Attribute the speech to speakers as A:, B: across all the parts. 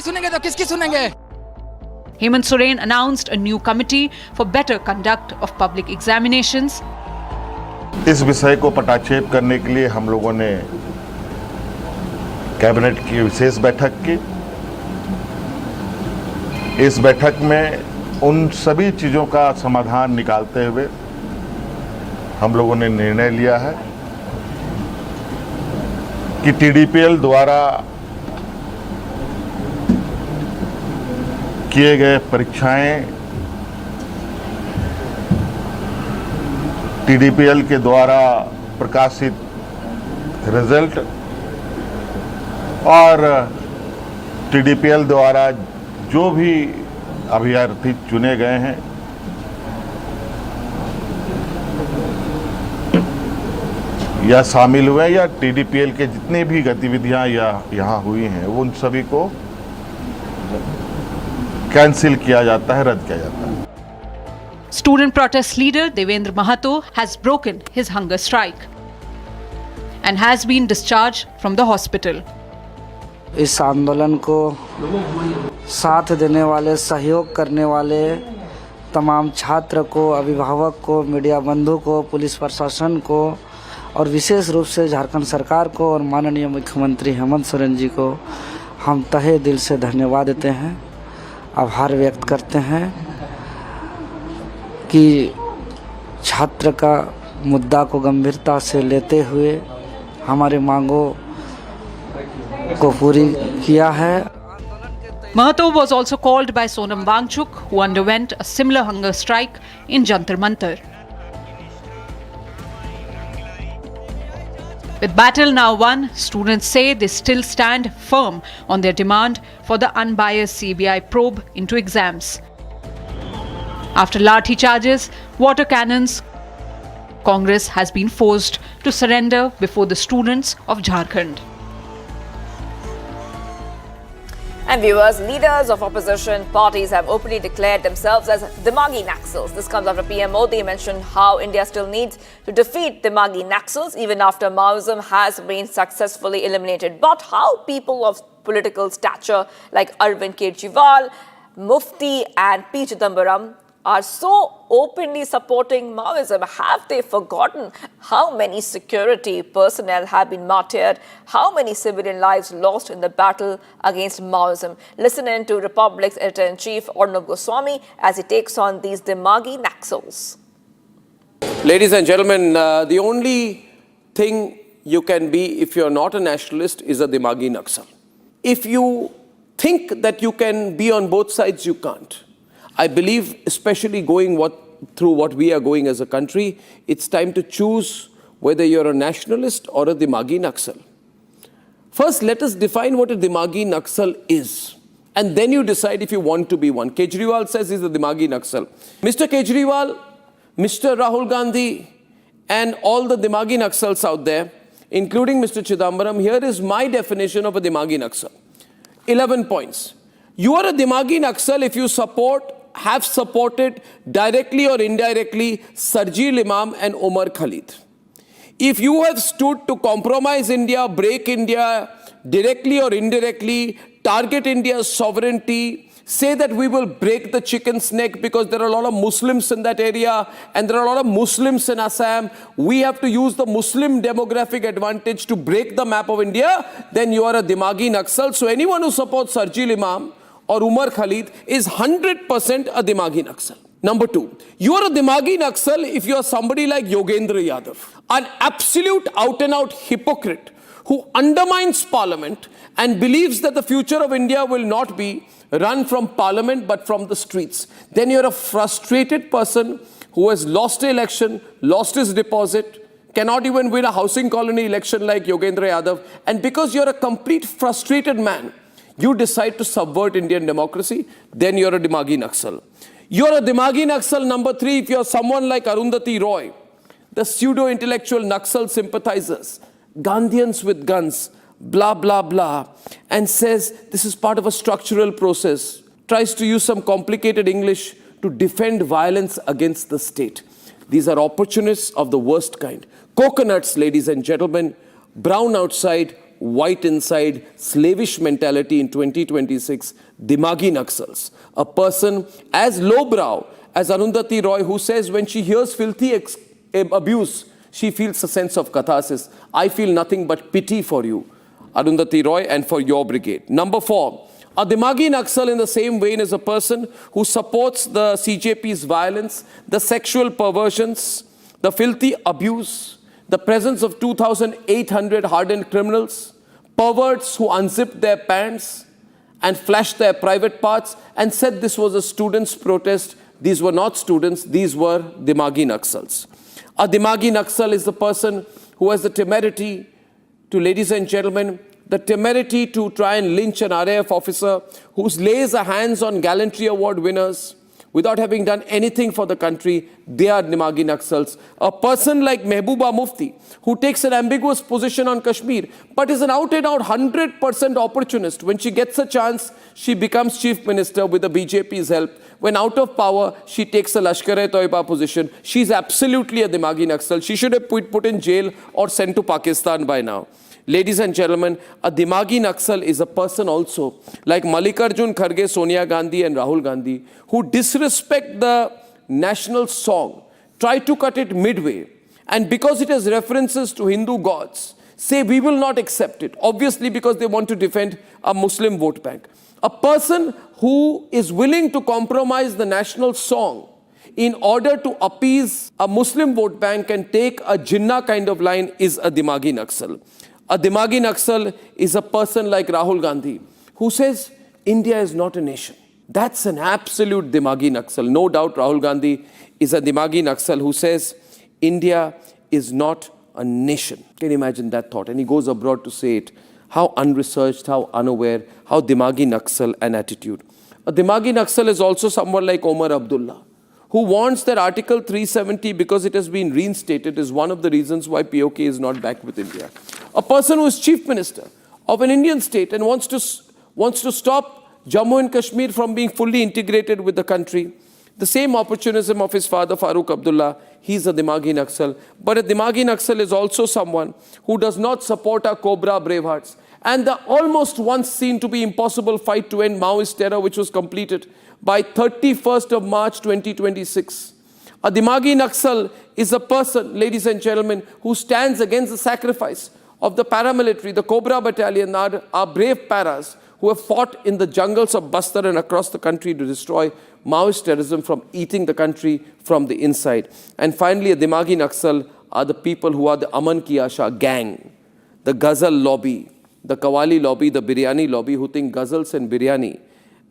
A: सुनेंगे तो किसकी सुनेंगे?
B: Hemant Soren announced a new committee for better conduct of public examinations.
C: इस विषय को पटाक्षेप करने के लिए हम लोगों ने कैबिनेट की विशेष बैठक की। इस बैठक में उन सभी चीज़ों का समाधान निकालते हुए हम लोगों ने निर्णय लिया है कि TDPL द्वारा किए गए परीक्षाएं TDPL के द्वारा प्रकाशित रिजल्ट और TDPL द्वारा जो भी अभ्यर्थी चुने गए हैं या शामिल हुए या TDPL के जितनी भी गतिविधियां यहाँ हुई हैं वो उन सभी को कैंसिल किया जाता है, रद्द किया जाता है।
B: Student protest leader Devendra Mahato has broken his hunger strike and has been discharged from the hospital.
D: इस आंदोलन को साथ देने वाले, सहयोग करने वाले तमाम छात्र को, अभिभावक को, मीडिया बंधु को, पुलिस प्रशासन को और विशेष रूप से झारखंड सरकार को और माननीय मुख्यमंत्री हेमंत सोरेन जी को हम तहे दिल से धन्यवाद देते हैं, आभार व्यक्त करते हैं कि छात्र का मुद्दा को गंभीरता से लेते हुए हमारे मांगों को पूरी किया है।
B: Mahato was also called by Sonam Wangchuk, who underwent a similar hunger strike in Jantar Mantar. With battle now won, students say they still stand firm on their demand for the unbiased CBI probe into exams. After lathi charges, water cannons, Congress has been forced to surrender before the students of Jharkhand.
E: And viewers, leaders of opposition parties have openly declared themselves as Dimagi Naxals. This comes after PM Modi mentioned how India still needs to defeat Dimagi Naxals even after Maoism has been successfully eliminated. But how people of political stature like Arvind Kejriwal, Mufti and P. Chidambaram are so openly supporting Maoism? Have they forgotten how many security personnel have been martyred, how many civilian lives lost in the battle against Maoism? Listen in to Republic's Editor-in-Chief Arnab Goswami as he takes on these Dimagi Naxals.
F: Ladies and gentlemen, the only thing you can be if you're not a nationalist is a Dimagi Naxal. If you think that you can be on both sides, you can't. I believe, especially going through what we are going as a country, it's time to choose whether you're a nationalist or a Dimagi Naxal. First, let us define what a Dimagi Naxal is. And then you decide if you want to be one. Kejriwal says he's a Dimagi Naxal. Mr. Kejriwal, Mr. Rahul Gandhi, and all the Dimagi Naxals out there, including Mr. Chidambaram, here is my definition of a Dimagi Naxal. 11 points. You are a Dimagi Naxal if you have supported directly or indirectly Sarjeel Imam and Omar Khalid. If you have stood to compromise India, break India, directly or indirectly, target India's sovereignty, say that we will break the chicken's neck because there are a lot of Muslims in that area and there are a lot of Muslims in Assam, we have to use the Muslim demographic advantage to break the map of India, then you are a Dimagi Naxal. So anyone who supports Sarjeel Imam or Umar Khalid is 100% a Dimagi Naxal. Number two, you are a Dimagi Naxal if you are somebody like Yogendra Yadav, an absolute out-and-out hypocrite who undermines Parliament and believes that the future of India will not be run from Parliament but from the streets. Then you are a frustrated person who has lost an election, lost his deposit, cannot even win a housing colony election like Yogendra Yadav, and because you are a complete frustrated man, you decide to subvert Indian democracy, then you're a Dimagi Naxal. You're a Dimagi Naxal number three if you're someone like Arundhati Roy, the pseudo-intellectual Naxal sympathizers, Gandhians with guns, blah, blah, blah, and says this is part of a structural process, tries to use some complicated English to defend violence against the state. These are opportunists of the worst kind. Coconuts, ladies and gentlemen, brown outside, white inside, slavish mentality in 2026, Dimagi Naxals. A person as lowbrow as Arundhati Roy, who says when she hears filthy abuse, she feels a sense of catharsis. I feel nothing but pity for you, Arundhati Roy, and for your brigade. Number 4, a Dimagi Naxal in the same vein is a person who supports the CJP's violence, the sexual perversions, the filthy abuse, the presence of 2,800 hardened criminals, perverts who unzipped their pants and flashed their private parts and said this was a students' protest. These were not students, these were Dimagi Naxals. A Dimagi Naxal is the person who has the temerity to, ladies and gentlemen, the temerity to try and lynch an RAF officer who lays a hands on gallantry award winners without having done anything for the country. They are Dimagi Naxals. A person like Mehbooba Mufti, who takes an ambiguous position on Kashmir, but is an out-and-out 100% opportunist. When she gets a chance, she becomes chief minister with the BJP's help. When out of power, she takes a Lashkar-e-Toiba position. She's absolutely a Dimagi Naxal. She should have put in jail or sent to Pakistan by now. Ladies and gentlemen, a Dimagi Naxal is a person also like Mallikarjun Kharge, Sonia Gandhi and Rahul Gandhi, who disrespect the national song, try to cut it midway, and because it has references to Hindu gods, say we will not accept it, obviously because they want to defend a Muslim vote bank. A person who is willing to compromise the national song in order to appease a Muslim vote bank and take a Jinnah kind of line is a Dimagi Naxal. A Dimagi Naxal is a person like Rahul Gandhi, who says India is not a nation. That's an absolute Dimagi Naxal. No doubt Rahul Gandhi is a Dimagi Naxal who says India is not a nation. Can you imagine that thought? And he goes abroad to say it. How unresearched, how unaware, how Dimagi Naxal an attitude. A Dimagi Naxal is also someone like Omar Abdullah, who wants that Article 370, because it has been reinstated, is one of the reasons why POK is not back with India. A person who is chief minister of an Indian state and wants to stop Jammu and Kashmir from being fully integrated with the country. The same opportunism of his father, Farooq Abdullah, he's a Dimagi Naxal. But a Dimagi Naxal is also someone who does not support our Cobra Bravehearts and the almost once seen to be impossible fight to end Maoist terror, which was completed by 31st of March 2026. A Dimagi Naxal is a person, ladies and gentlemen, who stands against the sacrifice of the paramilitary, the Cobra Battalion, our brave paras, who have fought in the jungles of Bastar and across the country to destroy Maoist terrorism from eating the country from the inside. And finally, a Dimagi Naxal are the people who are the Aman Ki Asha gang, the Ghazal lobby, the Qawwali lobby, the Biryani lobby, who think ghazals and biryani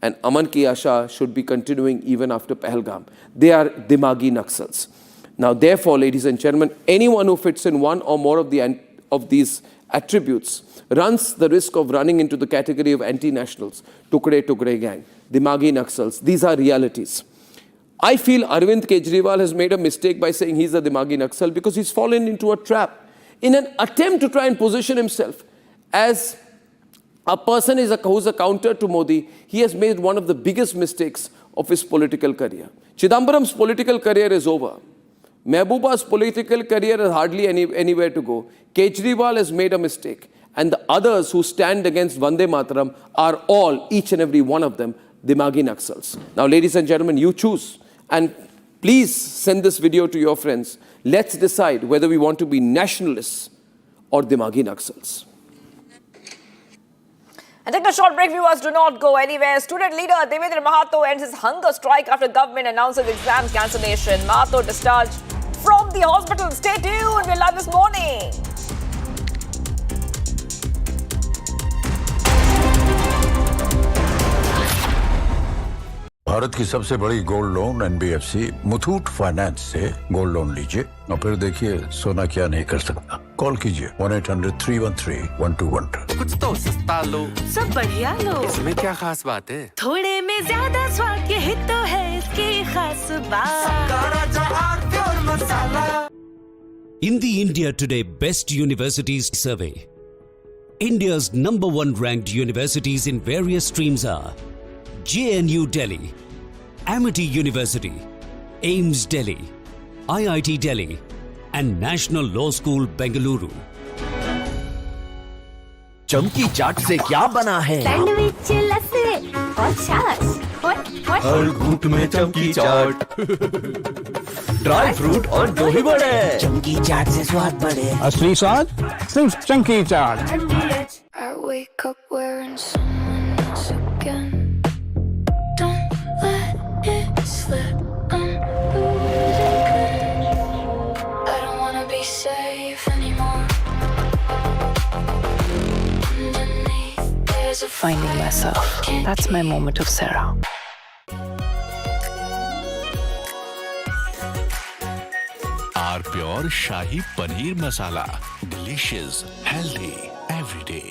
F: and Aman Ki Asha should be continuing even after Pahalgam. They are Dimagi Naxals. Now, therefore, ladies and gentlemen, anyone who fits in one or more of these attributes runs the risk of running into the category of anti-nationals, Tukde gang, Dimagi Naxals. These are realities. I feel Arvind Kejriwal has made a mistake by saying he's a Dimagi Naxal because he's fallen into a trap in an attempt to try and position himself as a person who's a counter to Modi. He has made one of the biggest mistakes of his political career. Chidambaram's political career is over. Mehbooba's political career has hardly anywhere to go. Kejriwal has made a mistake. And the others who stand against Vande Mataram are all, each and every one of them, Dimagi Naxals. Now, ladies and gentlemen, you choose. And please send this video to your friends. Let's decide whether we want to be nationalists or Dimagi Naxals.
E: And taking a short break, viewers, do not go anywhere. Student leader Devendra Mahato ends his hunger strike after government announces exam cancellation. Mahato discharged from the hospital. Stay tuned. We're live this morning.
A: Bharat की सबसे बड़ी gold loan NBFC Muthoot finance से gold loan लीजिए और फिर देखिए सोना क्या नहीं कर सकता। कॉल कीजिए 1-800-313-1212।
G: कुछ तो सस्ता लो,
H: सब बढ़िया लो।
G: इसमें क्या खास बात है?
H: थोड़े में ज्यादा स्वाद, यही तो है इसकी खास बात।
I: In the India Today Best Universities Survey, India's #1 ranked universities in various streams are JNU Delhi, Amity University, AIMS Delhi, IIT Delhi, and National Law School Bengaluru.
J: चमकी चाट से क्या बना है?
H: सैंडविच लस्सी और छाछ
J: हर घूंट में चमकी चाट, ड्राई फ्रूट और दही बड़े। चमकी चाट से स्वाद बढ़े।
K: असली स्वाद सिर्फ चमकी चाट।
H: I wake up wearing someone else again. Don't let it slip. I'm losing. I don't wanna be safe anymore. Underneath, there's a
B: Finding myself. That's my moment of Sarah.
L: R pure shahi paneer masala, delicious, healthy every day.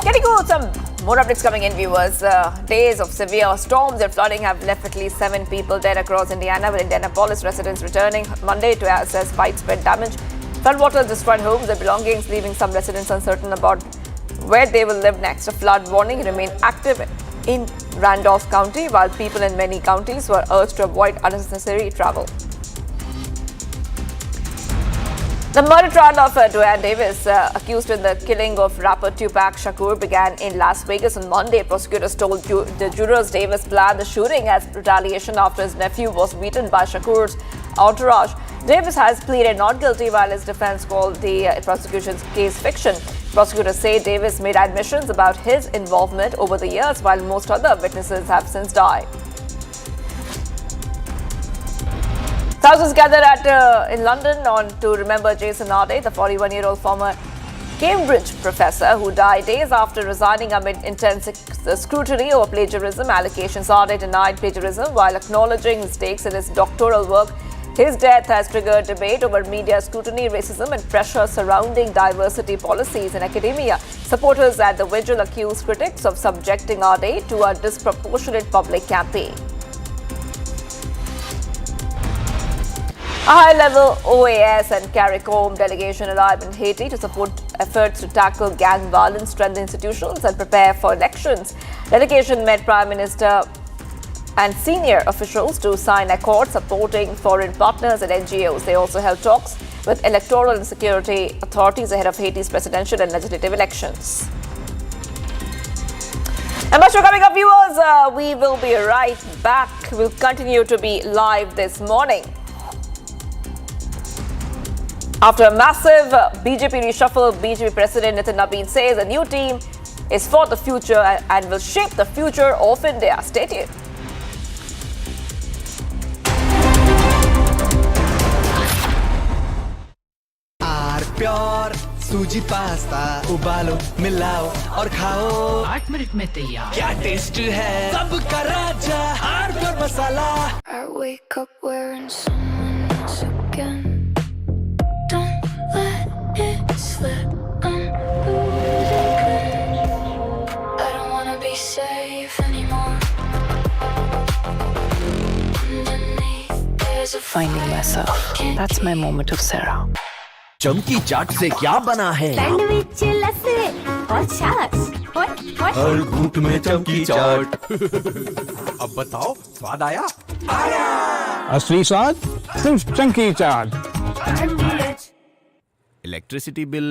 E: Getting to some more updates coming in, viewers. Days of severe storms and flooding have left at least 7 people dead across Indiana, with Indianapolis residents returning Monday to assess widespread damage. Floodwaters destroyed homes and belongings, leaving some residents uncertain about where they will live next. A flood warning remained active in Randolph County, while people in many counties were urged to avoid unnecessary travel. The murder trial of Duane Davis, accused in the killing of rapper Tupac Shakur, began in Las Vegas on Monday. Prosecutors told the jurors Davis planned the shooting as retaliation after his nephew was beaten by Shakur's entourage. Davis has pleaded not guilty, while his defense called the prosecution's case fiction. Prosecutors say Davis made admissions about his involvement over the years, while most other witnesses have since died. Thousands gathered in London to remember Jason Ardai, the 41-year-old former Cambridge professor who died days after resigning amid intense scrutiny over plagiarism allegations. Ardai denied plagiarism while acknowledging mistakes in his doctoral work. His death has triggered debate over media scrutiny, racism and pressure surrounding diversity policies in academia. Supporters at the vigil accused critics of subjecting Ardai to a disproportionate public campaign. A high-level OAS and CARICOM delegation arrived in Haiti to support efforts to tackle gang violence, strengthen institutions and prepare for elections. Delegation met Prime Minister and senior officials to sign accords supporting foreign partners and NGOs. They also held talks with electoral and security authorities ahead of Haiti's presidential and legislative elections. And much more coming up, viewers. We will be right back. We'll continue to be live this morning. After a massive BJP reshuffle, BJP President Nitin says a new team is for the future and will shape the future of India. Stay tuned.
J: Pure सूजी pasta उबालो मिलाओ और खाओ
M: 8 minute में तैयार।
J: क्या taste है सबका राजा R pure masala.
H: I wake up wearing someone else again. Don't let it slip. I'm losing. I don't wanna be safe anymore. Underneath, there's a
B: Finding myself. That's my moment of Sarah.
J: चमकी चाट से क्या बना है?
H: Sandwich लस्सी और छाछ
J: हर घूंट में चमकी चाट। अब बताओ स्वाद आया? आया।
K: असली स्वाद सिर्फ चमकी chaat.
J: Electricity bill,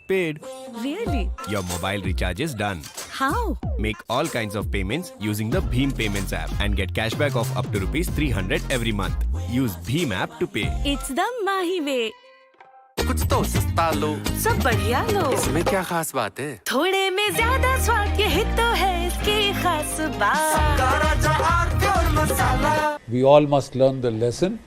J: paid.
H: Really?
J: Your mobile recharge is done.
H: How?
J: Make all kinds of payments using the Bheem Payments app and get cashback of up to ₹300 every month. Use Bheem app to pay.
H: It's the Mahi way.
G: कुछ तो सस्ता लो,
H: सब बढ़िया लो।
G: इसमें क्या खास बात है?
H: थोड़े में ज्यादा स्वाद, यही तो है इसकी खास बात।
K: We all must learn the lesson.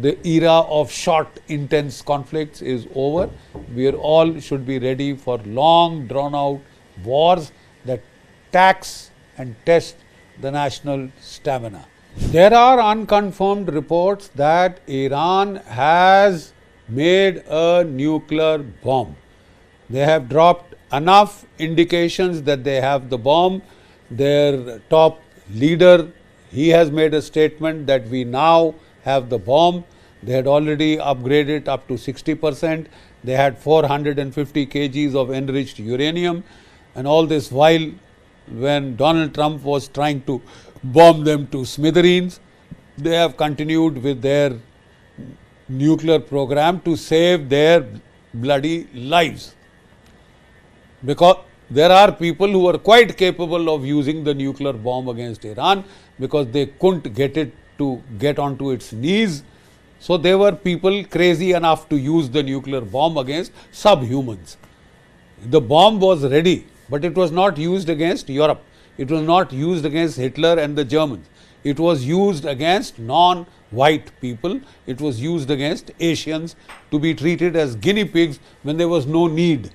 K: The era of short, intense conflicts is over. We are all should be ready for long, drawn-out wars that tax and test the national stamina. There are unconfirmed reports that Iran has made a nuclear bomb. They have dropped enough indications that they have the bomb. Their top leader, he has made a statement that we now have the bomb. They had already upgraded up to 60%. They had 450 kgs of enriched uranium. And all this while, when Donald Trump was trying to bomb them to smithereens, they have continued with their nuclear program to save their bloody lives. Because there are people who are quite capable of using the nuclear bomb against Iran because they couldn't get it to get onto its knees. So there were people crazy enough to use the nuclear bomb against subhumans. The bomb was ready, but it was not used against Europe. It was not used against Hitler and the Germans. It was used against non-white people. It was used against Asians to be treated as guinea pigs when there was no need.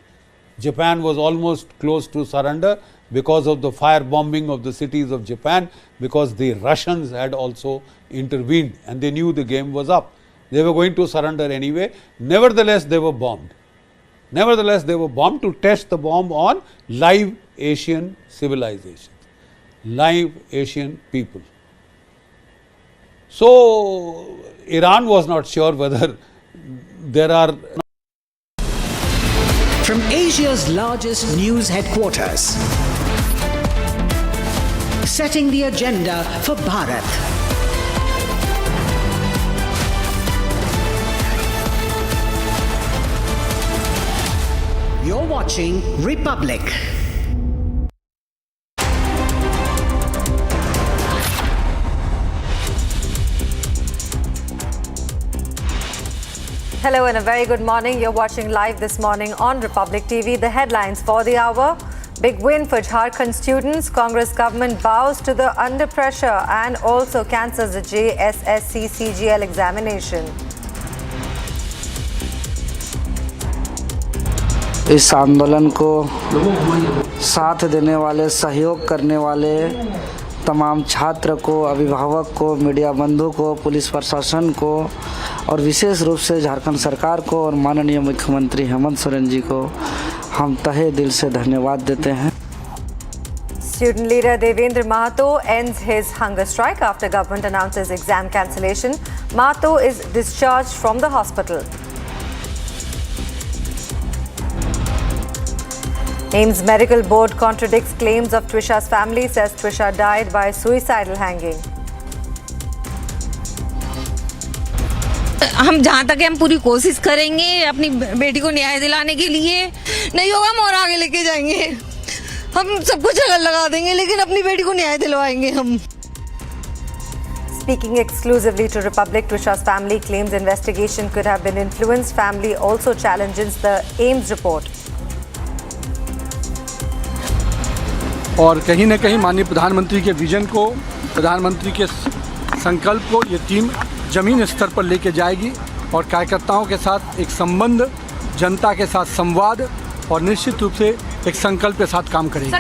K: Japan was almost close to surrender because of the firebombing of the cities of Japan, because the Russians had also intervened and they knew the game was up. They were going to surrender anyway. Nevertheless, they were bombed. Nevertheless, they were bombed to test the bomb on live Asian civilizations, live Asian people. So, Iran was not sure whether there are...
I: From Asia's largest news headquarters, setting the agenda for Bharat. You're watching Republic.
N: Hello and a very good morning. You're watching live this morning on Republic TV. The headlines for the hour. Big win for Jharkhand students. Congress government bows to the under pressure and also cancels the JSSC CGL examination.
D: इस आंदोलन को साथ देने वाले, सहयोग करने वाले तमाम छात्र को, अभिभावक को, मीडिया बंधु को, पुलिस प्रशासन को और विशेष रूप से झारखंड सरकार को और माननीय मुख्यमंत्री हेमंत सोरेन जी को हम तहे दिल से धन्यवाद देते हैं।
N: Student leader Devendra Mahato ends his hunger strike after government announces exam cancellation. Mahato is discharged from the hospital. AIIMS Medical Board contradicts claims of Trisha's family, says Trisha died by suicidal hanging.
O: हम जहाँ तक हम पूरी कोशिश करेंगे अपनी बेटी को न्याय दिलाने के लिए, नहीं होगा हम और आगे लेके जाएंगे, हम सब कुछ लगा देंगे लेकिन अपनी बेटी को न्याय दिलवाएंगे हम।
N: Speaking exclusively to Republic, Trisha's family claims investigation could have been influenced. Family also challenges the AIIMS report.
P: और कहीं न कहीं माननीय प्रधानमंत्री के विजन को, प्रधानमंत्री के संकल्प को ये टीम जमीन स्तर पर लेके जाएगी और कार्यकर्ताओं के साथ एक संबंध, जनता के साथ संवाद और निश्चित रूप से एक संकल्प के साथ काम करेगी।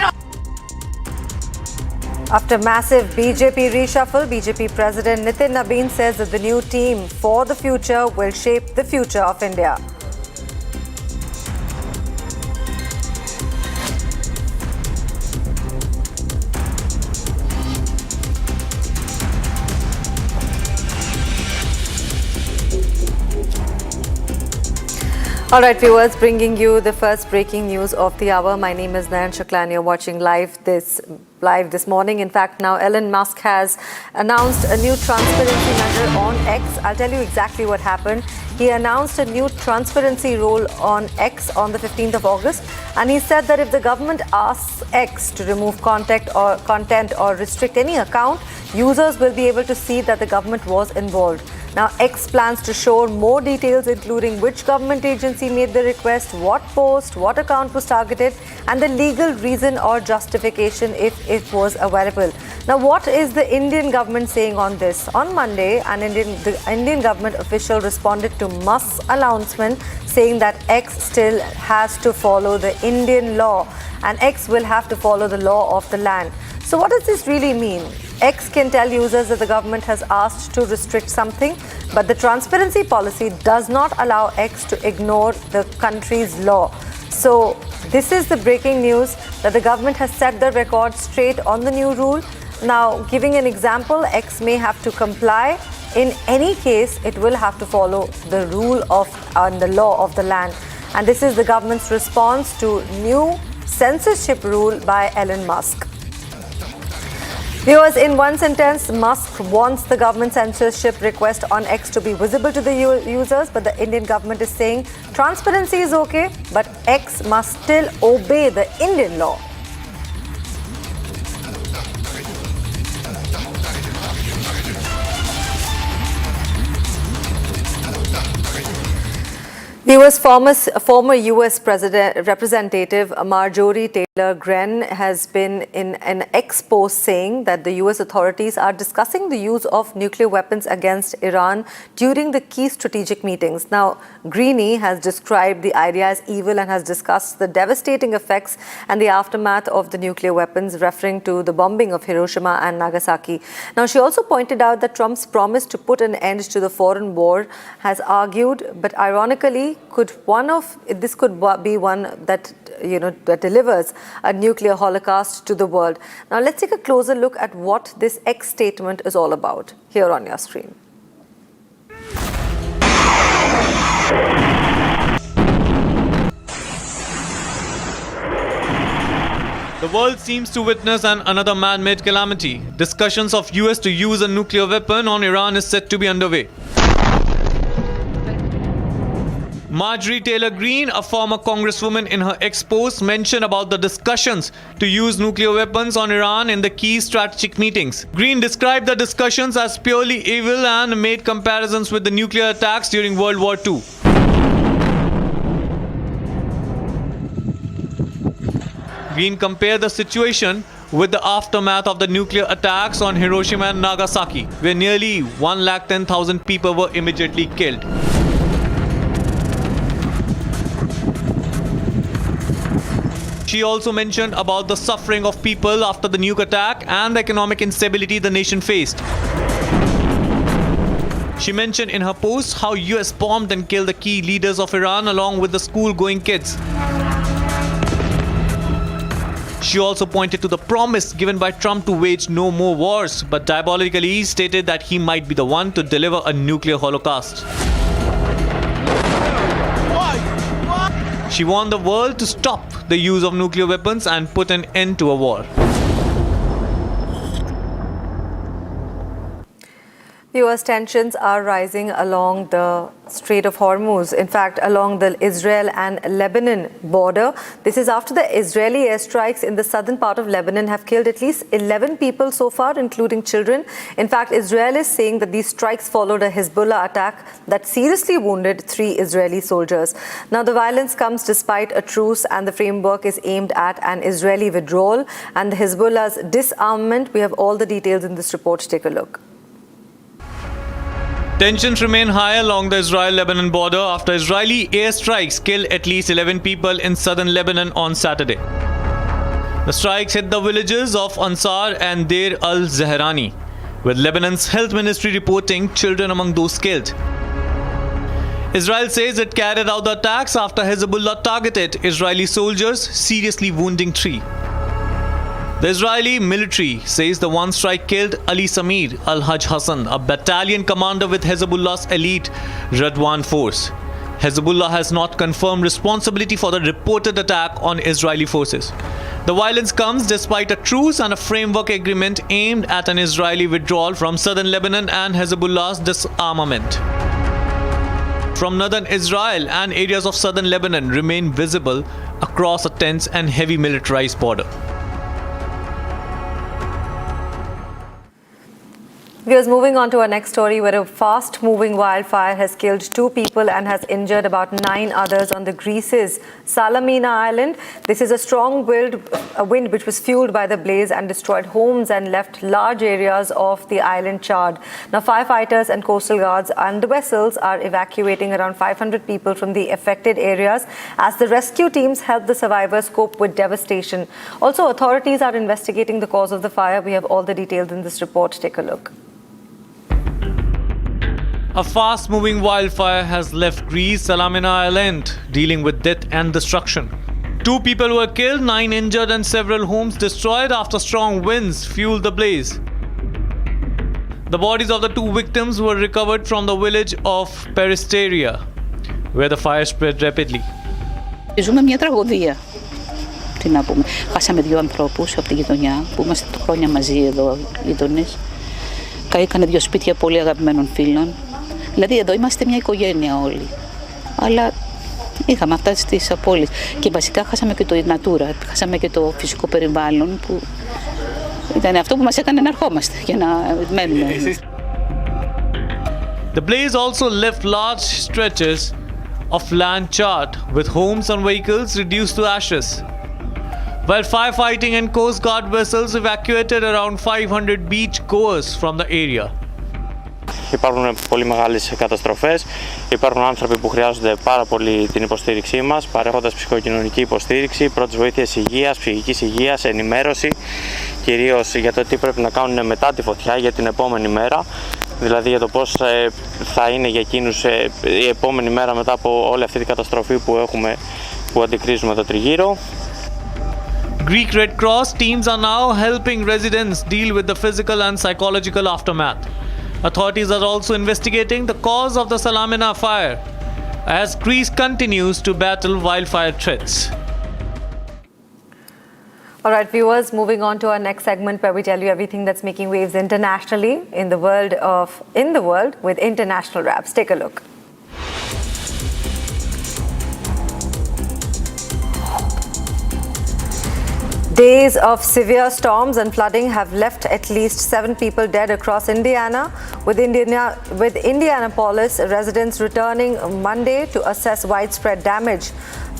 N: After massive BJP reshuffle, BJP President Nitin Nabin says that the new team for the future will shape the future of India. All right, viewers, bringing you the first breaking news of the hour. My name is Nayan Shuklan. You're watching live this morning. In fact, now Elon Musk has announced a new transparency measure on X. I'll tell you exactly what happened. He announced a new transparency rule on X on the 15th of August, and he said that if the government asks X to remove content or restrict any account, users will be able to see that the government was involved. Now, X plans to show more details, including which government agency made the request, what post, what account was targeted, and the legal reason or justification if it was available. Now, what is the Indian government saying on this? On Monday, the Indian government official responded to Musk's announcement saying that X still has to follow the Indian law and X will have to follow the law of the land. So what does this really mean? X can tell users that the government has asked to restrict something, but the transparency policy does not allow X to ignore the country's law. So this is the breaking news that the government has set the record straight on the new rule. Now, giving an example, X may have to comply. In any case, it will have to follow the rule of and the law of the land. And this is the government's response to new censorship rule by Elon Musk. Viewers, in one sentence, Musk wants the government censorship request on X to be visible to the users, but the Indian government is saying transparency is okay, but X must still obey the Indian law. Viewers, former U.S. Representative Marjorie Taylor Greene has been in an X post saying that the U.S. authorities are discussing the use of nuclear weapons against Iran during the key strategic meetings. Now, Greene has described the idea as evil and has discussed the devastating effects and the aftermath of the nuclear weapons, referring to the bombing of Hiroshima and Nagasaki. Now, she also pointed out that Trump's promise to put an end to the foreign war has argued, but ironically, could be one that that delivers a nuclear holocaust to the world. Now let's take a closer look at what this X statement is all about here on your screen.
Q: The world seems to witness another man-made calamity. Discussions of US to use a nuclear weapon on Iran is set to be underway. Marjorie Taylor Greene, a former congresswoman, in her X post mentioned about the discussions to use nuclear weapons on Iran in the key strategic meetings. Greene described the discussions as purely evil and made comparisons with the nuclear attacks during World War II. Greene compared the situation with the aftermath of the nuclear attacks on Hiroshima and Nagasaki, where nearly 110,000 people were immediately killed. She also mentioned about the suffering of people after the nuke attack and the economic instability the nation faced. She mentioned in her post how US bombed and killed the key leaders of Iran along with the school-going kids. She also pointed to the promise given by Trump to wage no more wars, but diabolically stated that he might be the one to deliver a nuclear holocaust. She warned the world to stop the use of nuclear weapons and put an end to a war.
N: US tensions are rising along the Strait of Hormuz. In fact, along the Israel and Lebanon border. This is after the Israeli airstrikes in the southern part of Lebanon have killed at least 11 people so far, including children. In fact, Israel is saying that these strikes followed a Hezbollah attack that seriously wounded 3 Israeli soldiers. Now, the violence comes despite a truce, and the framework is aimed at an Israeli withdrawal and Hezbollah's disarmament. We have all the details in this report. Take a look.
Q: Tensions remain high along the Israel-Lebanon border after Israeli airstrikes killed at least 11 people in southern Lebanon on Saturday. The strikes hit the villages of Ansar and Deir al-Zahrani, with Lebanon's health ministry reporting children among those killed. Israel says it carried out the attacks after Hezbollah targeted Israeli soldiers, seriously wounding 3. The Israeli military says the one strike killed Ali Samir al-Hajj Hassan, a battalion commander with Hezbollah's elite Radwan force. Hezbollah has not confirmed responsibility for the reported attack on Israeli forces. The violence comes despite a truce and a framework agreement aimed at an Israeli withdrawal from southern Lebanon and Hezbollah's disarmament. From northern Israel and areas of southern Lebanon remain visible across a tense and heavy militarized border.
N: Viewers, moving on to our next story, where a fast-moving wildfire has killed 2 people and has injured about 9 others on the Greece's Salamina Island. This is a strong wind which was fueled by the blaze and destroyed homes and left large areas of the island charred. Now, firefighters and coastal guards and the vessels are evacuating around 500 people from the affected areas as the rescue teams help the survivors cope with devastation. Also, authorities are investigating the cause of the fire. We have all the details in this report. Take a look.
Q: A fast-moving wildfire has left Greece's Salamina Island, dealing with death and destruction. 2 people were killed, 9 injured and several homes destroyed after strong winds fueled the blaze. The bodies of the 2 victims were recovered from the village of Peristeria, where the fire spread rapidly.
R: Ζούμε μια τραγωδία. Τι να πούμε. Χάσαμε 2 ανθρώπους από τη γειτονιά που είμαστε χρόνια μαζί εδώ γείτονες. Καήκανε 2 σπίτια πολύ αγαπημένων φίλων. Δηλαδή εδώ είμαστε μια οικογένεια όλοι. Αλλά είχαμε αυτά τις απώλειες. Και βασικά χάσαμε και το natura, χάσαμε και το φυσικό περιβάλλον που ήταν αυτό που μας έκανε να ερχόμαστε για να μένουμε.
Q: The blaze also left large stretches of land charred, with homes and vehicles reduced to ashes. While firefighting and Coast Guard vessels evacuated around 500 beach goers from the area.
S: Υπάρχουν πολύ μεγάλες καταστροφές. Υπάρχουν άνθρωποι που χρειάζονται πάρα πολύ την υποστήριξή μας, παρέχοντας ψυχοκοινωνική υποστήριξη, πρώτης βοήθειας υγείας, ψυχικής υγείας, ενημέρωση, κυρίως για το τι πρέπει να κάνουν μετά τη φωτιά για την επόμενη μέρα. Δηλαδή για το πώς θα είναι για εκείνους η επόμενη μέρα μετά από όλη αυτή την καταστροφή που αντικρίζουμε εδώ τριγύρω.
Q: Greek Red Cross teams are now helping residents deal with the physical and psychological aftermath. Authorities are also investigating the cause of the Salamina fire as Greece continues to battle wildfire threats.
N: All right, viewers, moving on to our next segment where we tell you everything that's making waves internationally in the world with international wraps. Take a look. Days of severe storms and flooding have left at least 7 people dead across Indiana, with Indianapolis residents returning Monday to assess widespread damage.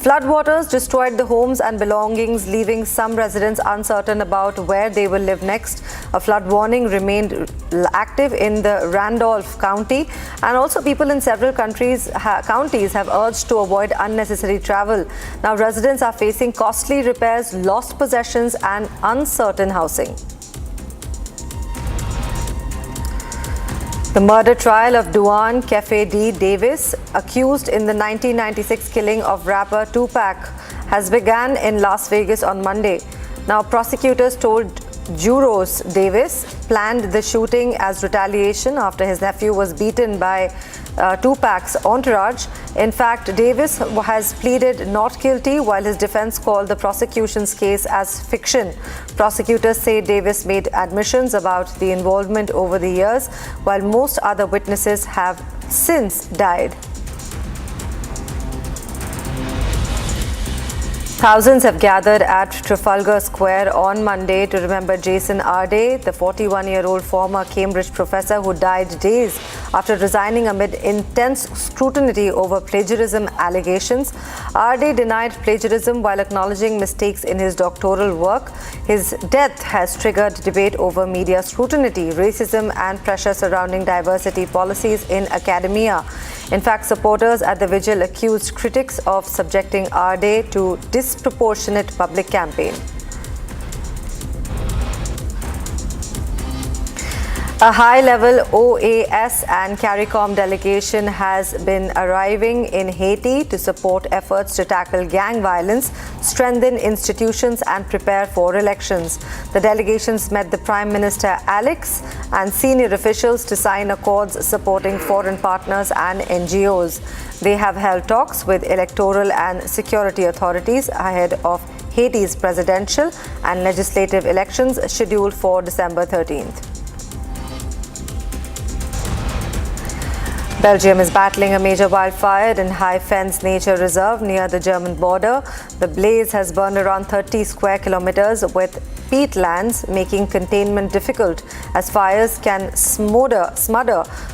N: Floodwaters destroyed the homes and belongings, leaving some residents uncertain about where they will live next. A flood warning remained active in the Randolph County, and also people in several counties have urged to avoid unnecessary travel. Now, residents are facing costly repairs, lost possessions, and uncertain housing. The murder trial of Duane Cafe D. Davis, accused in the 1996 killing of rapper Tupac, has begun in Las Vegas on Monday. Now, prosecutors told jurors Davis planned the shooting as retaliation after his nephew was beaten by Tupac's entourage. In fact, Davis has pleaded not guilty, while his defense called the prosecution's case as fiction. Prosecutors say Davis made admissions about the involvement over the years, while most other witnesses have since died. Thousands have gathered at Trafalgar Square on Monday to remember Jason Arde, the 41-year-old former Cambridge professor who died days after resigning amid intense scrutiny over plagiarism allegations. Arde denied plagiarism while acknowledging mistakes in his doctoral work. His death has triggered debate over media scrutiny, racism, and pressure surrounding diversity policies in academia. In fact, supporters at the vigil accused critics of subjecting Arde to disproportionate public campaign. A high-level OAS and CARICOM delegation has been arriving in Haiti to support efforts to tackle gang violence, strengthen institutions and prepare for elections. The delegations met the Prime Minister Alex and senior officials to sign accords supporting foreign partners and NGOs. They have held talks with electoral and security authorities ahead of Haiti's presidential and legislative elections scheduled for December 13th. Belgium is battling a major wildfire in High Fens Nature Reserve near the German border. The blaze has burned around 30 square kilometers with peatlands, making containment difficult as fires can smother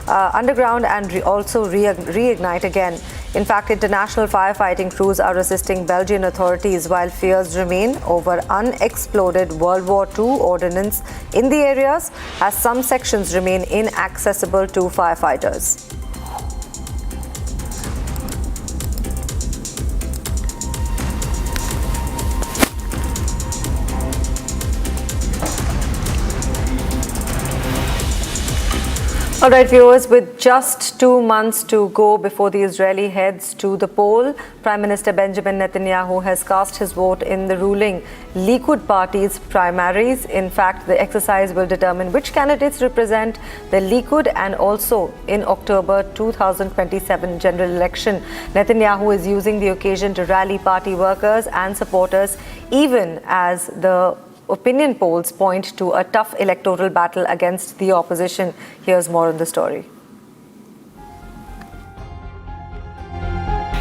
N: underground and also reignite again. In fact, international firefighting crews are assisting Belgian authorities while fears remain over unexploded World War II ordnance in the areas, as some sections remain inaccessible to firefighters. All right, viewers, with just 2 months to go before the Israeli heads to the poll, Prime Minister Benjamin Netanyahu has cast his vote in the ruling Likud party's primaries. In fact, the exercise will determine which candidates represent the Likud and also in October 2027 general election. Netanyahu is using the occasion to rally party workers and supporters, even as the opinion polls point to a tough electoral battle against the opposition. Here's more on the story.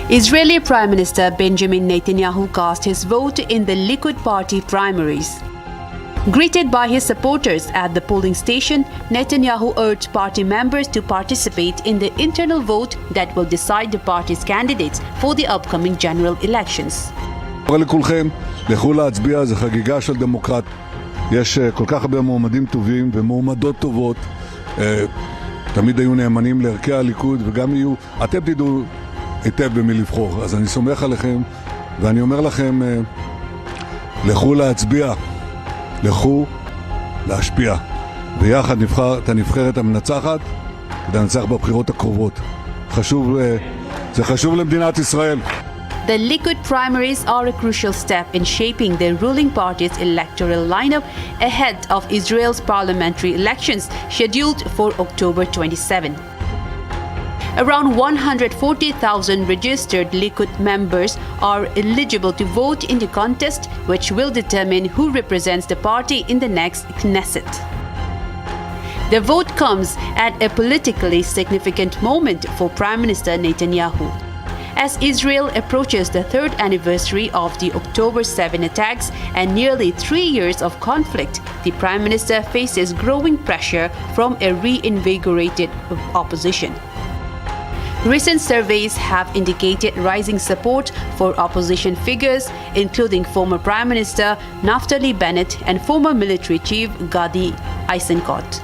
M: Israeli Prime Minister Benjamin Netanyahu cast his vote in the Likud party primaries. Greeted by his supporters at the polling station, Netanyahu urged party members to participate in the internal vote that will decide the party's candidates for the upcoming general elections.
T: לכולכם, לכו להצביע, זה חגיגה של דמוקרט. יש כל כך הרבה מועמדים טובים ומועמדות טובות. תמיד היו נאמנים לערכי הליכוד וגם יהיו, אתם תדעו היטב במי לבחור. אז אני סומך עליכם ואני אומר לכם, לכו להצביע, לכו להשפיע. ויחד נבחר את הנבחרת המנצחת כדי לנצח בבחירות הקרובות. זה חשוב למדינת ישראל.
M: The Likud primaries are a crucial step in shaping the ruling party's electoral lineup ahead of Israel's parliamentary elections scheduled for October 27. Around 140,000 registered Likud members are eligible to vote in the contest, which will determine who represents the party in the next Knesset. The vote comes at a politically significant moment for Prime Minister Netanyahu. As Israel approaches the third anniversary of the October 7 attacks and nearly 3 years of conflict, the Prime Minister faces growing pressure from a reinvigorated opposition. Recent surveys have indicated rising support for opposition figures, including former Prime Minister Naftali Bennett and former military chief Gadi Eisenkot.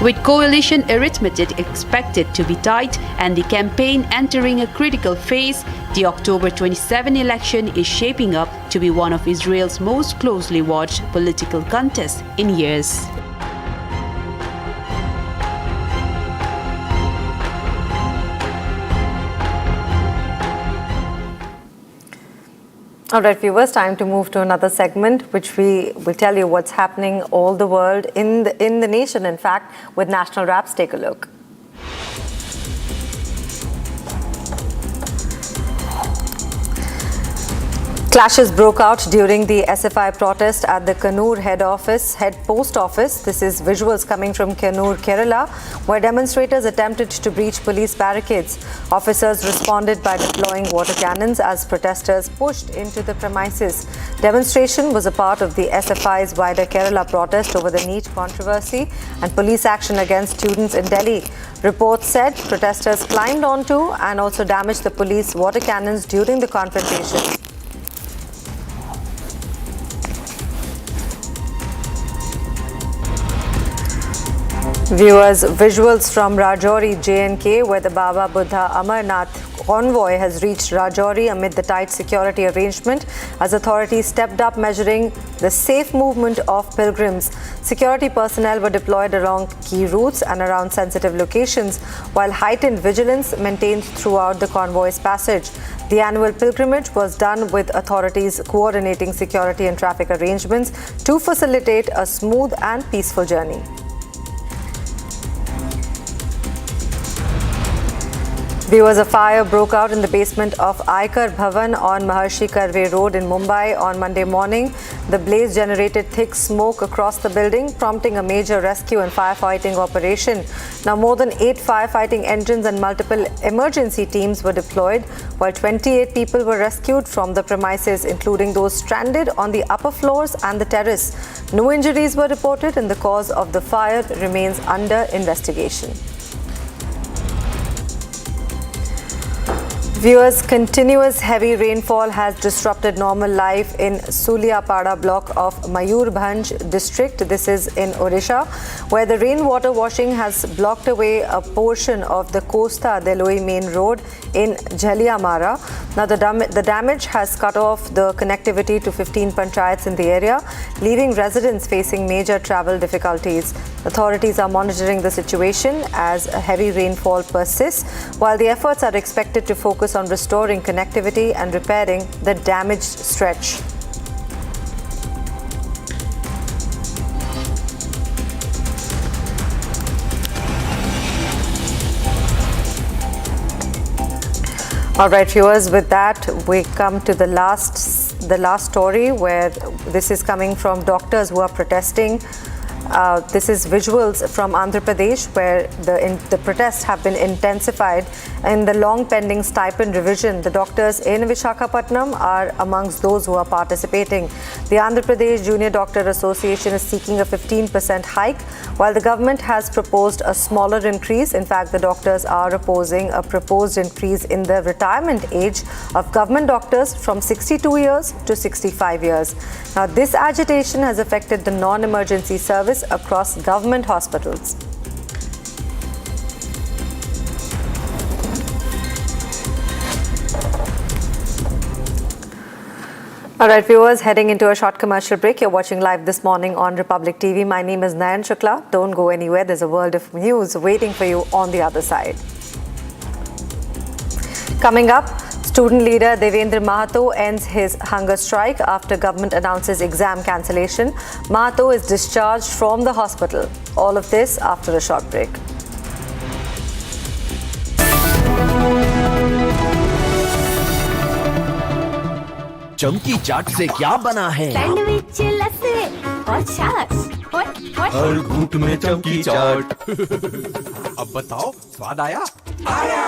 M: With coalition arithmetic expected to be tight and the campaign entering a critical phase, the October 27 election is shaping up to be one of Israel's most closely watched political contests in years.
N: All right, viewers, time to move to another segment, which we will tell you what's happening all the world, in the nation, in fact, with National Raps. Take a look. Clashes broke out during the SFI protest at the Kannur head post office. This is visuals coming from Kannur, Kerala, where demonstrators attempted to breach police barricades. Officers responded by deploying water cannons as protesters pushed into the premises. Demonstration was a part of the SFI's wider Kerala protest over the NEET controversy and police action against students in Delhi. Reports said protesters climbed onto and also damaged the police water cannons during the confrontation. Viewers, visuals from Rajouri, J&K, where the Baba Buddha Amarnath convoy has reached Rajouri amid the tight security arrangement as authorities stepped up measuring the safe movement of pilgrims. Security personnel were deployed along key routes and around sensitive locations, while heightened vigilance maintained throughout the convoy's passage. The annual pilgrimage was done with authorities coordinating security and traffic arrangements to facilitate a smooth and peaceful journey. Viewers, a fire broke out in the basement of Aikar Bhavan on mmHg Road in Mumbai on Monday morning. The blaze generated thick smoke across the building, prompting a major rescue and firefighting operation. Now, more than 8 firefighting engines and multiple emergency teams were deployed, while 28 people were rescued from the premises, including those stranded on the upper floors and the terrace. No injuries were reported, and the cause of the fire remains under investigation. Viewers, continuous heavy rainfall has disrupted normal life in Suliapada block of Mayurbhanj district. This is in Odisha, where the rainwater washing has blocked away a portion of the Costa Deloi main road in Jhaliamara. Now, the damage has cut off the connectivity to 15 panchayats in the area, leaving residents facing major travel difficulties. Authorities are monitoring the situation as heavy rainfall persists, while the efforts are expected to focus on restoring connectivity and repairing the damaged stretch. All right, viewers, with that, we come to the last story, where this is coming from doctors who are protesting. This is visuals from Andhra Pradesh, where the protests have been intensified in the long pending stipend revision. The doctors in Visakhapatnam are amongst those who are participating. The Andhra Pradesh Junior Doctor Association is seeking a 15% hike, while the government has proposed a smaller increase. In fact, the doctors are opposing a proposed increase in the retirement age of government doctors from 62 years to 65 years. Now, this agitation has affected the non-emergency service across government hospitals. All right, viewers, heading into a short commercial break. You're watching live this morning on Republic TV. My name is Nayan Shukla. Don't go anywhere. There's a world of news waiting for you on the other side. Coming up, student leader Devendra Mahato ends his hunger strike after government announces exam cancellation. Mahato is discharged from the hospital. All of this after a short break.
J: चमकी चाट से क्या बना है?
H: Sandwich लस्सी और छाछ।
J: हर घूंट में चमकी चाट। अब बताओ, स्वाद आया? आया।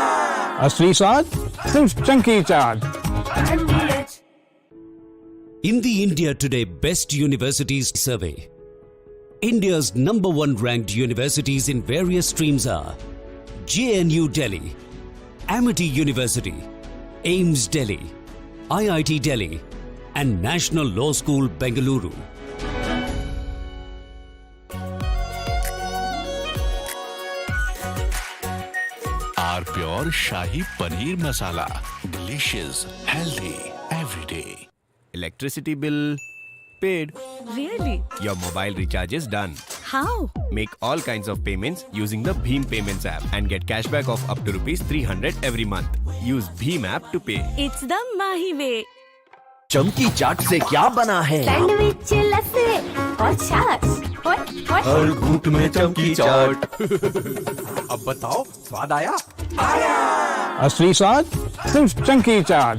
U: असली स्वाद सिर्फ चमकी चाट।
V: In the India Today Best Universities Survey, India's #1 ranked universities in various streams are JNU Delhi, Amity University, AIMS Delhi, IIT Delhi, and National Law School, Bengaluru.
L: Our pure Shahi Paneer Masala. Delicious, healthy, every day.
W: Electricity bill paid.
H: Really?
W: Your mobile recharge is done.
H: How?
W: Make all kinds of payments using the Bheem Payments app and get cashback of up to ₹300 every month. Use Bheem app to pay.
H: It's the Mahi way.
J: चमकी चाट से क्या बना है?
H: Sandwich लस्सी और छाछ।
J: हर घूंट में चमकी चाट। अब बताओ, स्वाद आया? आया।
U: असली स्वाद सिर्फ चमकी चाट।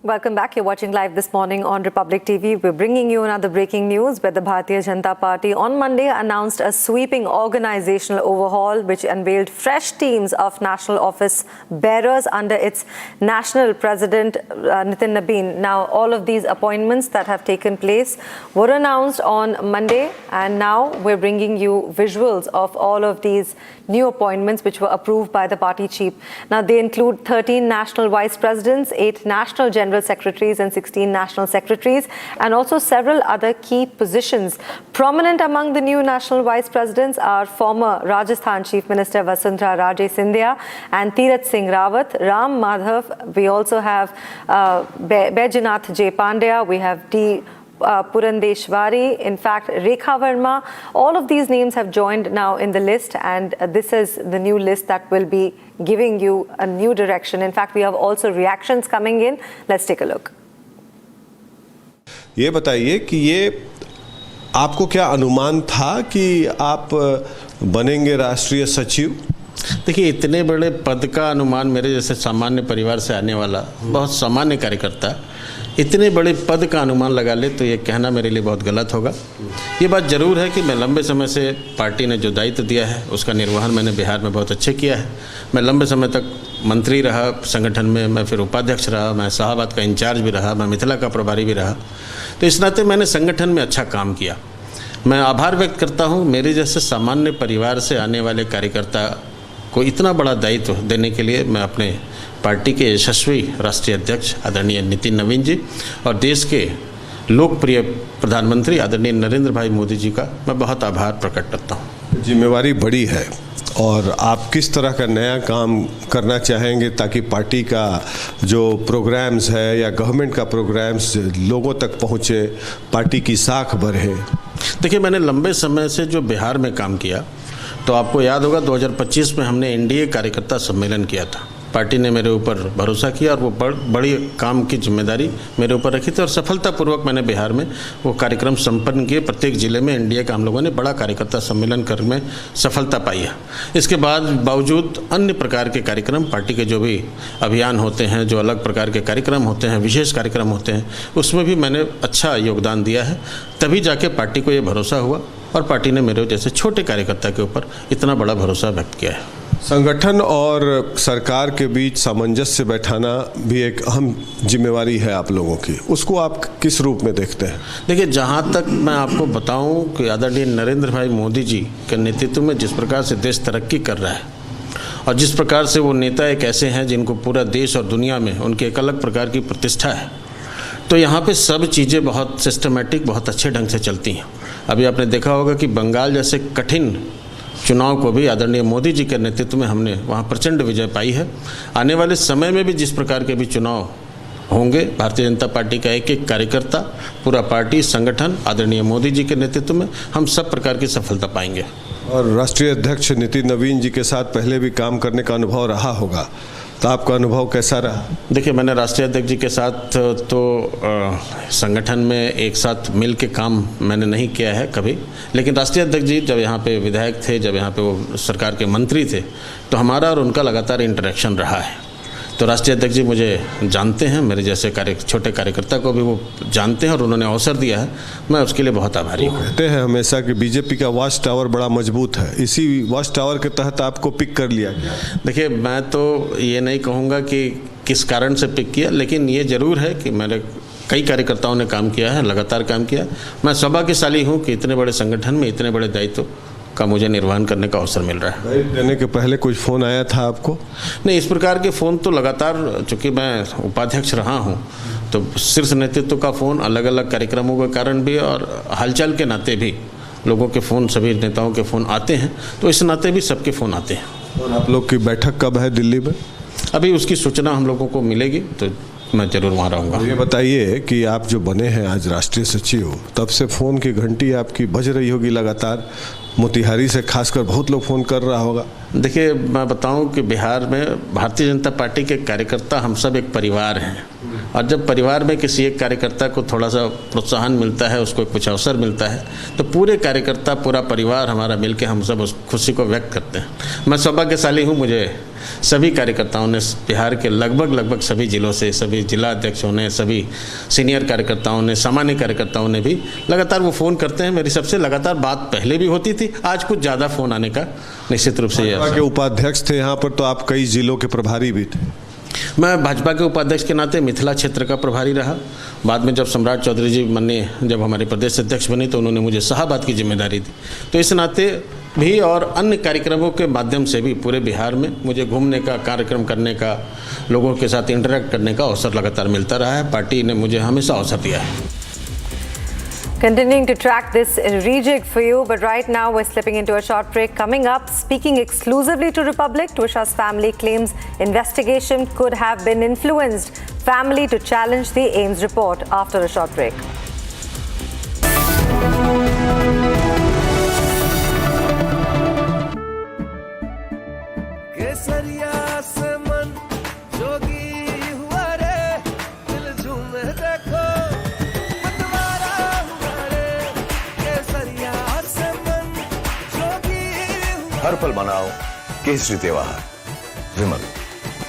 N: Welcome back. You're watching live this morning on Republic TV. We're bringing you another breaking news where the Bharatiya Janata Party on Monday announced a sweeping organizational overhaul which unveiled fresh teams of national office bearers under its national president Nitin Nabin. Now, all of these appointments that have taken place were announced on Monday, and now we're bringing you visuals of all of these new appointments which were approved by the party chief. Now, they include 13 national vice presidents, 8 national general secretaries and 16 national secretaries, and also several other key positions. Prominent among the new national vice presidents are former Rajasthan Chief Minister Vasundhara Raje Scindia and Tirath Singh Rawat, Ram Madhav. We also have Baijanath J. Pandya. We have D. Purandeshwari, in fact, Rekha Verma. All of these names have joined now in the list, and this is the new list that will be giving you a new direction. In fact, we have also reactions coming in. Let's take a look.
A: ये बताइए कि ये आपको क्या अनुमान था कि आप बनेंगे राष्ट्रीय सचिव?
C: देखिए, इतने बड़े पद का अनुमान मेरे जैसे सामान्य परिवार से आने वाला बहुत सामान्य कार्यकर्ता इतने बड़े पद का अनुमान लगा ले तो ये कहना मेरे लिए बहुत गलत होगा। ये बात ज़रूर है कि मैं लंबे समय से पार्टी ने जो दायित्व दिया है उसका निर्वहन मैंने बिहार में बहुत अच्छे किया है। मैं लंबे समय तक मंत्री रहा संगठन में, मैं फिर उपाध्यक्ष रहा, मैं शाहबाद का इंचार्ज भी रहा, मैं मिथिला का प्रभारी भी रहा। तो इस नाते मैंने संगठन में अच्छा काम किया। मैं आभार व्यक्त करता हूँ मेरे जैसे सामान्य परिवार से आने वाले कार्यकर्ता को इतना बड़ा दायित्व देने के लिए। मैं अपने पार्टी के यशस्वी राष्ट्रीय अध्यक्ष आदरणीय नितिन नवीन जी और देश के लोकप्रिय प्रधानमंत्री आदरणीय नरेंद्र भाई मोदी जी का मैं बहुत आभार प्रकट करता हूँ।
A: जिम्मेवारी बड़ी है और आप किस तरह का नया काम करना चाहेंगे ताकि पार्टी का जो प्रोग्राम्स है या गवर्नमेंट का प्रोग्राम्स लोगों तक पहुँचे, पार्टी की साख बढ़े?
C: देखिए, मैंने लंबे समय से जो बिहार में काम किया तो आपको याद होगा 2025 में हमने एनडीए कार्यकर्ता सम्मेलन किया था। पार्टी ने मेरे ऊपर भरोसा किया और वो बड़ी काम की जिम्मेदारी मेरे ऊपर रखी थी और सफलतापूर्वक मैंने बिहार में वो कार्यक्रम संपन्न किए। प्रत्येक जिले में एनडीए का हम लोगों ने बड़ा कार्यकर्ता सम्मेलन कर में सफलता पाई है। इसके बाद बावजूद अन्य प्रकार के कार्यक्रम, पार्टी के जो भी अभियान होते हैं, जो अलग प्रकार के कार्यक्रम होते हैं, विशेष कार्यक्रम होते हैं, उसमें भी मैंने अच्छा योगदान दिया है। तभी जाके पार्टी को ये भरोसा हुआ और पार्टी ने मेरे जैसे छोटे कार्यकर्ता के ऊपर इतना बड़ा भरोसा व्यक्त किया है।
A: संगठन और सरकार के बीच सामंजस्य बैठाना भी एक अहम जिम्मेवारी है आप लोगों की, उसको आप किस रूप में देखते हैं?
C: देखिए, जहाँ तक मैं आपको बताऊं कि आदरणीय नरेंद्र भाई मोदी जी के नेतृत्व में जिस प्रकार से देश तरक्की कर रहा है और जिस प्रकार से वो नेता एक ऐसे हैं जिनको पूरा देश और दुनिया में उनकी एक अलग प्रकार की प्रतिष्ठा है, तो यहाँ पे सब चीज़ें बहुत सिस्टमेटिक, बहुत अच्छे ढंग से चलती हैं। अभी आपने देखा होगा कि बंगाल जैसे कठिन चुनाव को भी आदरणीय मोदी जी के नेतृत्व में हमने वहाँ प्रचंड विजय पाई है। आने वाले समय में भी जिस प्रकार के भी चुनाव होंगे, भारतीय जनता पार्टी का एक एक कार्यकर्ता, पूरा पार्टी संगठन आदरणीय मोदी जी के नेतृत्व में हम सब प्रकार की सफलता पाएंगे।
A: और राष्ट्रीय अध्यक्ष नितिन नवीन जी के साथ पहले भी काम करने का अनुभव रहा होगा, तो आपका अनुभव कैसा रहा?
C: देखिए, मैंने राष्ट्रीय अध्यक्ष जी के साथ तो संगठन में एक साथ मिल के काम मैंने नहीं किया है कभी, लेकिन राष्ट्रीय अध्यक्ष जी जब यहाँ पे विधायक थे, जब यहाँ पे वो सरकार के मंत्री थे, तो हमारा और उनका लगातार इंटरेक्शन रहा है। तो राष्ट्रीय अध्यक्ष जी मुझे जानते हैं, मेरे जैसे छोटे कार्यकर्ता को भी वो जानते हैं और उन्होंने अवसर दिया है, मैं उसके लिए बहुत आभारी हूँ।
A: कहते हैं हमेशा कि बीजेपी का वॉच टावर बड़ा मजबूत है, इसी वॉच टावर के तहत आपको पिक कर लिया गया?
C: देखिए, मैं तो ये नहीं कहूँगा कि किस कारण से पिक किया, लेकिन ये ज़रूर है कि मेरे कई कार्यकर्ताओं ने काम किया है, लगातार काम किया। मैं सौभाग्यशाली हूँ कि इतने बड़े संगठन में इतने बड़े दायित्व का मुझे निर्वहन करने का अवसर मिल रहा है।
A: दायित्व देने के पहले कुछ फ़ोन आया था आपको?
C: नहीं, इस प्रकार के फ़ोन तो लगातार, चूँकि मैं उपाध्यक्ष रहा हूँ, तो शीर्ष नेतृत्व का फ़ोन अलग अलग कार्यक्रमों के कारण भी और हालचाल के नाते भी लोगों के फ़ोन, सभी नेताओं के फ़ोन आते हैं, तो इस नाते भी सबके फ़ोन आते हैं।
A: और आप लोग की बैठक कब है दिल्ली में?
C: अभी उसकी सूचना हम लोगों को मिलेगी तो मैं जरूर वहाँ रहूँगा।
A: ये बताइए कि आप जो बने हैं आज राष्ट्रीय सचिव, तब से फ़ोन की घंटी आपकी बज रही होगी लगातार, मोतिहारी से खासकर बहुत लोग फ़ोन कर रहा होगा।
C: देखिए, मैं बताऊं कि बिहार में भारतीय जनता पार्टी के कार्यकर्ता हम सब एक परिवार हैं, और जब परिवार में किसी एक कार्यकर्ता को थोड़ा सा प्रोत्साहन मिलता है, उसको कुछ अवसर मिलता है, तो पूरे कार्यकर्ता, पूरा परिवार हमारा मिलकर हम सब उस खुशी को व्यक्त करते हैं। मैं सौभाग्यशाली हूँ, मुझे सभी कार्यकर्ताओं ने, बिहार के लगभग सभी जिलों से, सभी जिला अध्यक्षों ने, सभी सीनियर कार्यकर्ताओं ने, सामान्य कार्यकर्ताओं ने भी लगातार वो फ़ोन करते हैं। मेरी सबसे लगातार बात पहले भी होती थी, आज कुछ ज़्यादा फ़ोन आने का निश्चित रूप से
A: के उपाध्यक्ष थे यहाँ पर, तो आप कई जिलों के प्रभारी भी थे।
C: मैं भाजपा के उपाध्यक्ष के नाते मिथिला क्षेत्र का प्रभारी रहा। बाद में जब सम्राट चौधरी जी जब हमारे प्रदेश अध्यक्ष बने तो उन्होंने मुझे शाहाबाद की जिम्मेदारी दी। तो इस नाते भी और अन्य कार्यक्रमों के माध्यम से भी पूरे बिहार में मुझे घूमने का, कार्यक्रम करने का, लोगों के साथ इंटरेक्ट करने का अवसर लगातार मिलता रहा है। पार्टी ने मुझे हमेशा अवसर दिया है।
N: Continuing to track this rejig for you, but right now we're slipping into a short break. Coming up, speaking exclusively to Republic, Twisha's family claims investigation could have been influenced. Family to challenge the AIMS report after a short break.
B: हर पल मनाओ केसरी त्योहार। विमल,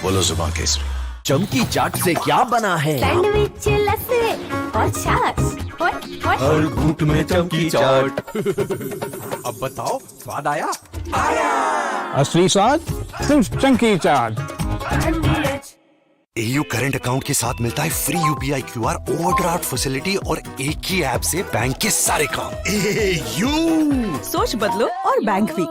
B: बोलो जुबान केसरी।
J: चमकी चाट से क्या बना है?
H: सैंडविच, लस्सी और छाछ।
J: हर घूंट में चमकी चाट। अब बताओ, स्वाद आया?
U: असली स्वाद सिर्फ Chunky Chaat.
B: AU current account के साथ मिलता है free UPI QR overdraft facility और एक ही ऐप से बैंक के सारे काम। AU
E: सोच बदलो और बैंक भी।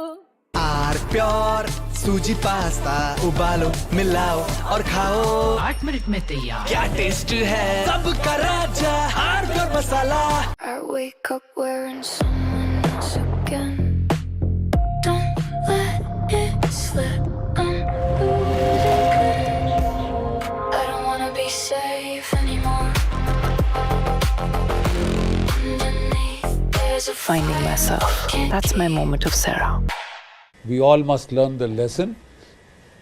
J: प्योर सूजी पास्ता उबालो, मिलाओ और खाओ,
E: 8 मिनट में तैयार।
J: क्या टेस्ट है, सबका राजा R pure masala.
H: I wake up wearing someone else again. Don't let it slip. I'm losing grip. I don't wanna be safe anymore. Underneath there's a
E: Finding myself. That's my moment of Sarah.
K: We all must learn the lesson.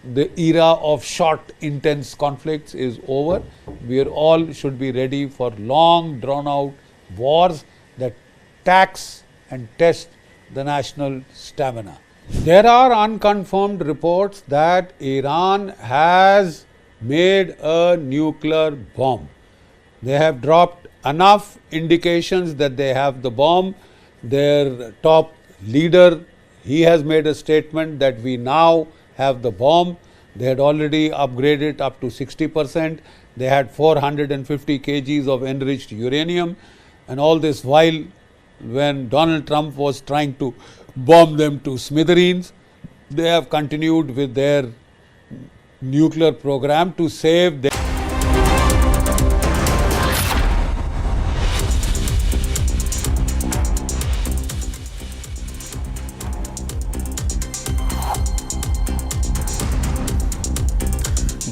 K: The era of short, intense conflicts is over. We are all should be ready for long, drawn-out wars that tax and test the national stamina. There are unconfirmed reports that Iran has made a nuclear bomb. They have dropped enough indications that they have the bomb. Their top leader, he has made a statement that we now have the bomb. They had already upgraded up to 60%. They had 450 kgs of enriched uranium. And all this while when Donald Trump was trying to bomb them to smithereens, they have continued with their nuclear program to save their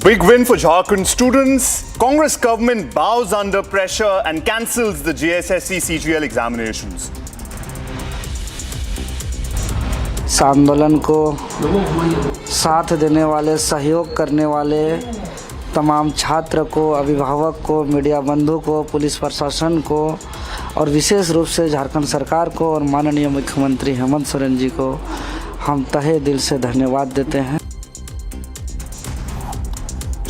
F: Big win for Jharkhand students. Congress government bows under pressure and cancels the JSSC CGL examinations.
D: इस आंदोलन को साथ देने वाले, सहयोग करने वाले तमाम छात्र को, अभिभावक को, मीडिया बंधु को, पुलिस प्रशासन को और विशेष रूप से झारखंड सरकार को और माननीय मुख्यमंत्री हेमंत सोरेन जी को हम तहे दिल से धन्यवाद देते हैं।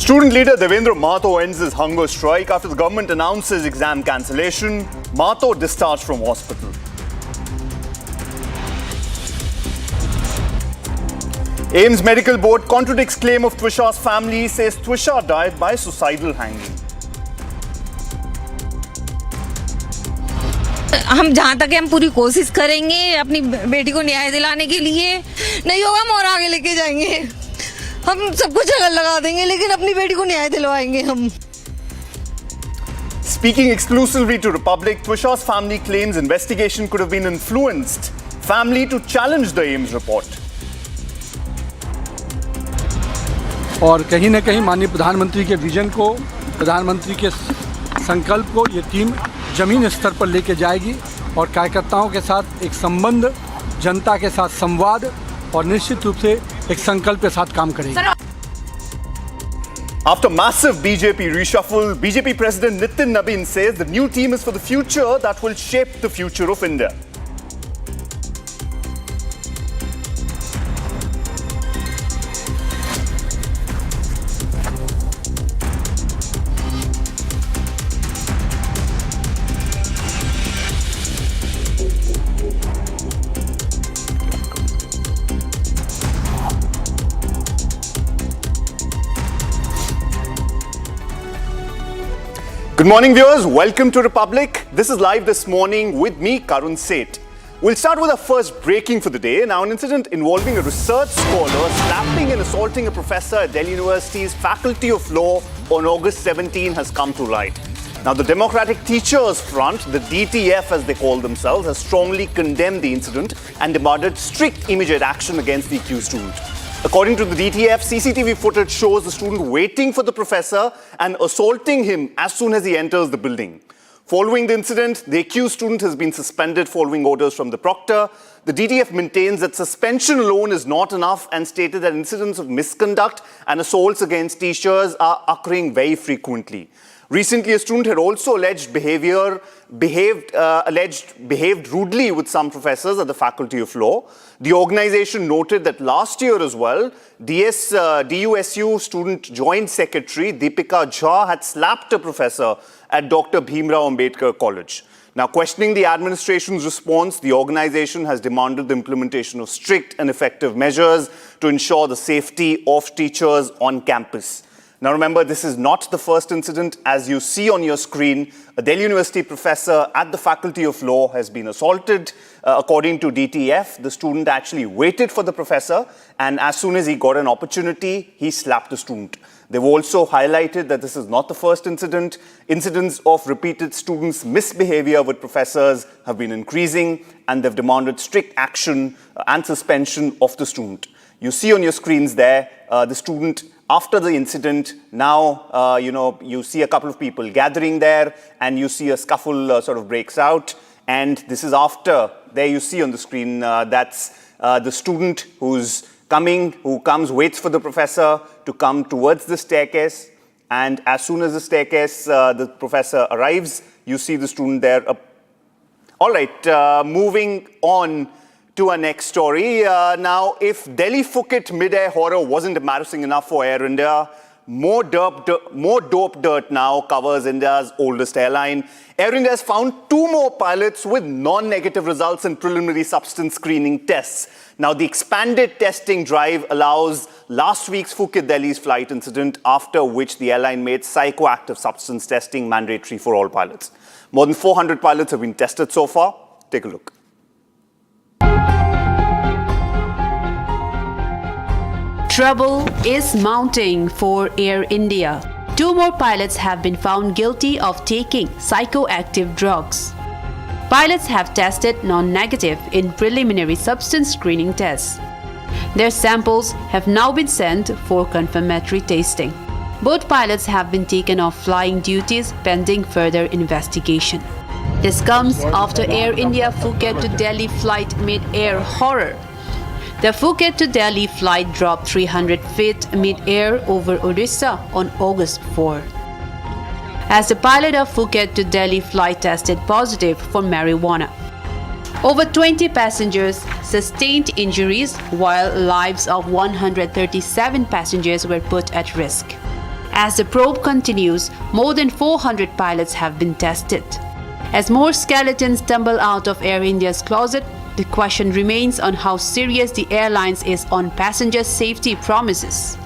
F: Student leader Devendra Mahato ends his hunger strike after the government announces exam cancellation. Mahato discharged from hospital. AIMS Medical Board contradicts claim of Twisha's family, says Twisha died by suicidal hanging.
O: हम जहाँ तक हम पूरी कोशिश करेंगे अपनी बेटी को न्याय दिलाने के लिए, नहीं होगा हम और आगे लेके जाएंगे, हम सब कुछ अलग लगा देंगे लेकिन अपनी बेटी को न्याय दिलवाएंगे हम।
F: Speaking exclusively to Republic, Twishaw's family claims investigation could have been influenced. Family to challenge the AIMS report.
G: और कहीं न कहीं माननीय प्रधानमंत्री के विजन को, प्रधानमंत्री के संकल्प को ये टीम जमीन स्तर पर लेके जाएगी और कार्यकर्ताओं के साथ एक संबंध, जनता के साथ संवाद और निश्चित रूप से एक संकल्प के साथ काम करेगी.
F: After massive BJP reshuffle, BJP President Nitin Nabin says the new team is for the future that will shape the future of India. Good morning, viewers. Welcome to Republic. This is Live This Morning with me, Karun Seth. We'll start with our first breaking for the day. Now, an incident involving a research scholar slapping and assaulting a professor at Delhi University's Faculty of Law on August 17 has come to light. Now, the Democratic Teachers Front, the DTF as they call themselves, has strongly condemned the incident and demanded strict immediate action against the accused student. According to the DTF, CCTV footage shows the student waiting for the professor and assaulting him as soon as he enters the building. Following the incident, the accused student has been suspended following orders from the proctor. The DTF maintains that suspension alone is not enough and stated that incidents of misconduct and assaults against teachers are occurring very frequently. Recently, a student had also behaved rudely with some professors at the Faculty of Law. The organization noted that last year as well, DUSU student joint secretary Deepika Jha had slapped a professor at Dr. Bhimrao Ambedkar College. Now, questioning the administration's response, the organization has demanded the implementation of strict and effective measures to ensure the safety of teachers on campus. Now remember, this is not the first incident. As you see on your screen, a Delhi University professor at the Faculty of Law has been assaulted. According to DTF, the student actually waited for the professor, and as soon as he got an opportunity, he slapped the student. They've also highlighted that this is not the first incident. Incidents of repeated students' misbehavior with professors have been increasing, and they've demanded strict action and suspension of the student. You see on your screens there, the student after the incident, now, you see a couple of people gathering there and you see a scuffle sort of breaks out. And this is after, there you see on the screen, that's the student who comes, waits for the professor to come towards the staircase. And as soon as the staircase, the professor arrives, you see the student there. All right, moving on to our next story. Now, if Delhi Phuket mid-air horror wasn't embarrassing enough for Air India, more dope dirt now covers India's oldest airline. Air India has found 2 more pilots with non-negative results in preliminary substance screening tests. Now, the expanded testing drive allows last week's Phuket-Delhi's flight incident, after which the airline made psychoactive substance testing mandatory for all pilots. More than 400 pilots have been tested so far. Take a look.
M: Trouble is mounting for Air India. 2 more pilots have been found guilty of taking psychoactive drugs. Pilots have tested non-negative in preliminary substance screening tests. Their samples have now been sent for confirmatory testing. Both pilots have been taken off flying duties pending further investigation. This comes after Air India Phuket to Delhi flight mid-air horror. The Phuket to Delhi flight dropped 300 feet mid-air over Odisha on August 4. As the pilot of Phuket to Delhi flight tested positive for marijuana. Over 20 passengers sustained injuries, while lives of 137 passengers were put at risk. As the probe continues, more than 400 pilots have been tested. As more skeletons tumble out of Air India's closet, the question remains on how serious the airlines is on passenger safety promises.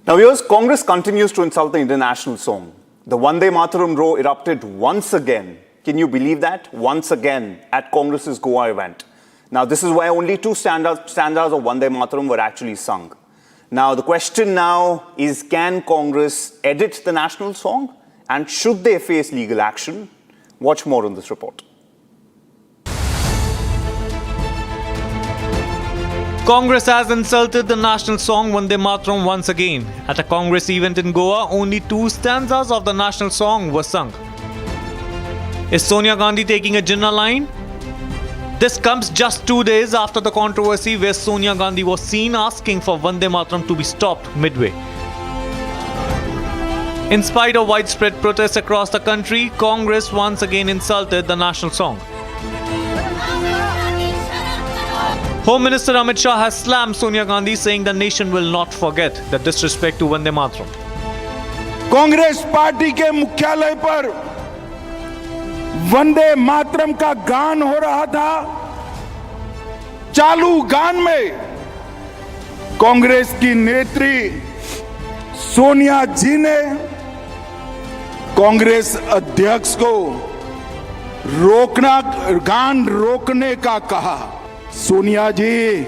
F: Now, viewers, Congress continues to insult the Indian national song. The Vande Mataram row erupted once again. Can you believe that? Once again at Congress's Goa event. Now, this is where only 2 stanzas of Vande Mataram were actually sung. Now, the question now is, can Congress edit the national song? And should they face legal action? Watch more on this report.
Q: Congress has insulted the national song Vande Mataram once again. At a Congress event in Goa, only 2 stanzas of the national song were sung. Is Sonia Gandhi taking a Jinnah line? This comes just 2 days after the controversy where Sonia Gandhi was seen asking for Vande Mataram to be stopped midway. In spite of widespread protests across the country, Congress once again insulted the national song. Home Minister Amit Shah has slammed Sonia Gandhi, saying the nation will not forget the disrespect to Vande Mataram.
I: Congress party के मुख्यालय पर वंदे मातरम का गान हो रहा था। चालू गान में कांग्रेस की नेत्री सोनिया जी ने कांग्रेस अध्यक्ष को गान रोकने का कहा। सोनिया जी,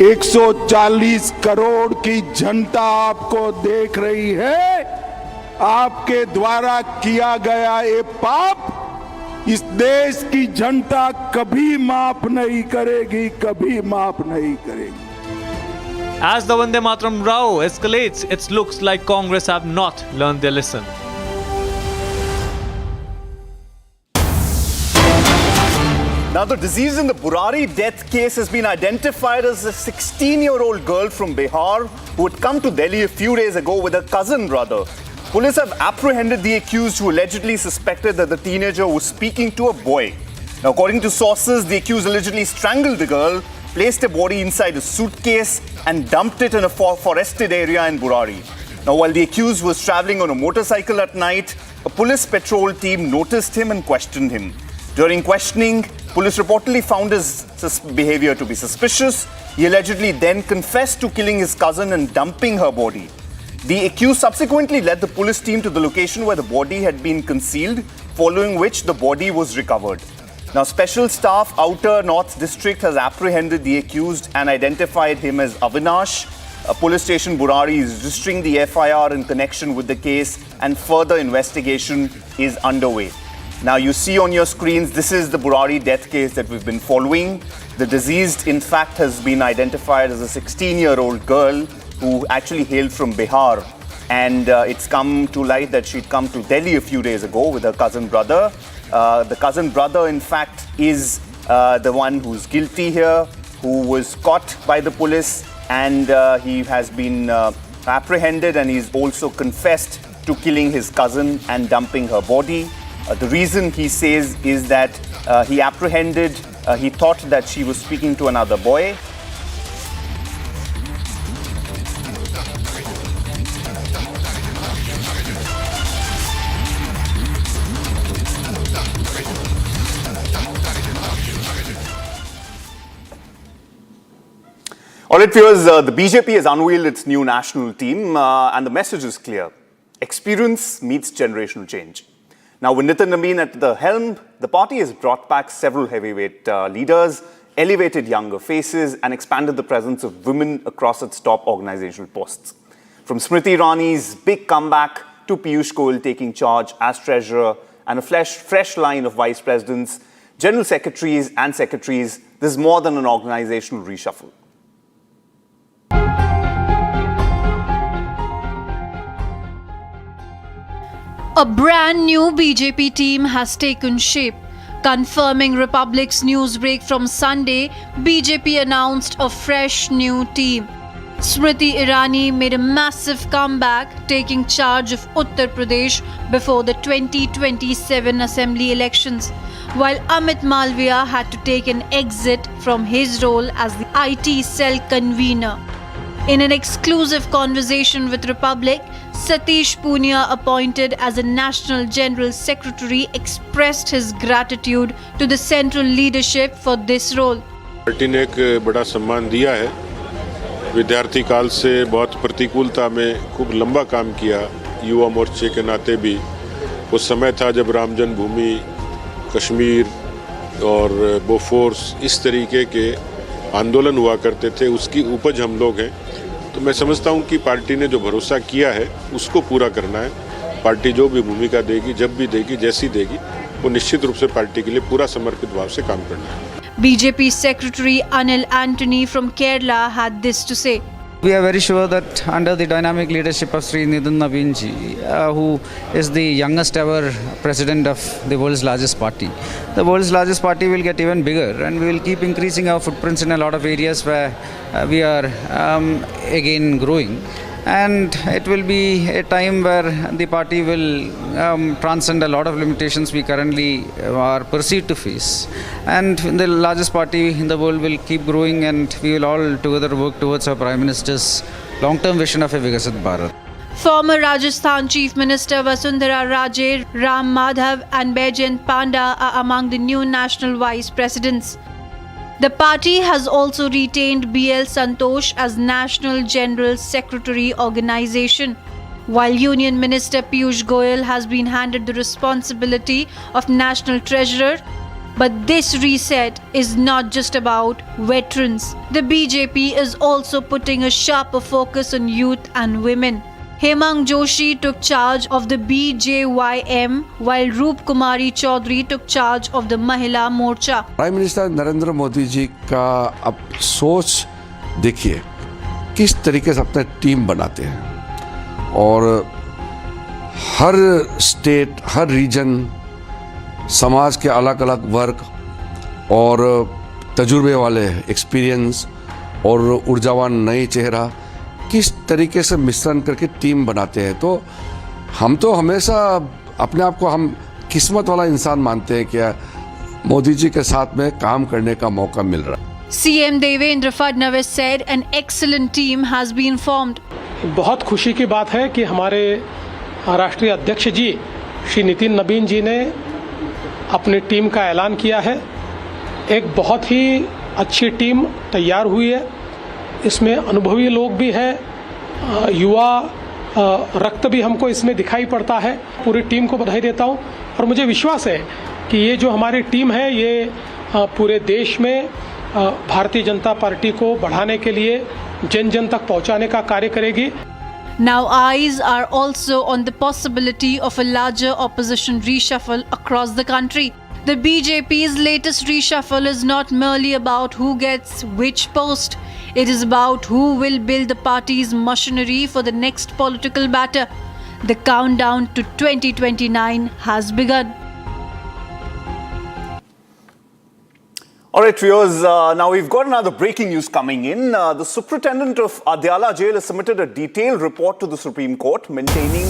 I: 140 करोड़ की जनता आपको देख रही है। आपके द्वारा किया गया ये पाप इस देश की जनता कभी माफ नहीं करेगी, कभी माफ नहीं करेगी।
Q: As the Vande Mataram row escalates, it looks like Congress have not learned their lesson.
F: Now, the deceased in the Burari death case has been identified as a 16-year-old girl from Bihar who had come to Delhi a few days ago with her cousin brother. Police have apprehended the accused, who allegedly suspected that the teenager was speaking to a boy. Now, according to sources, the accused allegedly strangled the girl, placed her body inside a suitcase and dumped it in a forested area in Burari. Now, while the accused was travelling on a motorcycle at night, a police patrol team noticed him and questioned him. During questioning, police reportedly found his behavior to be suspicious. He allegedly then confessed to killing his cousin and dumping her body. The accused subsequently led the police team to the location where the body had been concealed, following which the body was recovered. Now, Special Staff Outer North District has apprehended the accused and identified him as Avinash. A police station Burari is registering the FIR in connection with the case, and further investigation is underway. Now, you see on your screens, this is the Burari death case that we've been following. The deceased, in fact, has been identified as a 16-year-old girl who actually hailed from Bihar. And it's come to light that she'd come to Delhi a few days ago with her cousin brother. The cousin brother, in fact, is the one who's guilty here, who was caught by the police, and he has been apprehended, and he's also confessed to killing his cousin and dumping her body. The reason, he says, is that he thought that she was speaking to another boy. All right, viewers, the BJP has unveiled its new national team, and the message is clear. Experience meets generational change. Now, with Nitin Nabeen at the helm, the party has brought back several heavyweight leaders, elevated younger faces, and expanded the presence of women across its top organizational posts. From Smriti Irani's big comeback to Piyush Goyal taking charge as treasurer and a fresh line of vice presidents, general secretaries and secretaries, this is more than an organizational reshuffle.
P: A brand new BJP team has taken shape. Confirming Republic's newsbreak from Sunday, BJP announced a fresh new team. Smriti Irani made a massive comeback, taking charge of Uttar Pradesh before the 2027 assembly elections, while Amit Malviya had to take an exit from his role as the IT cell convener. In an exclusive conversation with Republic, Satish Punia, appointed as a National General Secretary, expressed his gratitude to the central leadership for this role.
R: Party ने एक बड़ा सम्मान दिया है। विद्यार्थी काल से बहुत प्रतिकूलता में खूब लंबा काम किया, युवा मोर्चे के नाते भी। उस समय था जब राम जन्मभूमि, कश्मीर और बोफोर्स, इस तरीके के आंदोलन हुआ करते थे, उसकी उपज हम लोग हैं। तो मैं समझता हूं कि पार्टी ने जो भरोसा किया है उसको पूरा करना है। पार्टी जो भी भूमिका देगी, जब भी देगी, जैसी देगी, वो निश्चित रूप से पार्टी के लिए पूरा समर्पित भाव से काम करना है।
P: BJP Secretary Anil Antony from Kerala had this to say.
S: We are very sure that under the dynamic leadership of Sri Nidhan Nabinji, who is the youngest ever president of the world's largest party, the world's largest party will get even bigger, and we will keep increasing our footprints in a lot of areas where we are again growing. And it will be a time where the party will transcend a lot of limitations we currently are perceived to face. And the largest party in the world will keep growing, and we will all together work towards our Prime Minister's long-term vision of a Vikasit Bharat.
P: Former Rajasthan Chief Minister Vasundhara Raje, Ram Madhav and Baijent Panda are among the new national vice presidents. The party has also retained BL Santosh as National General Secretary Organization, while Union Minister Piyush Goyal has been handed the responsibility of National Treasurer. But this reset is not just about veterans. The BJP is also putting a sharper focus on youth and women. Hemang Joshi took charge of the BJYM, while Roop Kumari Chaudhary took charge of the Mahila Morcha.
T: Prime minister Narendra Modi ji का अब सोच देखिए किस तरीके से अपना team बनाते हैं, और हर स्टेट, हर रीजन, समाज के अलग अलग वर्ग और तजुर्बे वाले एक्सपीरियंस और ऊर्जावान नए चेहरा किस तरीके से मिश्रण करके टीम बनाते हैं। तो हम तो हमेशा अपने आप को हम किस्मत वाला इंसान मानते हैं कि मोदी जी के साथ में काम करने का मौका मिल रहा है।
P: CM Devendra Fadnavis said an excellent team has been formed.
V: बहुत खुशी की बात है कि हमारे राष्ट्रीय अध्यक्ष जी श्री नितिन नबीन जी ने अपनी टीम का ऐलान किया है। एक बहुत ही अच्छी टीम तैयार हुई है। इसमें अनुभवी लोग भी हैं, युवा रक्त भी हमको इसमें दिखाई पड़ता है। पूरी टीम को बधाई देता हूं, और मुझे विश्वास है कि ये जो हमारी टीम है ये पूरे देश में भारतीय जनता पार्टी को बढ़ाने के लिए, जन जन तक पहुंचाने का कार्य करेगी।
P: Now eyes are also on the possibility of a larger opposition reshuffle across the country. The BJP's latest reshuffle is not merely about who gets which post. It is about who will build the party's machinery for the next political battle. The countdown to 2029 has begun.
F: All right, viewers, now we've got another breaking news coming in. The Superintendent of Adiala Jail has submitted a detailed report to the Supreme Court containing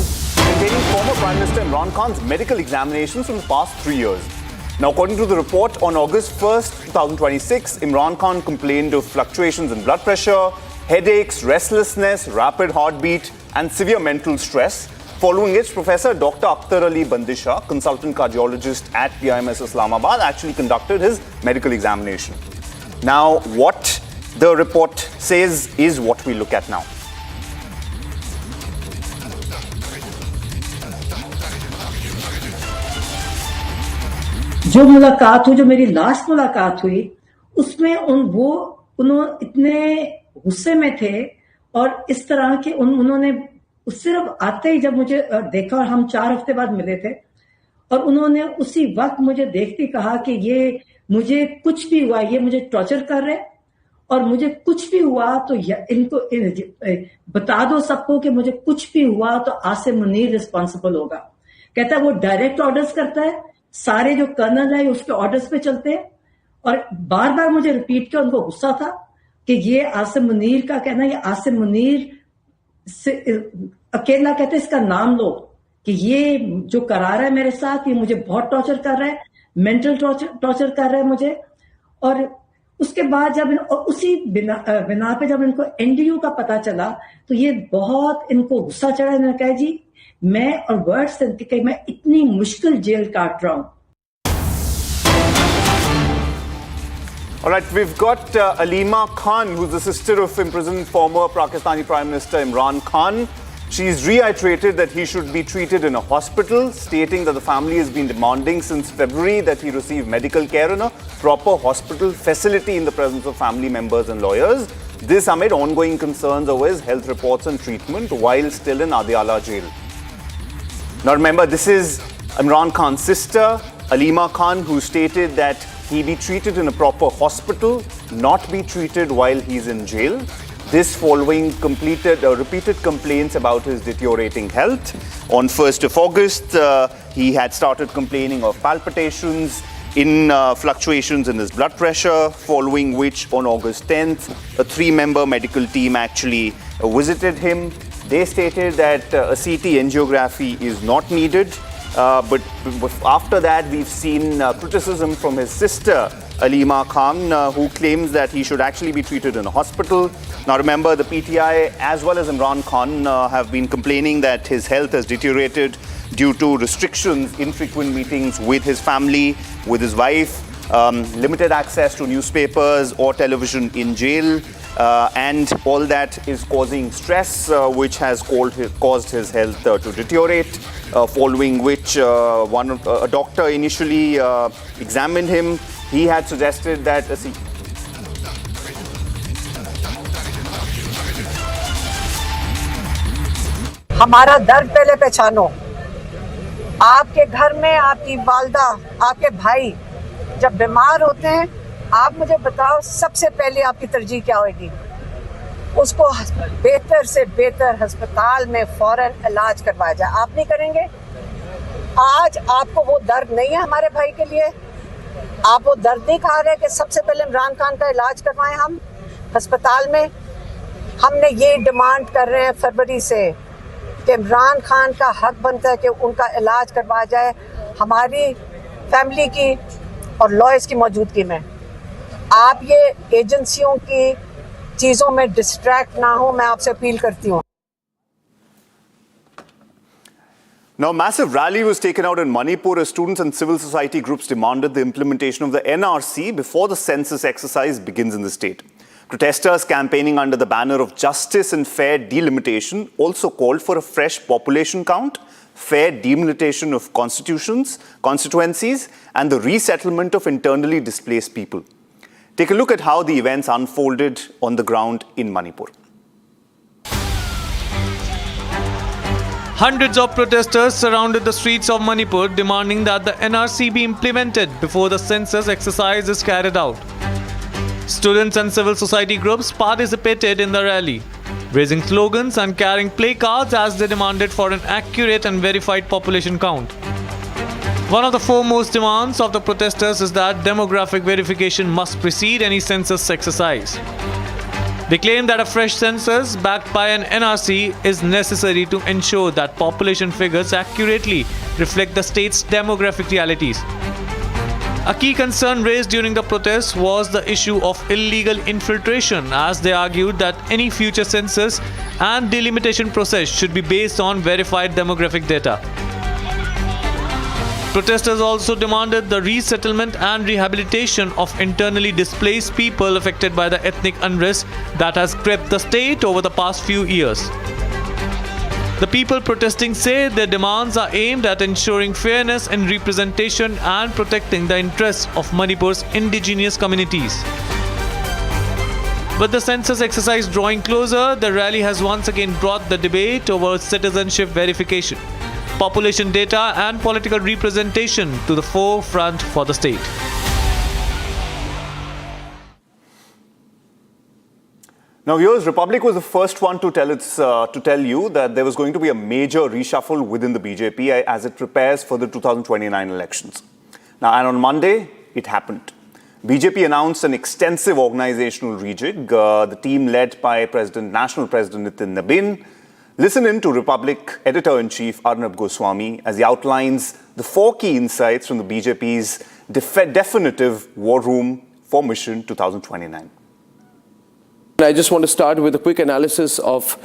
F: former Prime Minister Imran Khan's medical examinations from the past 3 years. Now, according to the report, on August 1st, 2026, Imran Khan complained of fluctuations in blood pressure, headaches, restlessness, rapid heartbeat, and severe mental stress. Following which, Professor Dr. Akhtar Ali Bandishah, consultant cardiologist at PIMS Islamabad, actually conducted his medical examination. Now, what the report says is what we look at now.
X: जो मुलाकात हुई, जो मेरी last मुलाकात हुई, उसमें उन्होंने इतने गुस्से में थे, और इस तरह के उन्होंने सिर्फ आते ही जब मुझे देखा, और हम 4 हफ्ते बाद मिले थे, और उन्होंने उसी वक्त मुझे देखते कहा कि ये मुझे कुछ भी हुआ, ये मुझे टॉर्चर कर रहे, और मुझे कुछ भी हुआ तो इनको बता दो सबको कि मुझे कुछ भी हुआ तो आसिम मुनीर रिस्पॉन्सिबल होगा। कहता है वो डायरेक्ट ऑर्डर्स करता है, सारे जो कर्नल है उसके ऑर्डर्स पे चलते हैं, और बार बार मुझे रिपीट किया, उनको गुस्सा था कि ये आसिम मुनीर का कहना, ये आसिम मुनीर से अकेला कहते इसका नाम लो कि ये जो करा रहा है मेरे साथ, ये मुझे बहुत टॉर्चर कर रहा है, मेंटल टॉर्चर कर रहा है मुझे। और उसके बाद जब उसी बिना पे जब इनको एनडीयू का पता चला तो ये बहुत इनको गुस्सा चढ़ा। इन्होंने कहा जी मैं और वर्ड्स कि मैं इतनी मुश्किल जेल काट रहा हूं।
F: All right, we've got Alima Khan, who's the sister of imprisoned former Pakistani Prime Minister Imran Khan, She's reiterated that he should be treated in a hospital, stating that the family has been demanding since February that he receive medical care in a proper hospital facility in the presence of family members and lawyers. This amid ongoing concerns over his health reports and treatment while still in Adiala Jail. Now remember, this is Imran Khan's sister, Alima Khan, who stated that he be treated in a proper hospital, not be treated while he's in jail. This following repeated complaints about his deteriorating health. On 1st of August, he had started complaining of palpitations, fluctuations in his blood pressure, following which on August 10th, a 3-member medical team actually visited him. They stated that a CT angiography is not needed. But after that, we've seen criticism from his sister, Alima Khan, who claims that he should actually be treated in a hospital. Now remember, the PTI as well as Imran Khan have been complaining that his health has deteriorated due to restrictions, infrequent meetings with his family, with his wife, limited access to newspapers or television in jail, and all that is causing stress, which has caused his health to deteriorate, following which a doctor initially examined him. He had suggested that
A: हमारा दर्द पहले पहचानो। आपके घर में आपकी वालदा, आपके भाई जब बीमार होते हैं, आप मुझे बताओ सबसे पहले आपकी तरजीह क्या होगी? उसको बेहतर से बेहतर अस्पताल में फौरन इलाज करवाया जाए। आप नहीं करेंगे? आज आपको वो दर्द नहीं है हमारे भाई के लिए, आप वो दर्द नहीं खा रहे कि सबसे पहले इमरान खान का इलाज करवाएं हम अस्पताल में। हमने ये डिमांड कर रहे हैं फरवरी से कि इमरान खान का हक बनता है कि उनका इलाज करवाया जाए हमारी फैमिली की और लॉयर्स की मौजूदगी में। आप ये एजेंसियों की चीज़ों में डिस्ट्रैक्ट ना हो, मैं आपसे अपील करती हूँ।
F: Now, a massive rally was taken out in Manipur as students and civil society groups demanded the implementation of the NRC before the census exercise begins in the state. Protesters campaigning under the banner of justice and fair delimitation also called for a fresh population count, fair delimitation of constituencies, and the resettlement of internally displaced people. Take a look at how the events unfolded on the ground in Manipur.
Q: Hundreds of protesters surrounded the streets of Manipur demanding that the NRC be implemented before the census exercise is carried out. Students and civil society groups participated in the rally, raising slogans and carrying placards as they demanded for an accurate and verified population count. One of the foremost demands of the protesters is that demographic verification must precede any census exercise. They claim that a fresh census backed by an NRC is necessary to ensure that population figures accurately reflect the state's demographic realities. A key concern raised during the protest was the issue of illegal infiltration, as they argued that any future census and delimitation process should be based on verified demographic data. Protesters also demanded the resettlement and rehabilitation of internally displaced people affected by the ethnic unrest that has gripped the state over the past few years. The people protesting say their demands are aimed at ensuring fairness in representation and protecting the interests of Manipur's indigenous communities. With the census exercise drawing closer, the rally has once again brought the debate over citizenship verification, population data and political representation to the forefront for the state.
F: Now, viewers, Republic was the first one to tell you that there was going to be a major reshuffle within the BJP as it prepares for the 2029 elections. Now, and on Monday, it happened. BJP announced an extensive organizational rejig. The team led by National President Nitin Nabin. Listen in to Republic Editor-in-Chief Arnab Goswami as he outlines the 4 key insights from the BJP's definitive war room for Mission 2029.
C: I just want to start with a quick analysis of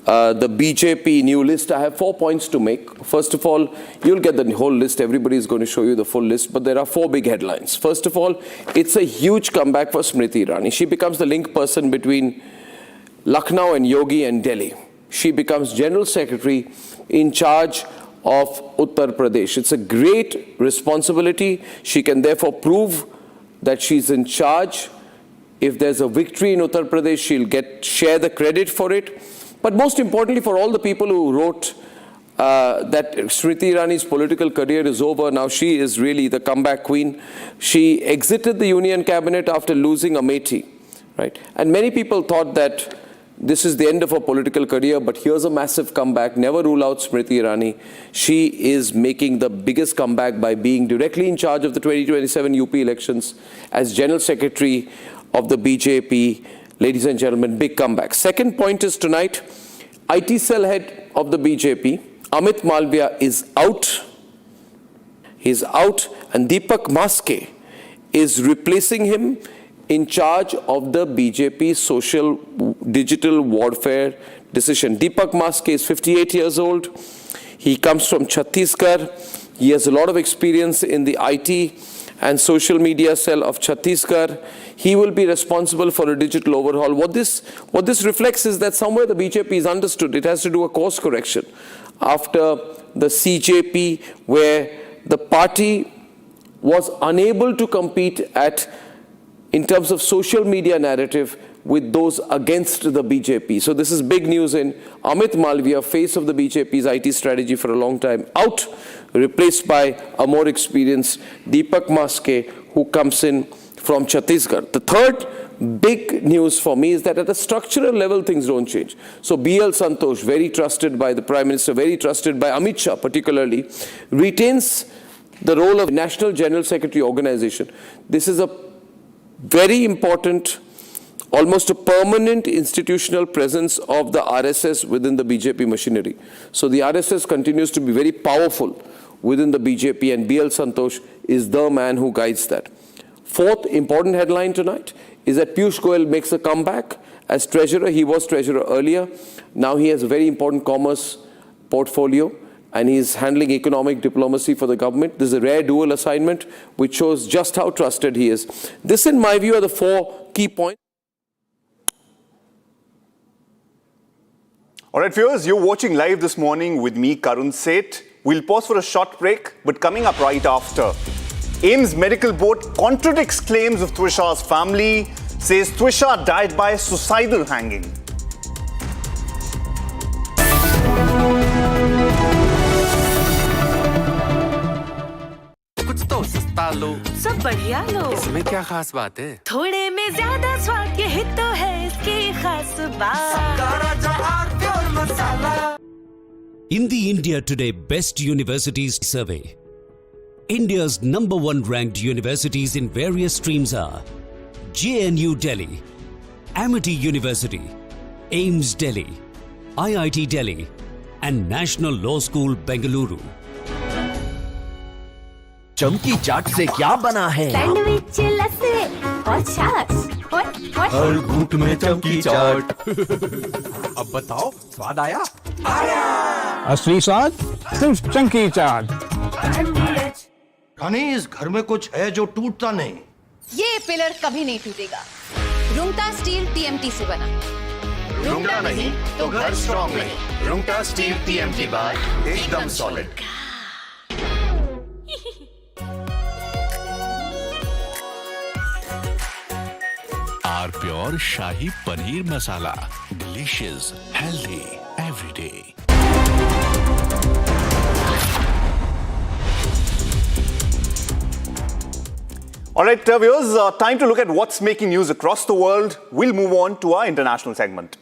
C: the BJP new list. I have 4 points to make. First of all, you'll get the whole list. Everybody is going to show you the full list, but there are 4 big headlines. First of all, it's a huge comeback for Smriti Irani. She becomes the link person between Lucknow and Yogi and Delhi. she becomes General Secretary in charge of Uttar Pradesh. It's a great responsibility. She can therefore prove that she's in charge. If there's a victory in Uttar Pradesh, she'll share the credit for it. But most importantly, for all the people who wrote that Smriti Irani's political career is over, now she is really the comeback queen. She exited the Union Cabinet after losing Amethi, right? And many people thought that this is the end of her political career, but here's a massive comeback. Never rule out Smriti Irani. She is making the biggest comeback by being directly in charge of the 2027 UP elections as General Secretary of the BJP. Ladies and gentlemen, big comeback. Second point is tonight, IT cell head of the BJP, Amit Malviya, is out. He's out, and Deepak Maske is replacing him in charge of the BJP social digital warfare decision. Deepak Maske is 58 years old. He comes from Chhattisgarh. He has a lot of experience in the IT and social media cell of Chhattisgarh. He will be responsible for a digital overhaul. What this reflects is that somewhere the BJP is understood. It has to do a course correction after the CJP, where the party was unable to compete in terms of social media narrative with those against the BJP. So this is big news in Amit Malviya, face of the BJP's IT strategy for a long time, out, replaced by a more experienced Deepak Maske, who comes in from Chhattisgarh. The third big news for me is that at a structural level, things don't change. So BL Santosh, very trusted by the Prime Minister, very trusted by Amit Shah particularly, retains the role of National General Secretary Organization. This is a very important, almost a permanent institutional presence of the RSS within the BJP machinery. So the RSS continues to be very powerful within the BJP, and BL Santosh is the man who guides that. Fourth important headline tonight is that Piyush Goyal makes a comeback as treasurer. He was treasurer earlier. Now he has a very important commerce portfolio, and he is handling economic diplomacy for the government. This is a rare dual assignment which shows just how trusted he is. This, in my view, are the four key points.
F: All right, viewers, you're watching live this morning with me, Karun Seth. We'll pause for a short break, but coming up right after, AIIMS Medical Board contradicts claims of Twisha's family, says Twisha died by suicidal hanging.
L: कुछ तो सस्ता लो,
E: सब बढ़िया लो।
L: इसमें क्या खास बात है?
E: थोड़े में ज्यादा स्वाद, यही तो है इसकी खास बात।
N: In the India Today Best Universities Survey, India's #1 ranked universities in various streams are JNU Delhi, Amity University, AIIMS Delhi, IIT Delhi, and National Law School Bengaluru.
J: चमकी चाट से क्या बना है?
H: सैंडविच लस्सी और छाछ
J: हर घूंट में चमकी चाट। अब बताओ, स्वाद आया?
U: असली स्वाद सिर्फ चमकी चाट।
W: रानी, इस घर में कुछ है जो टूटता नहीं।
Y: ये पिलर कभी नहीं टूटेगा। रुंगटा स्टील TMT से बना।
W: रुंगटा नहीं तो घर स्ट्रॉन्ग नहीं। रुंगटा स्टील TMT बार एकदम solid.
B: R pure shahi paneer masala, delicious, healthy every day.
F: All right, viewers, time to look at what's making news across the world. We'll move on to our international segment.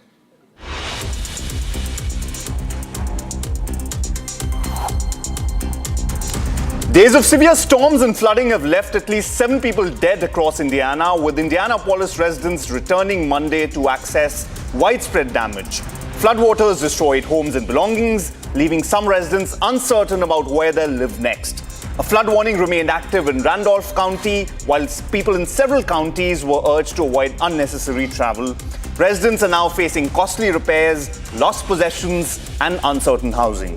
F: Days of severe storms and flooding have left at least 7 people dead across Indiana, with Indianapolis residents returning Monday to access widespread damage. Floodwaters destroyed homes and belongings, leaving some residents uncertain about where they'll live next. A flood warning remained active in Randolph County, whilst people in several counties were urged to avoid unnecessary travel. Residents are now facing costly repairs, lost possessions, and uncertain housing.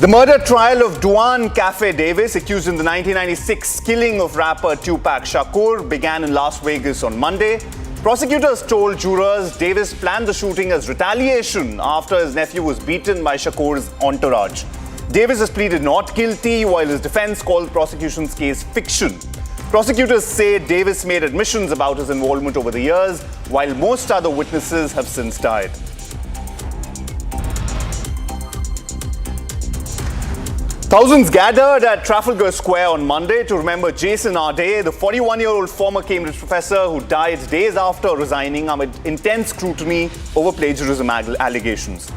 F: The murder trial of Duane Cafe Davis, accused in the 1996 killing of rapper Tupac Shakur, began in Las Vegas on Monday. Prosecutors told jurors Davis planned the shooting as retaliation after his nephew was beaten by Shakur's entourage. Davis has pleaded not guilty, while his defense called the prosecution's case fiction. Prosecutors say Davis made admissions about his involvement over the years, while most other witnesses have since died. Thousands gathered at Trafalgar Square on Monday to remember Jason Ade, the 41-year-old former Cambridge professor who died days after resigning amid intense scrutiny over plagiarism allegations.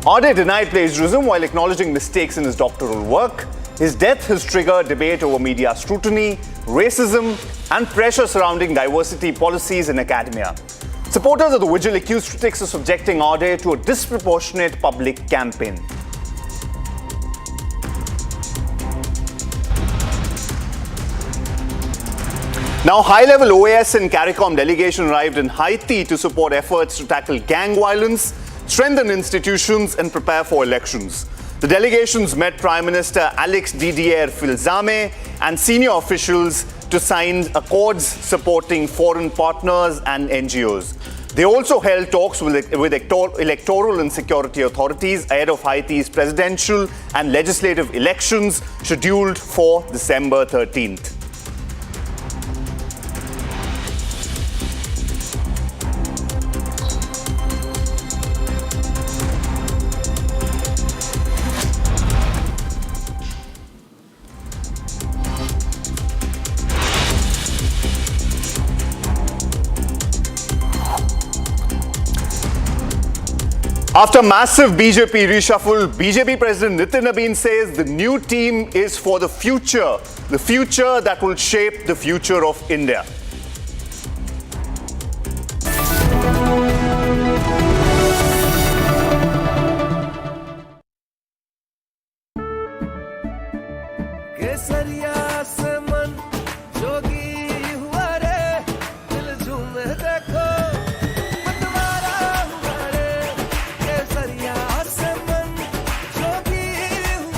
F: Ade denied plagiarism while acknowledging mistakes in his doctoral work. His death has triggered debate over media scrutiny, racism, and pressure surrounding diversity policies in academia. Supporters of the vigil accused critics of subjecting Ade to a disproportionate public campaign. Now, high-level OAS and CARICOM delegation arrived in Haiti to support efforts to tackle gang violence, strengthen institutions, and prepare for elections. The delegations met Prime Minister Alex Didier Filzame and senior officials to sign accords supporting foreign partners and NGOs. They also held talks with electoral and security authorities ahead of Haiti's presidential and legislative elections scheduled for December 13th. After massive BJP reshuffle, BJP President Nitin Nabin says the new team is for the future that will shape the future of India.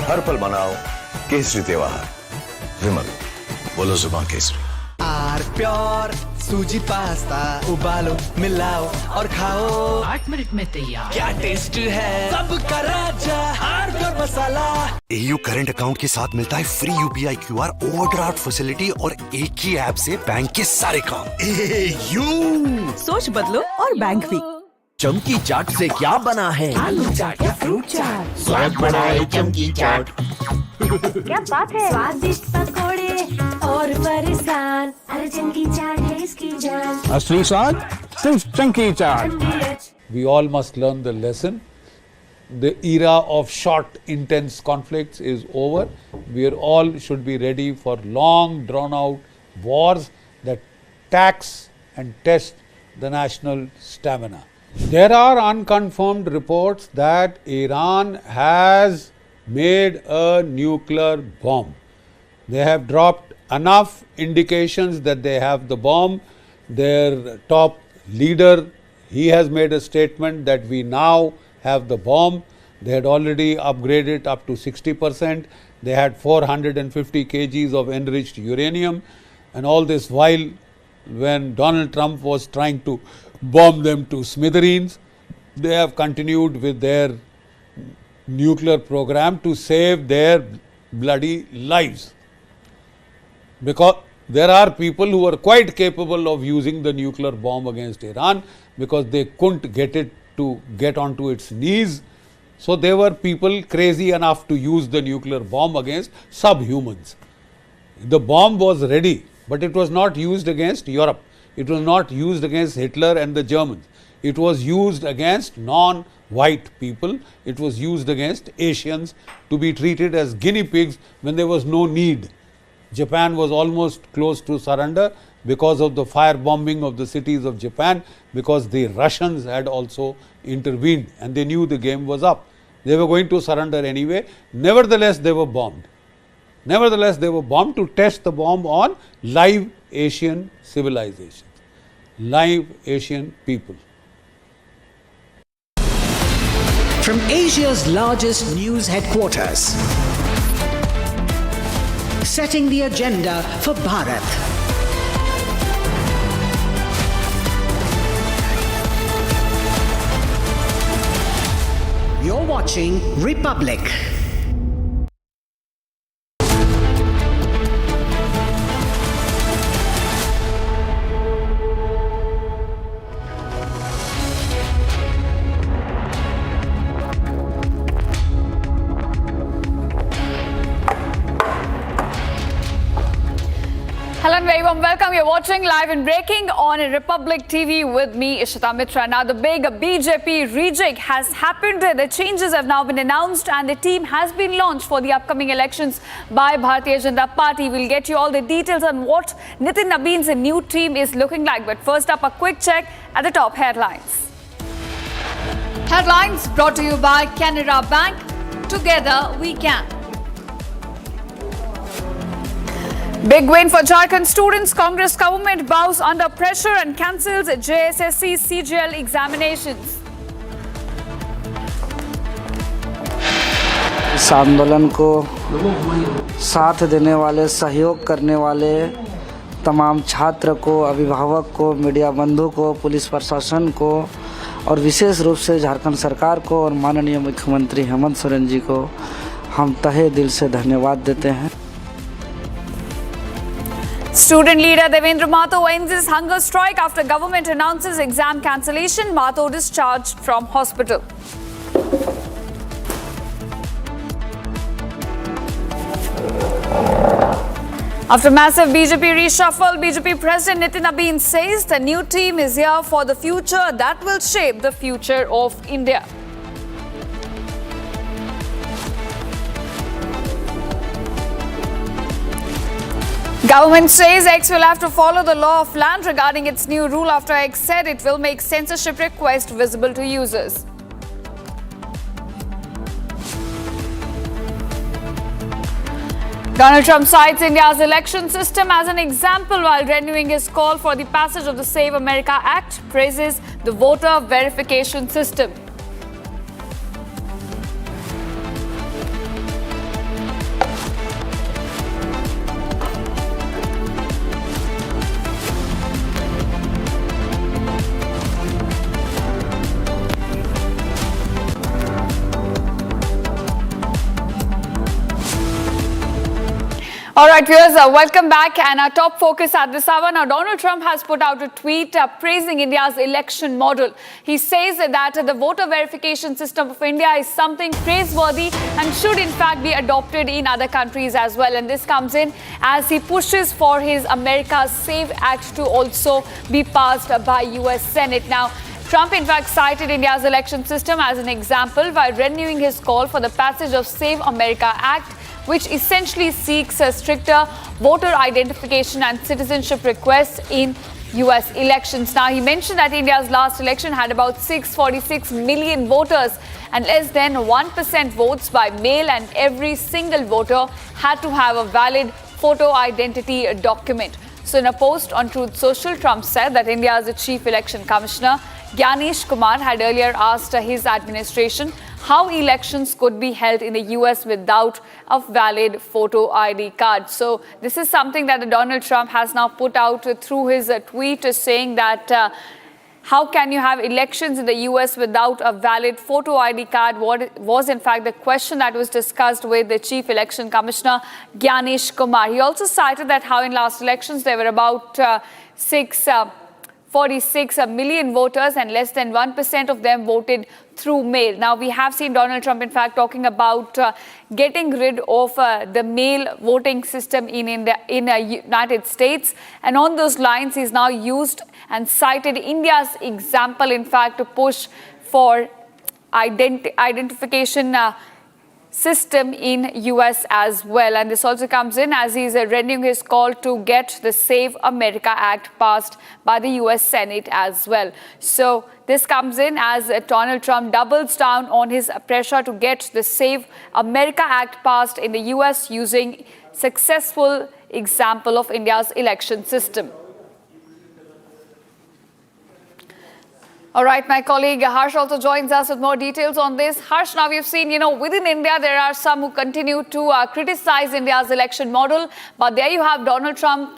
D: हर पल मनाओ केसरी त्योहार। विमल, बोलो जुबान Kesari.
G: Are pure सूजी pasta उबालो मिलाओ और खाओ 8 मिनट में तैयार। क्या टेस्ट है सबका राजा R pure masala.
B: AU current account के साथ मिलता है free UPI QR overdraft facility और एक ही ऐप से बैंक के सारे काम। AU
K: सोच बदलो और बैंक भी।
J: चमकी चाट से क्या बना है?
K: आलू चाट या फ्रूट चाट,
J: स्वाद बढ़ाए चमकी चाट।
K: क्या बात है? स्वादिष्ट पकोड़े और फरसान, अरे चमकी चाट है इसकी जान।
U: असली स्वाद सिर्फ चमकी चाट।
M: We all must learn the lesson. The era of short, intense conflicts is over. We are all should be ready for long, drawn-out wars that tax and test the national stamina. There are unconfirmed reports that Iran has made a nuclear bomb. They have dropped enough indications that they have the bomb. Their top leader, he has made a statement that we now have the bomb. They had already upgraded up to 60%. They had 450 kgs of enriched uranium, and all this while when Donald Trump was trying to bomb them to smithereens, they have continued with their nuclear program to save their bloody lives. Because there are people who are quite capable of using the nuclear bomb against Iran because they couldn't get it to get onto its knees. So there were people crazy enough to use the nuclear bomb against subhumans. The bomb was ready, but it was not used against Europe. It was not used against Hitler and the Germans. It was used against non-white people. It was used against Asians to be treated as guinea pigs when there was no need. Japan was almost close to surrender because of the firebombing of the cities of Japan, because the Russians had also intervened and they knew the game was up. They were going to surrender anyway. Nevertheless, they were bombed. Nevertheless, they were bombed to test the bomb on live Asian civilizations, live Asian people.
O: From Asia's largest news headquarters, setting the agenda for Bharat. watching Republic.
I: Hello and very warm welcome. You're watching Live and Breaking on Republic TV with me, Ishita Mitra. Now, the big BJP rejig has happened. The changes have now been announced and the team has been launched for the upcoming elections by Bharatiya Janata Party. We'll get you all the details on what Nitin Nabeen's new team is looking like. But first up, a quick check at the top headlines.
P: Headlines brought to you by Canara Bank. Together we can.
I: Big win for Jharkhand students. Congress government bows under pressure and cancels JSSC CGL examinations.
R: इस आंदोलन को साथ देने वाले, सहयोग करने वाले तमाम छात्र को, अभिभावक को, मीडिया बंधु को, पुलिस प्रशासन को और विशेष रूप से झारखंड सरकार को और माननीय मुख्यमंत्री हेमंत सोरेन जी को हम तहे दिल से धन्यवाद देते हैं।
I: Student leader Devendra Mato ends his hunger strike after government announces exam cancellation. Mato discharged from hospital. After massive BJP reshuffle, BJP President Nitin Nabeen says the new team is here for the future that will shape the future of India. Government says X will have to follow the law of land regarding its new rule after X said it will make censorship requests visible to users. Donald Trump cites India's election system as an example while renewing his call for the passage of the Save America Act, praises the voter verification system. All right, viewers, welcome back. And our top focus at this hour. Now, Donald Trump has put out a tweet praising India's election model. He says that the voter verification system of India is something praiseworthy and should in fact be adopted in other countries as well. And this comes in as he pushes for his America's Save Act to also be passed by US Senate. Now, Trump in fact cited India's election system as an example while renewing his call for the passage of Save America Act, which essentially seeks a stricter voter identification and citizenship requests in US elections. Now, he mentioned that India's last election had about 646 million voters and less than 1% votes by mail, and every single voter had to have a valid photo identity document. So in a post on Truth Social, Trump said that India's chief election commissioner, Gyanesh Kumar, had earlier asked his administration how elections could be held in the US without a valid photo ID card. So this is something that Donald Trump has now put out through his tweet, saying that how can you have elections in the US without a valid photo ID card? What was in fact the question that was discussed with the Chief Election Commissioner Gyanesh Kumar. He also cited that how in last elections there were about 646 million voters and less than 1% of them voted through mail. Now, we have seen Donald Trump, in fact, talking about getting rid of the mail voting system in the United States. And on those lines, he's now used and cited India's example, in fact, to push for identification system in US as well. And this also comes in as he's renewing his call to get the Save America Act passed by the US Senate as well. So this comes in as Donald Trump doubles down on his pressure to get the Save America Act passed in the US using successful example of India's election system. All right, my colleague Harsh also joins us with more details on this. Harsh, now we've seen, within India, there are some who continue to criticize India's election model. But there you have Donald Trump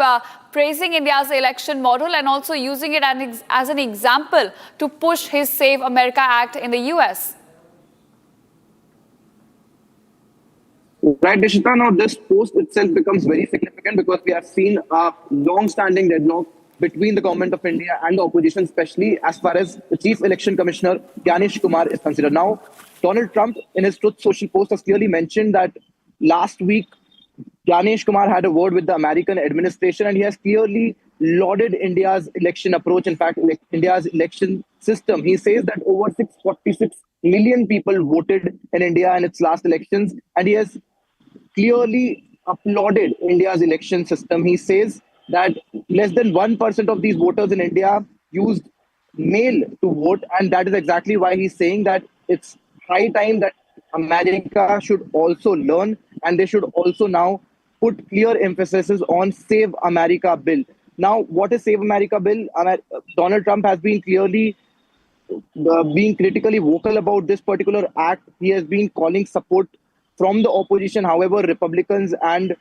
I: praising India's election model and also using it as an example to push his Save America Act in the US.
A: Right, Dishita. Now, this post itself becomes very significant because we have seen a long-standing deadlock between the government of India and the opposition, especially as far as the Chief Election Commissioner Gyanesh Kumar is considered. Now, Donald Trump, in his Truth Social post, has clearly mentioned that last week, Gyanesh Kumar had a word with the American administration, and he has clearly lauded India's election approach. In fact, India's election system. He says that over 646 million people voted in India in its last elections, and he has clearly applauded India's election system. He says that less than 1% of these voters in India used mail to vote, and that is exactly why he's saying that it's high time that America should also learn, and they should also now put clear emphasis on Save America Bill. Now, what is Save America Bill? Donald Trump has been clearly being critically vocal about this particular act. He has been calling support from the opposition. However, Republicans and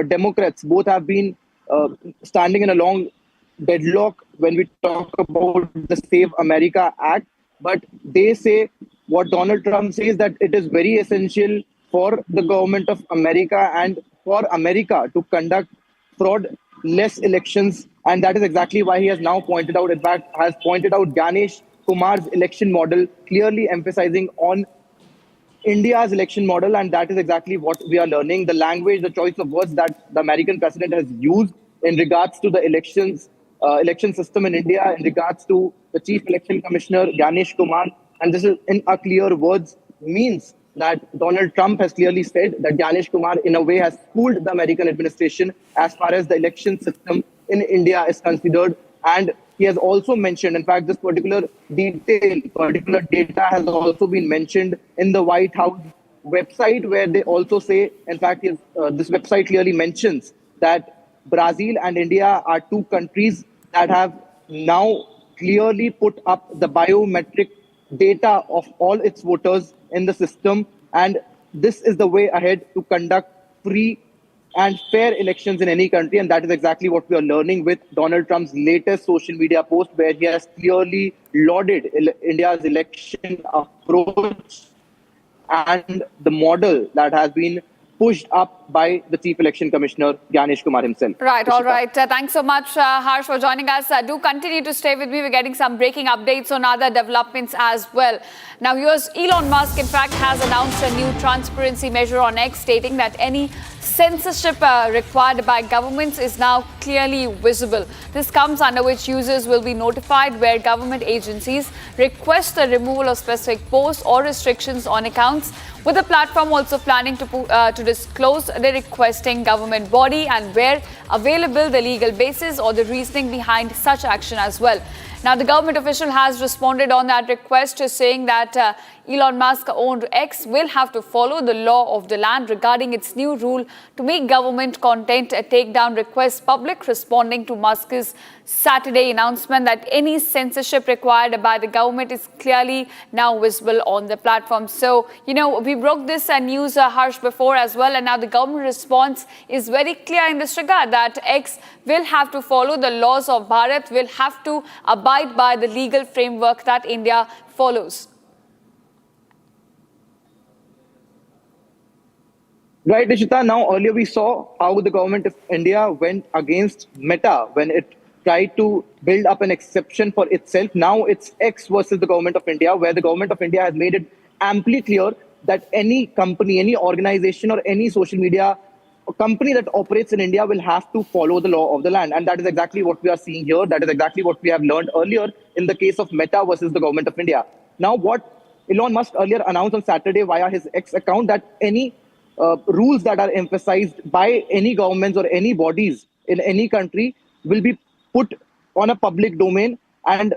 A: Democrats both have been standing in a long deadlock when we talk about the Save America Act. But they say, what Donald Trump says, that it is very essential for the government of America and for America to conduct fraud-less elections. And that is exactly why he has now pointed out, in fact, has pointed out Gyanesh Kumar's election model, clearly emphasizing on India's election model, and that is exactly what we are learning. The language, the choice of words that the American president has used in regards to the election system in India, in regards to the Chief Election Commissioner, Gyanesh Kumar, and this is in a clear words, means that Donald Trump has clearly said that Gyanesh Kumar, in a way, has fooled the American administration as far as the election system in India is considered. And he has also mentioned, in fact, this particular data has also been mentioned in the White House website, where they also say, in fact, this website clearly mentions that Brazil and India are two countries that have now clearly put up the biometric data of all its voters in the system. And this is the way ahead to conduct free and fair elections in any country. And that is exactly what we are learning with Donald Trump's latest social media post, where he has clearly lauded India's election approach and the model that has been pushed up by the Chief Election Commissioner, Gyanesh Kumar himself.
I: Right, all right. Thanks so much, Harsh, for joining us. Do continue to stay with me. We're getting some breaking updates on other developments as well. Now, here's Elon Musk, in fact, has announced a new transparency measure on X, stating that any censorship required by governments is now clearly visible. This comes under which users will be notified where government agencies request the removal of specific posts or restrictions on accounts, with the platform also planning to disclose the requesting government body and, where available, the legal basis or the reasoning behind such action as well. Now, the government official has responded on that request, saying that Elon Musk-owned X will have to follow the law of the land regarding its new rule to make government content takedown requests public, responding to Musk's Saturday announcement that any censorship required by the government is clearly now visible on the platform. So, you know, we broke this news, Harsh, before as well, and now the government response is very clear in this regard, that X will have to follow the laws of Bharat, will have to abide by the legal framework that India follows.
A: Right, Nishita. Now, earlier we saw how the government of India went against Meta when it tried to build up an exception for itself. Now it's X versus the government of India, where the government of India has made it amply clear that any company, any organization or any social media company that operates in India will have to follow the law of the land. And that is exactly what we are seeing here. That is exactly what we have learned earlier in the case of Meta versus the government of India. Now, what Elon Musk earlier announced on Saturday via his X account, that any rules that are emphasized by any governments or any bodies in any country will be put on a public domain. And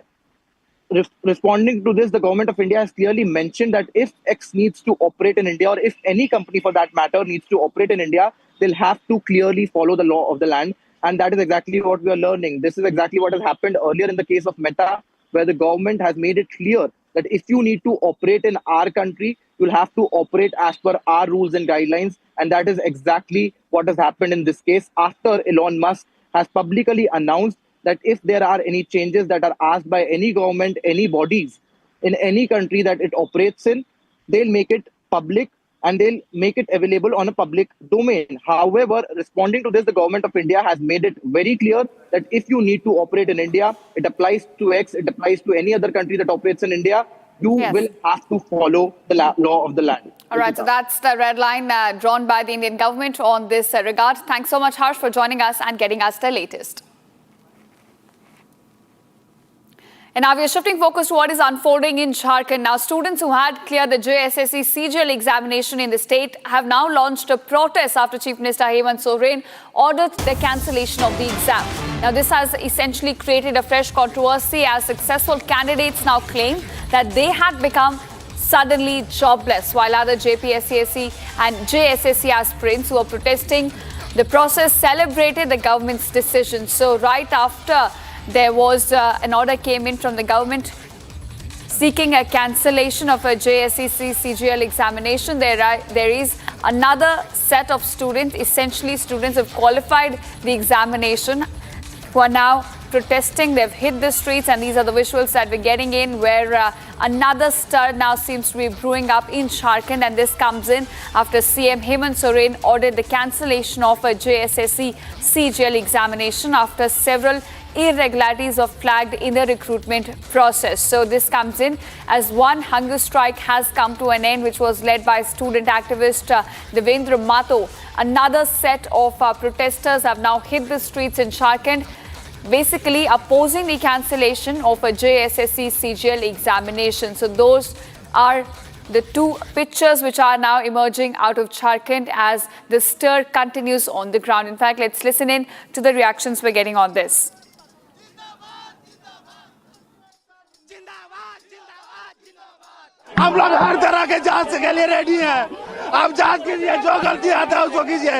A: responding to this, the government of India has clearly mentioned that if X needs to operate in India, or if any company for that matter needs to operate in India, they'll have to clearly follow the law of the land. And that is exactly what we are learning. This is exactly what has happened earlier in the case of Meta, where the government has made it clear that if you need to operate in our country, you'll have to operate as per our rules and guidelines. And that is exactly what has happened in this case, after Elon Musk has publicly announced that if there are any changes that are asked by any government, any bodies in any country that it operates in, they'll make it public and they'll make it available on a public domain. However, responding to this, the government of India has made it very clear that if you need to operate in India, it applies to X, it applies to any other country that operates in India. You will have to follow the law of the land.
I: All right, so that's the red line drawn by the Indian government on this regard. Thanks so much, Harsh, for joining us and getting us the latest. And now we are shifting focus to what is unfolding in Jharkhand. Now, students who had cleared the JSSC CGL examination in the state have now launched a protest after Chief Minister Hemant Soren ordered the cancellation of the exam. Now, this has essentially created a fresh controversy as successful candidates now claim that they had become suddenly jobless, while other JPSCSC and JSSC aspirants who are protesting the process celebrated the government's decision. So, right after there was an order came in from the government seeking a cancellation of a JSSC CGL examination. There is another set of students, essentially students who have qualified the examination, who are now protesting. They've hit the streets, and these are the visuals that we're getting in, where another stir now seems to be brewing up in Jharkhand, and this comes in after CM Hemant Soren ordered the cancellation of a JSSC CGL examination after several irregularities are flagged in the recruitment process. So this comes in as one hunger strike has come to an end, which was led by student activist Devendra Mato. Another set of protesters have now hit the streets in Jharkhand, basically opposing the cancellation of a JSSC CGL examination. So those are the two pictures which are now emerging out of Jharkhand as the stir continues on the ground. In fact, let's listen in to the reactions we're getting on this.
U: हम लोग हर तरह के जांच के लिए ready हैं। आप जांच कीजिए, जो गलती आता है उसको कीजिए,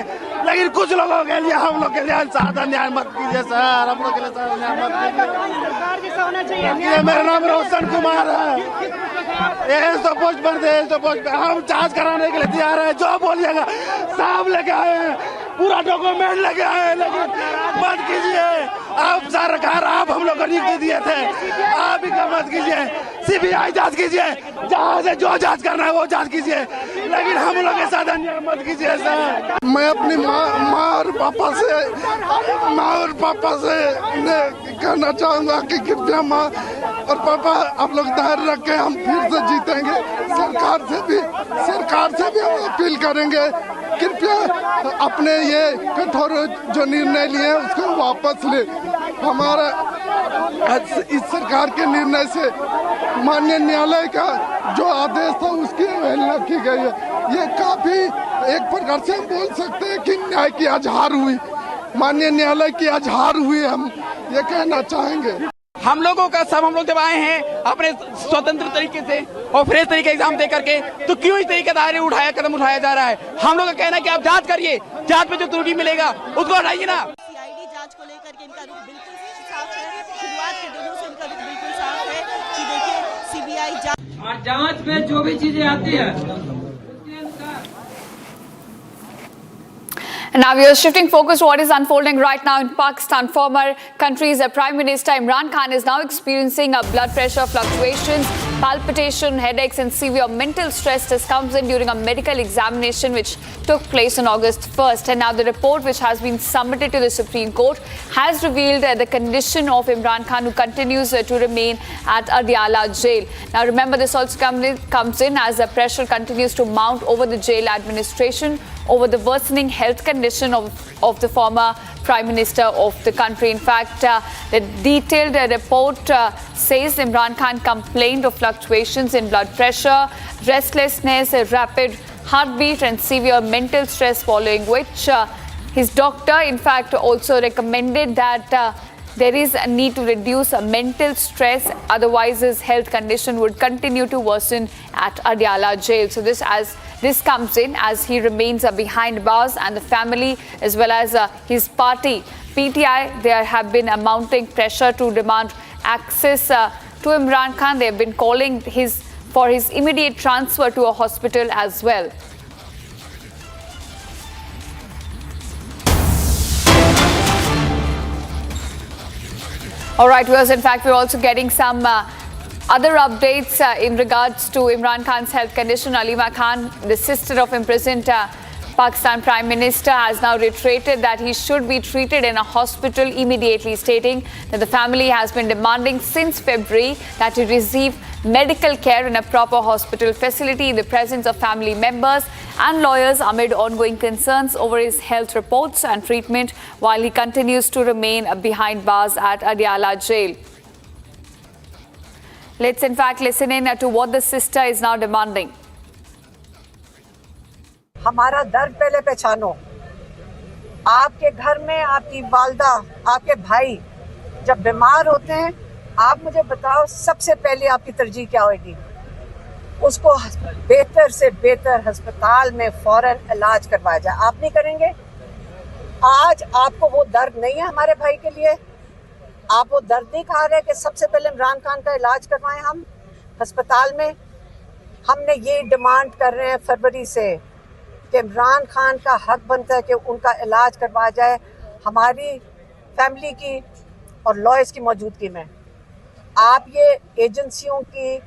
U: लेकिन कुछ लोगों के लिए हम लोग के लिए साधा न्याय मत कीजिए सर। हम लोग के लिए साधा न्याय मत कीजिए। मेरा नाम रोशन कुमार है। ये तो पोस्ट पर दे, तो पोस्ट पर हम जांच कराने के लिए तैयार हैं। जो बोलिएगा साहब लेके आए हैं, पूरा डॉक्यूमेंट लेके आए हैं, लेकिन मत कीजिए। आप सरकार, आप हम लोग को नियुक्ति दिए थे, आप ही का मत कीजिए। CBI जांच कीजिए, जहाँ से जो जांच करना है वो जांच कीजिए, लेकिन हम लोग के साथ अन्याय मत कीजिए सर। मैं अपनी माँ और पापा से कहना चाहूँगा कि कृपया माँ और पापा आप लोग धैर्य रखें, हम फिर से जीतेंगे। सरकार से भी हम अपील करेंगे, कृपया अपने ये कठोर जो निर्णय लिए उसको वापस ले। हमारा इस सरकार के निर्णय से माननीय न्यायालय का जो आदेश था उसकी अवहेलना की गई है। ये काफी एक प्रकार से हम बोल सकते हैं कि न्याय की आज हार हुई, माननीय न्यायालय की आज हार हुई, हम ये कहना चाहेंगे।
Q: हम लोगों का सब हम लोग जब आए हैं अपने स्वतंत्र तरीके से और फ्रेश तरीके एग्जाम दे करके, तो क्यों इस तरीके से कदम उठाया जा रहा है? हम लोग का कहना है कि आप जांच करिए, जांच में जो त्रुटि मिलेगा उसको हटाइए ना।
S: CID जांच को लेकर के इनका रुख बिल्कुल साफ है। शुरुआत के दिनों से इनका रुख बिल्कुल साफ है कि देखिए CBI
T: जांच में जो भी चीजें आती है।
I: And now we are shifting focus to what is unfolding right now in Pakistan. Former country's Prime Minister Imran Khan is now experiencing blood pressure fluctuations, palpitation, headaches and severe mental stress. This comes in during a medical examination which took place on August 1st. And now the report which has been submitted to the Supreme Court has revealed the condition of Imran Khan, who continues to remain at Adiala Jail. Now remember, this also comes in as the pressure continues to mount over the jail administration over the worsening health condition of the former Prime Minister of the country. In fact, the detailed report says Imran Khan complained of fluctuations in blood pressure, restlessness, rapid heartbeat and severe mental stress, following which his doctor, in fact, also recommended that there is a need to reduce mental stress, otherwise his health condition would continue to worsen at Adiala Jail. So this comes in as he remains behind bars, and the family as well as his party PTI, there have been a mounting pressure to demand access to Imran Khan. They have been calling for his immediate transfer to a hospital as well. All right, viewers, in fact, we're also getting some Other updates in regards to Imran Khan's health condition. Alima Khan, the sister of imprisoned Pakistan Prime Minister, has now reiterated that he should be treated in a hospital immediately, stating that the family has been demanding since February that he receive medical care in a proper hospital facility in the presence of family members and lawyers amid ongoing concerns over his health reports and treatment while he continues to remain behind bars at Adiala Jail. Let's in fact listen in to what the sister is now demanding.
C: हमारा दर्द पहले पहचानो। आपके घर में आपकी वालदा, आपके भाई जब बीमार होते हैं, आप मुझे बताओ सबसे पहले आपकी तरजीह क्या होगी? उसको बेहतर से बेहतर अस्पताल में फौरन इलाज करवाया जाए। आप नहीं करेंगे? आज आपको वो दर्द नहीं है हमारे भाई के लिए? आप वो दर्द नहीं खा रहे कि सबसे पहले इमरान खान का इलाज करवाएं हम अस्पताल में? हमने ये डिमांड कर रहे हैं फरवरी से कि इमरान खान का हक बनता है कि उनका इलाज करवाया जाए हमारी फैमिली की और लॉयर्स की मौजूदगी में। आप ये एजेंसियों की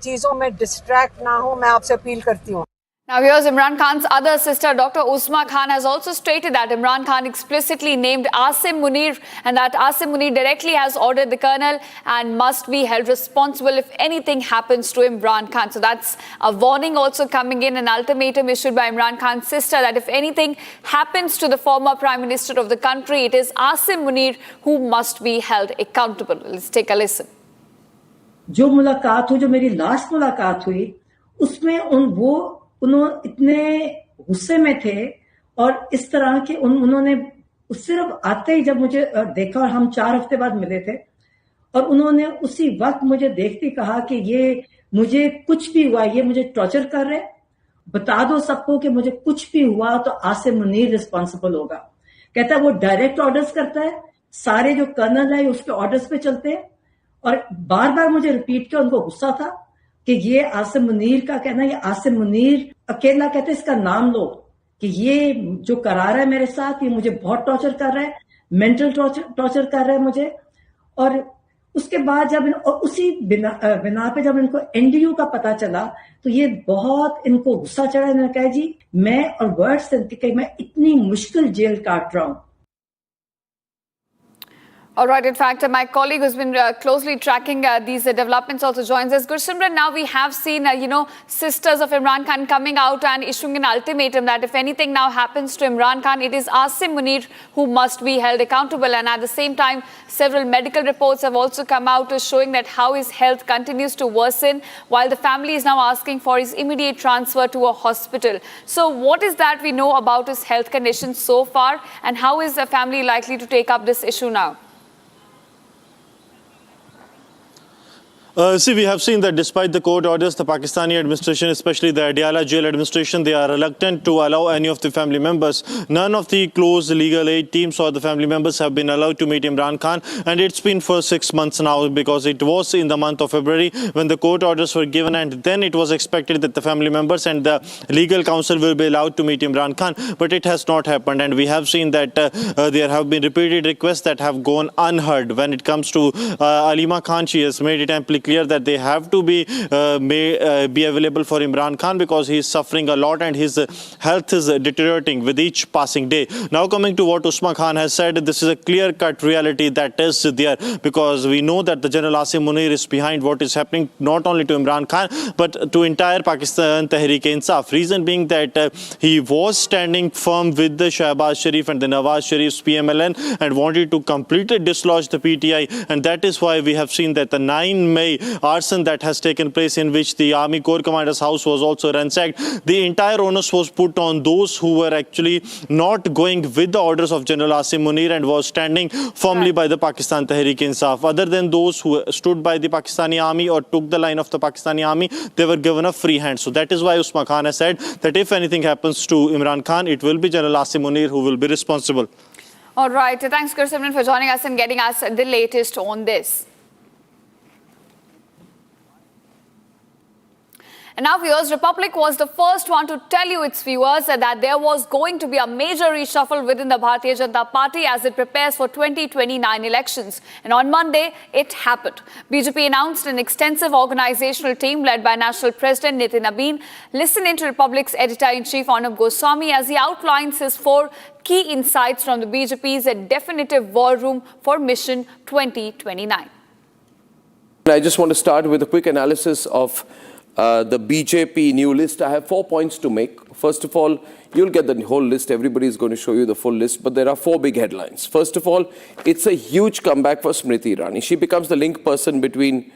C: चीज़ों में डिस्ट्रैक्ट ना हो, मैं आपसे अपील करती हूँ।
I: Now here's Imran Khan's other sister, Dr. Usma Khan, has also stated that Imran Khan explicitly named Asim Munir and that Asim Munir directly has ordered the colonel and must be held responsible if anything happens to Imran Khan. So that's a warning also coming in, an ultimatum issued by Imran Khan's sister that if anything happens to the former Prime Minister of the country, it is Asim Munir who must be held accountable. Let's take a listen.
E: जो मुलाकात हुई, जो मेरी last मुलाकात हुई, उसमें उन्होंने इतने गुस्से में थे और इस तरह के उन्होंने सिर्फ आते ही जब मुझे देखा और हम 4 हफ्ते बाद मिले थे और उन्होंने उसी वक्त मुझे देखते कहा कि ये मुझे कुछ भी हुआ, ये मुझे टॉर्चर कर रहे, बता दो सबको कि मुझे कुछ भी हुआ तो आसिम मुनीर रिस्पॉन्सिबल होगा। कहता है वो डायरेक्ट ऑर्डर्स करता है, सारे जो कर्नल है उसके ऑर्डर्स पे चलते हैं और बार बार मुझे रिपीट किया, उनको गुस्सा था कि ये आसिम मुनीर का कहना, ये आसिम मुनीर अकेला कहते इसका नाम लो कि ये जो करा रहा है मेरे साथ, ये मुझे बहुत टॉर्चर कर रहा है, मेंटल टॉर्चर कर रहा है मुझे। और उसके बाद जब उसी बिना पे जब इनको एनडीयू का पता चला तो ये बहुत इनको गुस्सा चढ़ा। इन्होंने कहा जी मैं और वर्ड्स कि मैं इतनी मुश्किल जेल काट रहा हूं।
I: All right, in fact, my colleague who's been closely tracking these developments also joins us. Gursimran, now we have seen, sisters of Imran Khan coming out and issuing an ultimatum that if anything now happens to Imran Khan, it is Asim Munir who must be held accountable. And at the same time, several medical reports have also come out showing that how his health continues to worsen, while the family is now asking for his immediate transfer to a hospital. So what is that we know about his health condition so far, and how is the family likely to take up this issue now?
L: See, we have seen that despite the court orders, the Pakistani administration, especially the Adiala Jail administration, they are reluctant to allow any of the family members. None of the close legal aid teams or the family members have been allowed to meet Imran Khan. And it's been for 6 months now, because it was in the month of February when the court orders were given, and then it was expected that the family members and the legal counsel will be allowed to meet Imran Khan. But it has not happened. And we have seen that there have been repeated requests that have gone unheard. When it comes to Alima Khan, she has made it amply clear that they have to be available for Imran Khan because he is suffering a lot and his health is deteriorating with each passing day. Now coming to what Usma Khan has said, this is a clear-cut reality that is there, because we know that the General Asim Munir is behind what is happening not only to Imran Khan but to entire Pakistan Tehreek-e-Insaf. Reason being that he was standing firm with the Shahbaz Sharif and the Nawaz Sharif's PMLN and wanted to completely dislodge the PTI, and that is why we have seen that the 9 May arson that has taken place, in which the Army Corps Commander's house was also ransacked, the entire onus was put on those who were actually not going with the orders of General Asim Munir and was standing firmly by the Pakistan Tehreek-e-Insaf. Other than those who stood by the Pakistani army or took the line of the Pakistani army, they were given a free hand. So that is why Usma Khan has said that if anything happens to Imran Khan, it will be General Asim Munir who will be responsible.
I: All right. Thanks, Gursimran, for joining us and getting us the latest on this. And now, viewers, Republic was the first one to tell you its viewers that there was going to be a major reshuffle within the Bharatiya Janata Party as it prepares for 2029 elections. And on Monday, it happened. BJP announced an extensive organizational team led by National President Nitin Abeen. Listen into Republic's Editor-in-Chief Arnab Goswami as he outlines his 4 key insights from the BJP's definitive war room for Mission 2029.
H: I just want to start with a quick analysis of the BJP new list. I have 4 points to make. First of all, you'll get the whole list. Everybody is going to show you the full list, but there are 4 big headlines. First of all, it's a huge comeback for Smriti Irani. She becomes the link person between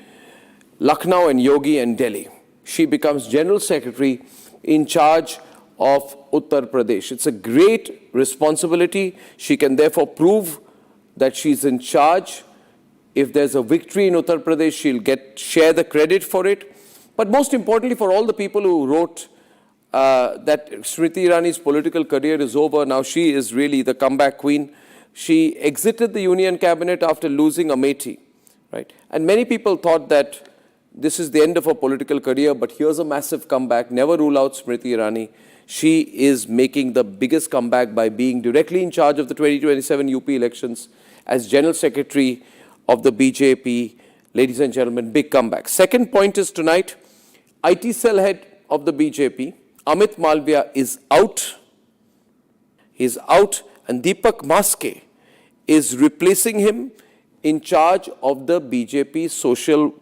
H: Lucknow and Yogi and Delhi. She becomes General Secretary in charge of Uttar Pradesh. It's a great responsibility. She can therefore prove that she's in charge. If there's a victory in Uttar Pradesh, she'll share the credit for it. But most importantly, for all the people who wrote that Smriti Irani's political career is over, now she is really the comeback queen. She exited the Union Cabinet after losing Amethi, right? And many people thought that this is the end of her political career, but here's a massive comeback. Never rule out Smriti Irani. She is making the biggest comeback by being directly in charge of the 2027 UP elections as General Secretary of the BJP. Ladies and gentlemen, big comeback. Second point is tonight, IT cell head of the BJP, Amit Malviya, is out. He's out, and Deepak Maske is replacing him in charge of the BJP social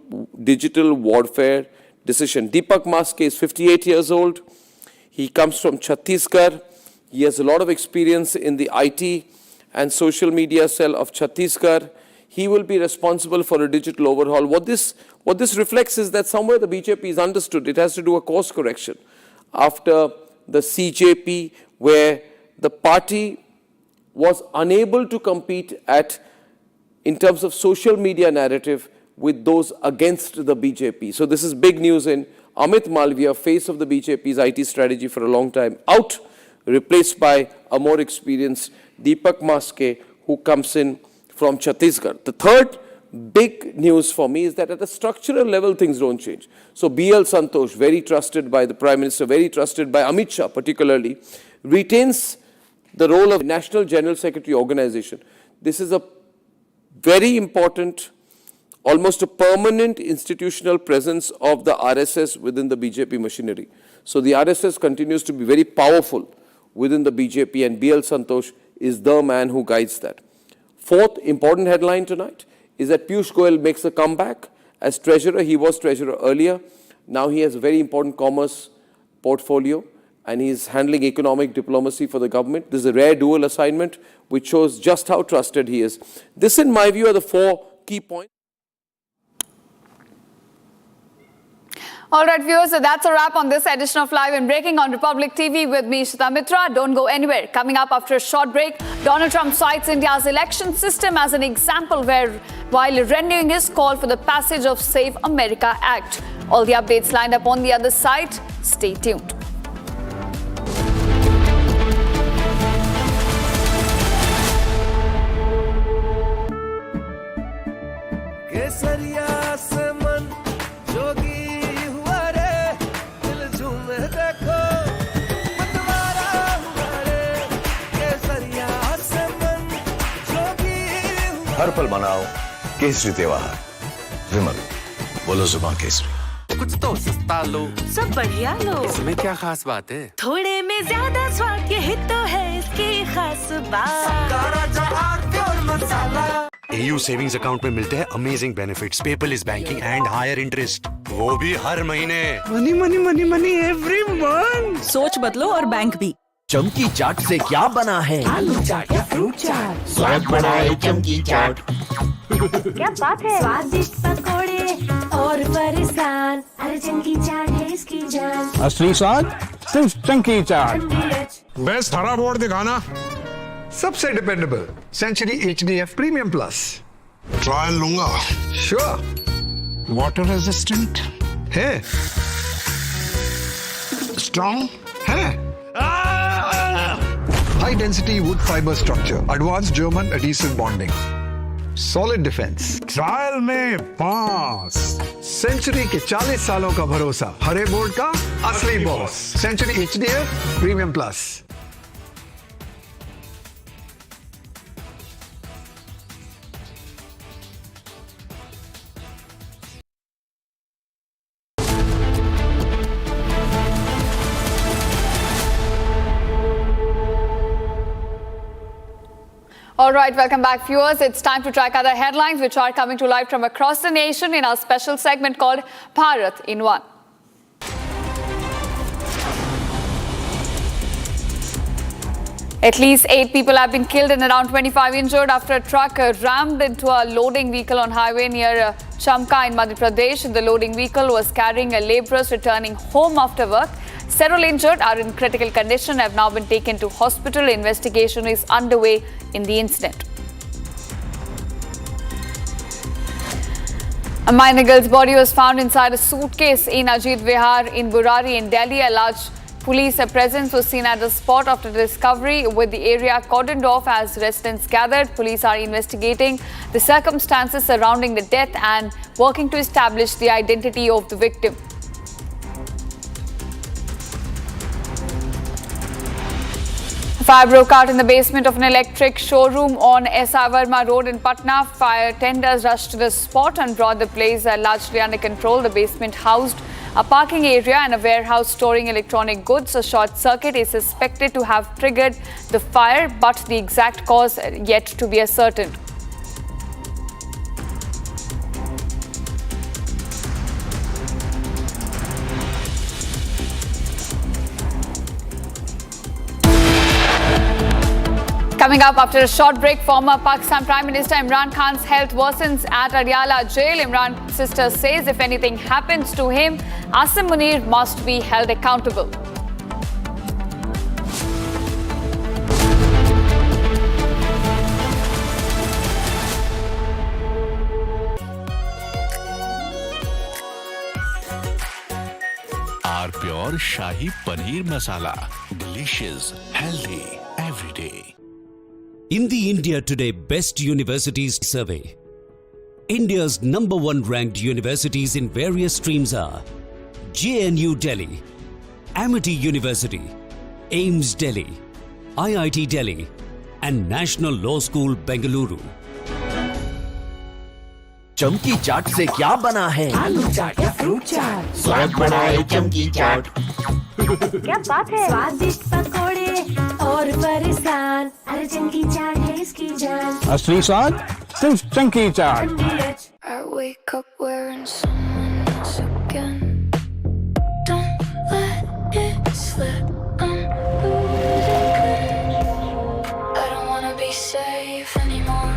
H: digital warfare decision. Deepak Maske is 58 years old. He comes from Chhattisgarh. He has a lot of experience in the IT and social media cell of Chhattisgarh. He will be responsible for a digital overhaul. What this reflects is that somewhere the BJP is understood. It has to do a course correction after the CJP, where the party was unable to compete in terms of social media narrative with those against the BJP. So this is big news in Amit Malviya, face of the BJP's IT strategy for a long time, out, replaced by a more experienced Deepak Maske, who comes in from Chhattisgarh. The third big news for me is that at the structural level, things don't change. So BL Santosh, very trusted by the Prime Minister, very trusted by Amit Shah particularly, retains the role of National General Secretary Organization. This is a very important, almost a permanent institutional presence of the RSS within the BJP machinery. So the RSS continues to be very powerful within the BJP, and BL Santosh is the man who guides that. Fourth important headline tonight is that Piyush Goyal makes a comeback as treasurer. He was treasurer earlier. Now he has a very important commerce portfolio, and he is handling economic diplomacy for the government. This is a rare dual assignment which shows just how trusted he is. This, in my view, are the 4 key points.
I: All right, viewers, so that's a wrap on this edition of Live and Breaking on Republic TV with me, Shita Mitra. Don't go anywhere. Coming up after a short break, Donald Trump cites India's election system as an example while renewing his call for the passage of Save America Act. All the updates lined up on the other side. Stay tuned.
D: हर पल मनाओ केसरी त्योहार विमल बोलो जुबान केसरी
G: कुछ तो सस्ता लो
K: सब बढ़िया लो
G: इसमें क्या खास बात है
K: थोड़े में ज्यादा स्वाद यही तो है इसकी खास बात
B: AU सेविंग्स अकाउंट में मिलते हैं amazing benefits, paperless banking and higher interest, वो भी हर महीने।
N: Money money money money every month.
V: सोच बदलो और बैंक भी।
J: चमकी चाट से क्या बना है?
K: आलू चाट या फ्रूट चाट,
J: स्वाद बनाए चमकी चाट।
K: क्या बात है? स्वादिष्ट पकोड़े और फरसान, अरे चमकी चाट है इसकी जान।
N: असली स्वाद सिर्फ चमकी चाट।
X: बेस्ट हरा बोर्ड दिखाना। सबसे dependable Century HDF premium plus. Trial लूंगा। श्योर। वाटर रेजिस्टेंट है, स्ट्रॉन्ग है, high density wood fiber structure, advanced German adhesive bonding, solid defence, trial में पास, सेंचुरी के 40 सालों का भरोसा, हरे बोर्ड का असली boss, Century HDF premium plus.
I: All right, welcome back, viewers. It's time to track other headlines which are coming to life from across the nation in our special segment called Bharat in One. At least 8 people have been killed and around 25 injured after a truck rammed into a loading vehicle on highway near Chamka in Madhya Pradesh. The loading vehicle was carrying a laborers returning home after work. Several injured are in critical condition, have now been taken to hospital. Investigation is underway in the incident. A minor girl's body was found inside a suitcase in Ajit Vihar in Burari in Delhi. A large police presence was seen at the spot after the discovery, with the area cordoned off as residents gathered. Police are investigating the circumstances surrounding the death and working to establish the identity of the victim. Fire broke out in the basement of an electric showroom on S.R. Verma Road in Patna. Fire tenders rushed to the spot and brought the blaze largely under control. The basement housed a parking area and a warehouse storing electronic goods. A short circuit is suspected to have triggered the fire, but the exact cause yet to be ascertained. Coming up after a short break, former Pakistan Prime Minister Imran Khan's health worsens at Adiala Jail. Imran's sister says if anything happens to him, Asim Munir must be held accountable.
F: Our Pure Shahi Paneer Masala. Delicious, healthy, every day.
M: In the India Today Best Universities Survey, India's #1 ranked universities in various streams are JNU Delhi, Amity University, AIMS Delhi, IIT Delhi, and National Law School Bengaluru.
J: चमकी चाट से क्या बना है?
K: आलू चाट या fruit चाट,
J: स्वाद बढ़ाए चमकी चाट।
K: क्या बात है? स्वादिष्ट पकोड़े और परेशान, अरे चमकी चाट है इसकी जान।
N: असली स्वाद सिर्फ Chunky chaat.
V: I wake up wearing someone else again. Don't let it slip. I'm losing. I don't wanna be safe anymore.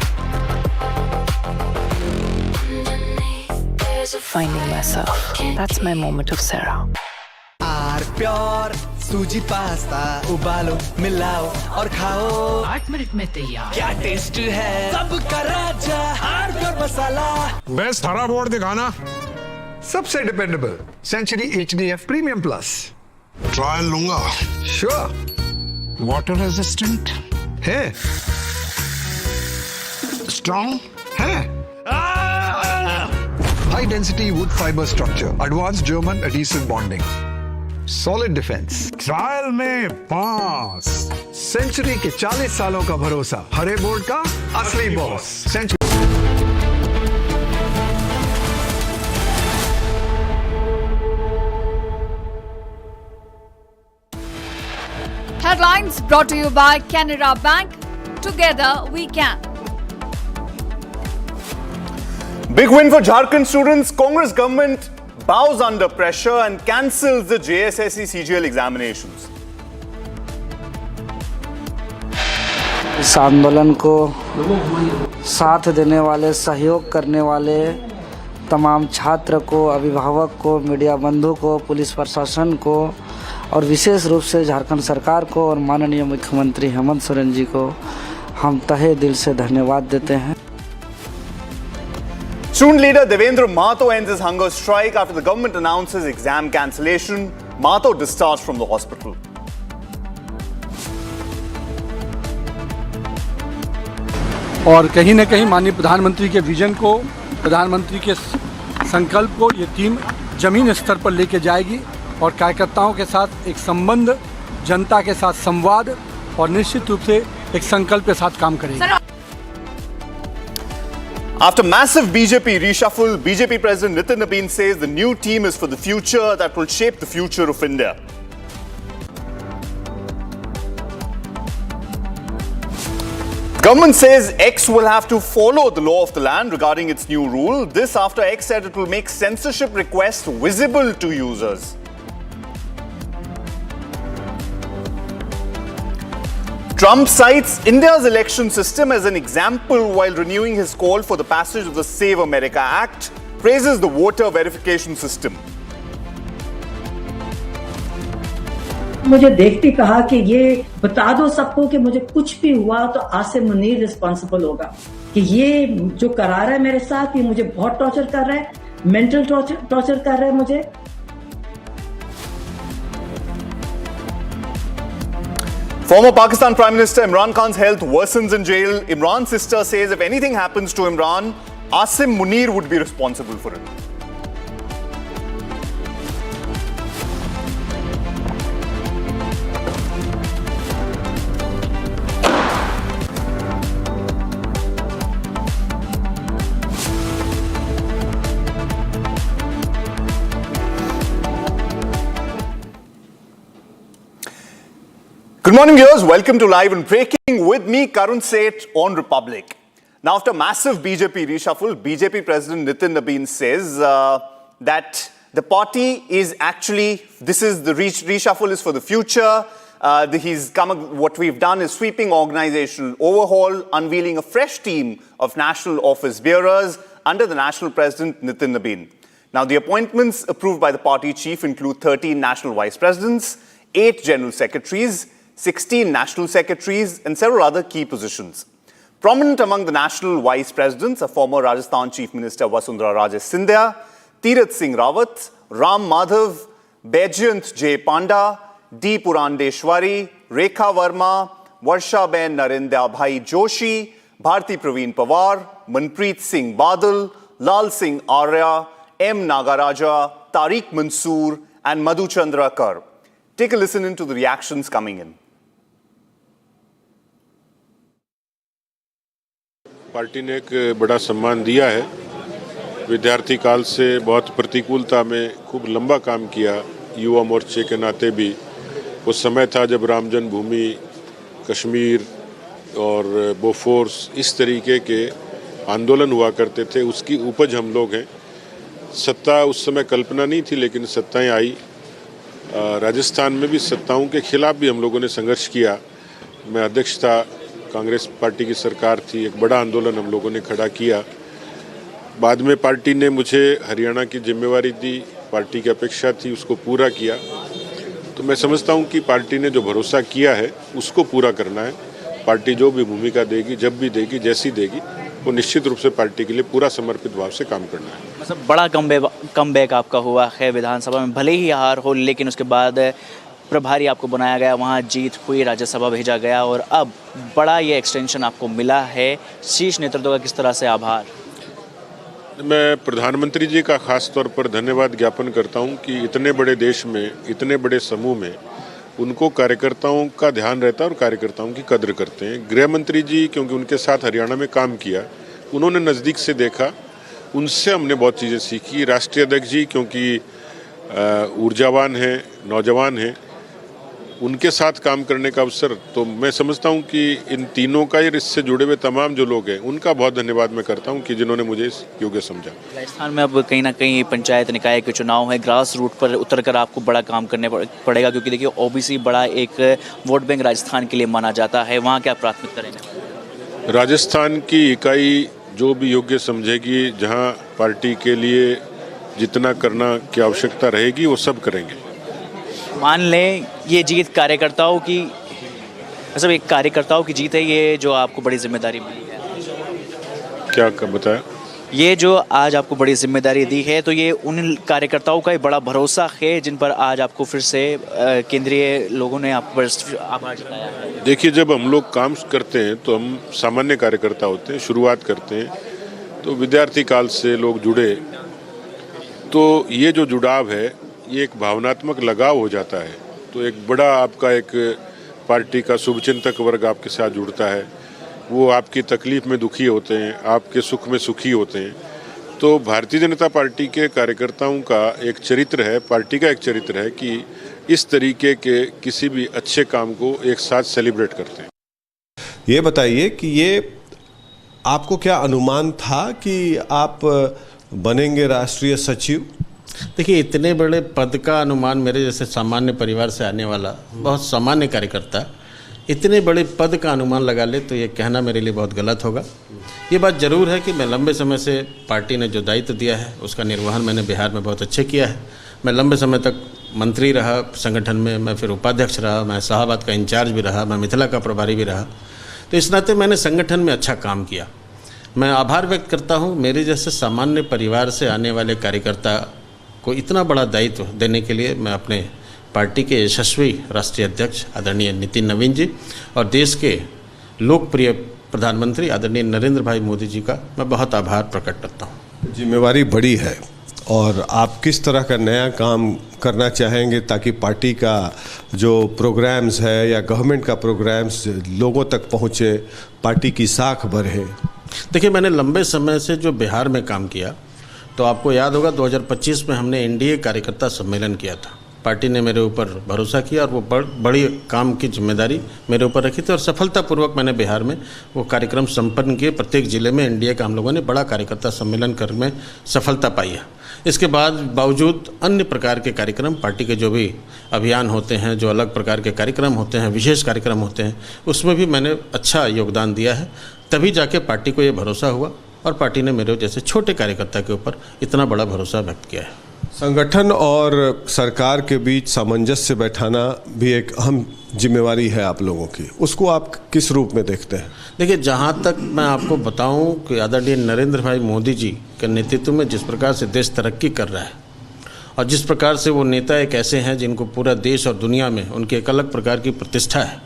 W: Finding myself. That's my moment of Sarah.
G: R pure सूजी पास्ता उबालो मिलाओ और खाओ 8 minute में तैयार। क्या taste है सबका राजा आर प्योर मसाला।
X: बेस्ट हरा बोर्ड दिखाना, सबसे dependable Century HDF premium plus. Trial लूंगा, श्योर। वाटर रेजिस्टेंट है, स्ट्रॉन्ग है, high density wood fibre structure, advance German adhesive bonding, solid defence, trial में पास, सेंचुरी के 40 सालों का भरोसा, हरे बोर्ड का असली boss, Century.
I: Headlines brought to you by Canara Bank. Together we can.
Y: Big win for Jharkhand students. Congress government bows under pressure and cancels the JSSC CGL examinations.
R: इस आंदोलन को साथ देने वाले, सहयोग करने वाले तमाम छात्र को, अभिभावक को, मीडिया बंधु को, पुलिस प्रशासन को और विशेष रूप से झारखंड सरकार को और माननीय मुख्यमंत्री हेमंत सोरेन जी को हम तहे दिल से धन्यवाद देते हैं।
Y: Student leader Devendra Mahato ends his hunger strike after the government announces exam cancellation. Mahato discharged from the hospital.
N: और कहीं ना कहीं माननीय प्रधानमंत्री के विजन को, प्रधानमंत्री के संकल्प को ये टीम जमीन स्तर पर लेके जाएगी और कार्यकर्ताओं के साथ एक संबंध, जनता के साथ संवाद और निश्चित रूप से एक संकल्प के साथ काम करेगी।
Y: After massive BJP reshuffle, BJP President Nitin Nabin says the new team is for the future that will shape the future of India. Government says X will have to follow the law of the land regarding its new rule. This after X said it will make censorship requests visible to users. Trump cites India's election system as an example while renewing his call for the passage of the Save America Act, praises the voter verification system.
E: मुझे देखते कहा कि ये बता दो सबको कि मुझे कुछ भी हुआ तो आसिम मुनीर रिस्पॉन्सिबल होगा, कि ये जो करा रहा है मेरे साथ, ये मुझे बहुत टॉर्चर कर रहा है, मेंटल टॉर्चर कर रहा है मुझे।
Y: Former Pakistan Prime Minister Imran Khan's health worsens in jail. Imran's sister says if anything happens to Imran, Asim Munir would be responsible for it. Good morning, viewers. Welcome to Live and Breaking with me, Karun Seth on Republic. Now, after massive BJP reshuffle, BJP President Nitin Nabin says that the party is actually, this is the reshuffle is for the future. What we've done is sweeping organizational overhaul, unveiling a fresh team of national office bearers under the national president Nitin Nabin. Now, the appointments approved by the party chief include 13 national vice presidents, 8 general secretaries, 16 national secretaries and several other key positions. Prominent among the national vice presidents are former Rajasthan Chief Minister Vasundhara Raje Scindia, Tirath Singh Rawat, Ram Madhav, Baijayant J. Panda, D. Purandeshwari, Rekha Verma, Varsha Ben Narendra Bhai Joshi, Bharti Praveen Pawar, Manpreet Singh Badal, Lal Singh Arya, M. Nagaraja, Tariq Mansoor and Madhu Chandra Kar. Take a listen into the reactions coming in.
A: Party ने एक बड़ा सम्मान दिया है। विद्यार्थी काल से बहुत प्रतिकूलता में खूब लंबा काम किया, युवा मोर्चे के नाते भी। वो समय था जब राम जन्मभूमि, कश्मीर और बोफोर्स इस तरीके के आंदोलन हुआ करते थे, उसकी उपज हम लोग हैं। सत्ता उस समय कल्पना नहीं थी, लेकिन सत्ताएं आई। राजस्थान में भी सत्ताओं के खिलाफ भी हम लोगों ने संघर्ष किया। मैं अध्यक्ष था, कांग्रेस पार्टी की सरकार थी, एक बड़ा आंदोलन हम लोगों ने खड़ा किया। बाद में पार्टी ने मुझे हरियाणा की जिम्मेवारी दी, पार्टी की अपेक्षा थी, उसको पूरा किया। तो मैं समझता हूं कि पार्टी ने जो भरोसा किया है उसको पूरा करना है। पार्टी जो भी भूमिका देगी, जब भी देगी, जैसी देगी, वो निश्चित रूप से पार्टी के लिए पूरा समर्पित भाव से काम करना है।
O: मतलब बड़ा कमबैक आपका हुआ है विधानसभा में, भले ही हार हो, लेकिन उसके बाद प्रभारी आपको बनाया गया, वहाँ जीत हुई, राज्यसभा भेजा गया और अब बड़ा ये एक्सटेंशन आपको मिला है। शीर्ष नेतृत्व का किस तरह से आभार?
A: मैं प्रधानमंत्री जी का खास तौर पर धन्यवाद ज्ञापन करता हूं कि इतने बड़े देश में, इतने बड़े समूह में उनको कार्यकर्ताओं का ध्यान रहता है और कार्यकर्ताओं की कद्र करते हैं। गृह मंत्री जी, क्योंकि उनके साथ हरियाणा में काम किया, उन्होंने नज़दीक से देखा, उनसे हमने बहुत चीज़ें सीखी। राष्ट्रीय अध्यक्ष जी, क्योंकि ऊर्जावान हैं, नौजवान हैं, उनके साथ काम करने का अवसर, तो मैं समझता हूं कि इन तीनों का और इससे जुड़े हुए तमाम जो लोग हैं उनका बहुत धन्यवाद मैं करता हूं कि जिन्होंने मुझे इस योग्य समझा।
O: राजस्थान में अब कहीं ना कहीं पंचायत निकाय के चुनाव है, ग्रास रूट पर उतरकर आपको बड़ा काम करने पड़ेगा, क्योंकि देखिए ओबीसी बड़ा एक वोट बैंक राजस्थान के लिए माना जाता है। वहाँ क्या प्राथमिकता रहेगी?
A: राजस्थान की इकाई जो भी योग्य समझेगी, जहाँ पार्टी के लिए जितना करना की आवश्यकता रहेगी वो सब करेंगे।
O: मान लें ये जीत कार्यकर्ताओं की, मतलब एक कार्यकर्ताओं की जीत है ये, जो आपको बड़ी जिम्मेदारी मिली है।
A: क्या बताया?
O: ये जो आज आपको बड़ी जिम्मेदारी दी है, तो ये उन कार्यकर्ताओं का एक बड़ा भरोसा है जिन पर आज आपको फिर से केंद्रीय लोगों ने आप पर आभार जताया है।
A: देखिए, जब हम लोग काम करते हैं तो हम सामान्य कार्यकर्ता होते हैं, शुरुआत करते हैं, तो विद्यार्थी काल से लोग जुड़े, तो ये जो जुड़ाव है ये एक भावनात्मक लगाव हो जाता है। तो एक बड़ा आपका एक पार्टी का शुभचिंतक वर्ग आपके साथ जुड़ता है, वो आपकी तकलीफ में दुखी होते हैं, आपके सुख में सुखी होते हैं। तो भारतीय जनता पार्टी के कार्यकर्ताओं का एक चरित्र है, पार्टी का एक चरित्र है कि इस तरीके के किसी भी अच्छे काम को एक साथ सेलिब्रेट करते हैं।
P: ये बताइए कि ये आपको क्या अनुमान था कि आप बनेंगे राष्ट्रीय सचिव?
Q: देखिए, इतने बड़े पद का अनुमान मेरे जैसे सामान्य परिवार से आने वाला बहुत सामान्य कार्यकर्ता इतने बड़े पद का अनुमान लगा ले तो ये कहना मेरे लिए बहुत गलत होगा। ये बात ज़रूर है कि मैं लंबे समय से पार्टी ने जो दायित्व दिया है उसका निर्वहन मैंने बिहार में बहुत अच्छे किया है। मैं लंबे समय तक मंत्री रहा संगठन में, मैं फिर उपाध्यक्ष रहा, मैं शाहबाद का इंचार्ज भी रहा, मैं मिथिला का प्रभारी भी रहा। तो इस नाते मैंने संगठन में अच्छा काम किया। मैं आभार व्यक्त करता हूँ मेरे जैसे सामान्य परिवार से आने वाले कार्यकर्ता को इतना बड़ा दायित्व देने के लिए। मैं अपने पार्टी के यशस्वी राष्ट्रीय अध्यक्ष आदरणीय नितिन नवीन जी और देश के लोकप्रिय प्रधानमंत्री आदरणीय नरेंद्र भाई मोदी जी का मैं बहुत आभार प्रकट करता हूँ।
P: जिम्मेवारी बड़ी है और आप किस तरह का नया काम करना चाहेंगे ताकि पार्टी का जो प्रोग्राम्स है या गवर्नमेंट का प्रोग्राम्स लोगों तक पहुँचे, पार्टी की साख बढ़े?
Q: देखिए, मैंने लंबे समय से जो बिहार में काम किया, तो आपको याद होगा 2025 में हमने एनडीए कार्यकर्ता सम्मेलन किया था। पार्टी ने मेरे ऊपर भरोसा किया और वो बड़ी काम की जिम्मेदारी मेरे ऊपर रखी थी और सफलतापूर्वक मैंने बिहार में वो कार्यक्रम संपन्न किए। प्रत्येक जिले में एनडीए का हम लोगों ने बड़ा कार्यकर्ता सम्मेलन कर में सफलता पाई है। इसके बावजूद अन्य प्रकार के कार्यक्रम, पार्टी के जो भी अभियान होते हैं, जो अलग प्रकार के कार्यक्रम होते हैं, विशेष कार्यक्रम होते हैं, उसमें भी मैंने अच्छा योगदान दिया है। तभी जाके पार्टी को ये भरोसा हुआ और पार्टी ने मेरे जैसे छोटे कार्यकर्ता के ऊपर इतना बड़ा भरोसा व्यक्त किया है।
P: संगठन और सरकार के बीच सामंजस्य बैठाना भी एक अहम जिम्मेवारी है आप लोगों की, उसको आप किस रूप में देखते हैं?
Q: देखिए, जहाँ तक मैं आपको बताऊं कि आदरणीय नरेंद्र भाई मोदी जी के नेतृत्व में जिस प्रकार से देश तरक्की कर रहा है और जिस प्रकार से वो नेता एक ऐसे हैं जिनको पूरा देश और दुनिया में उनकी एक अलग प्रकार की प्रतिष्ठा है,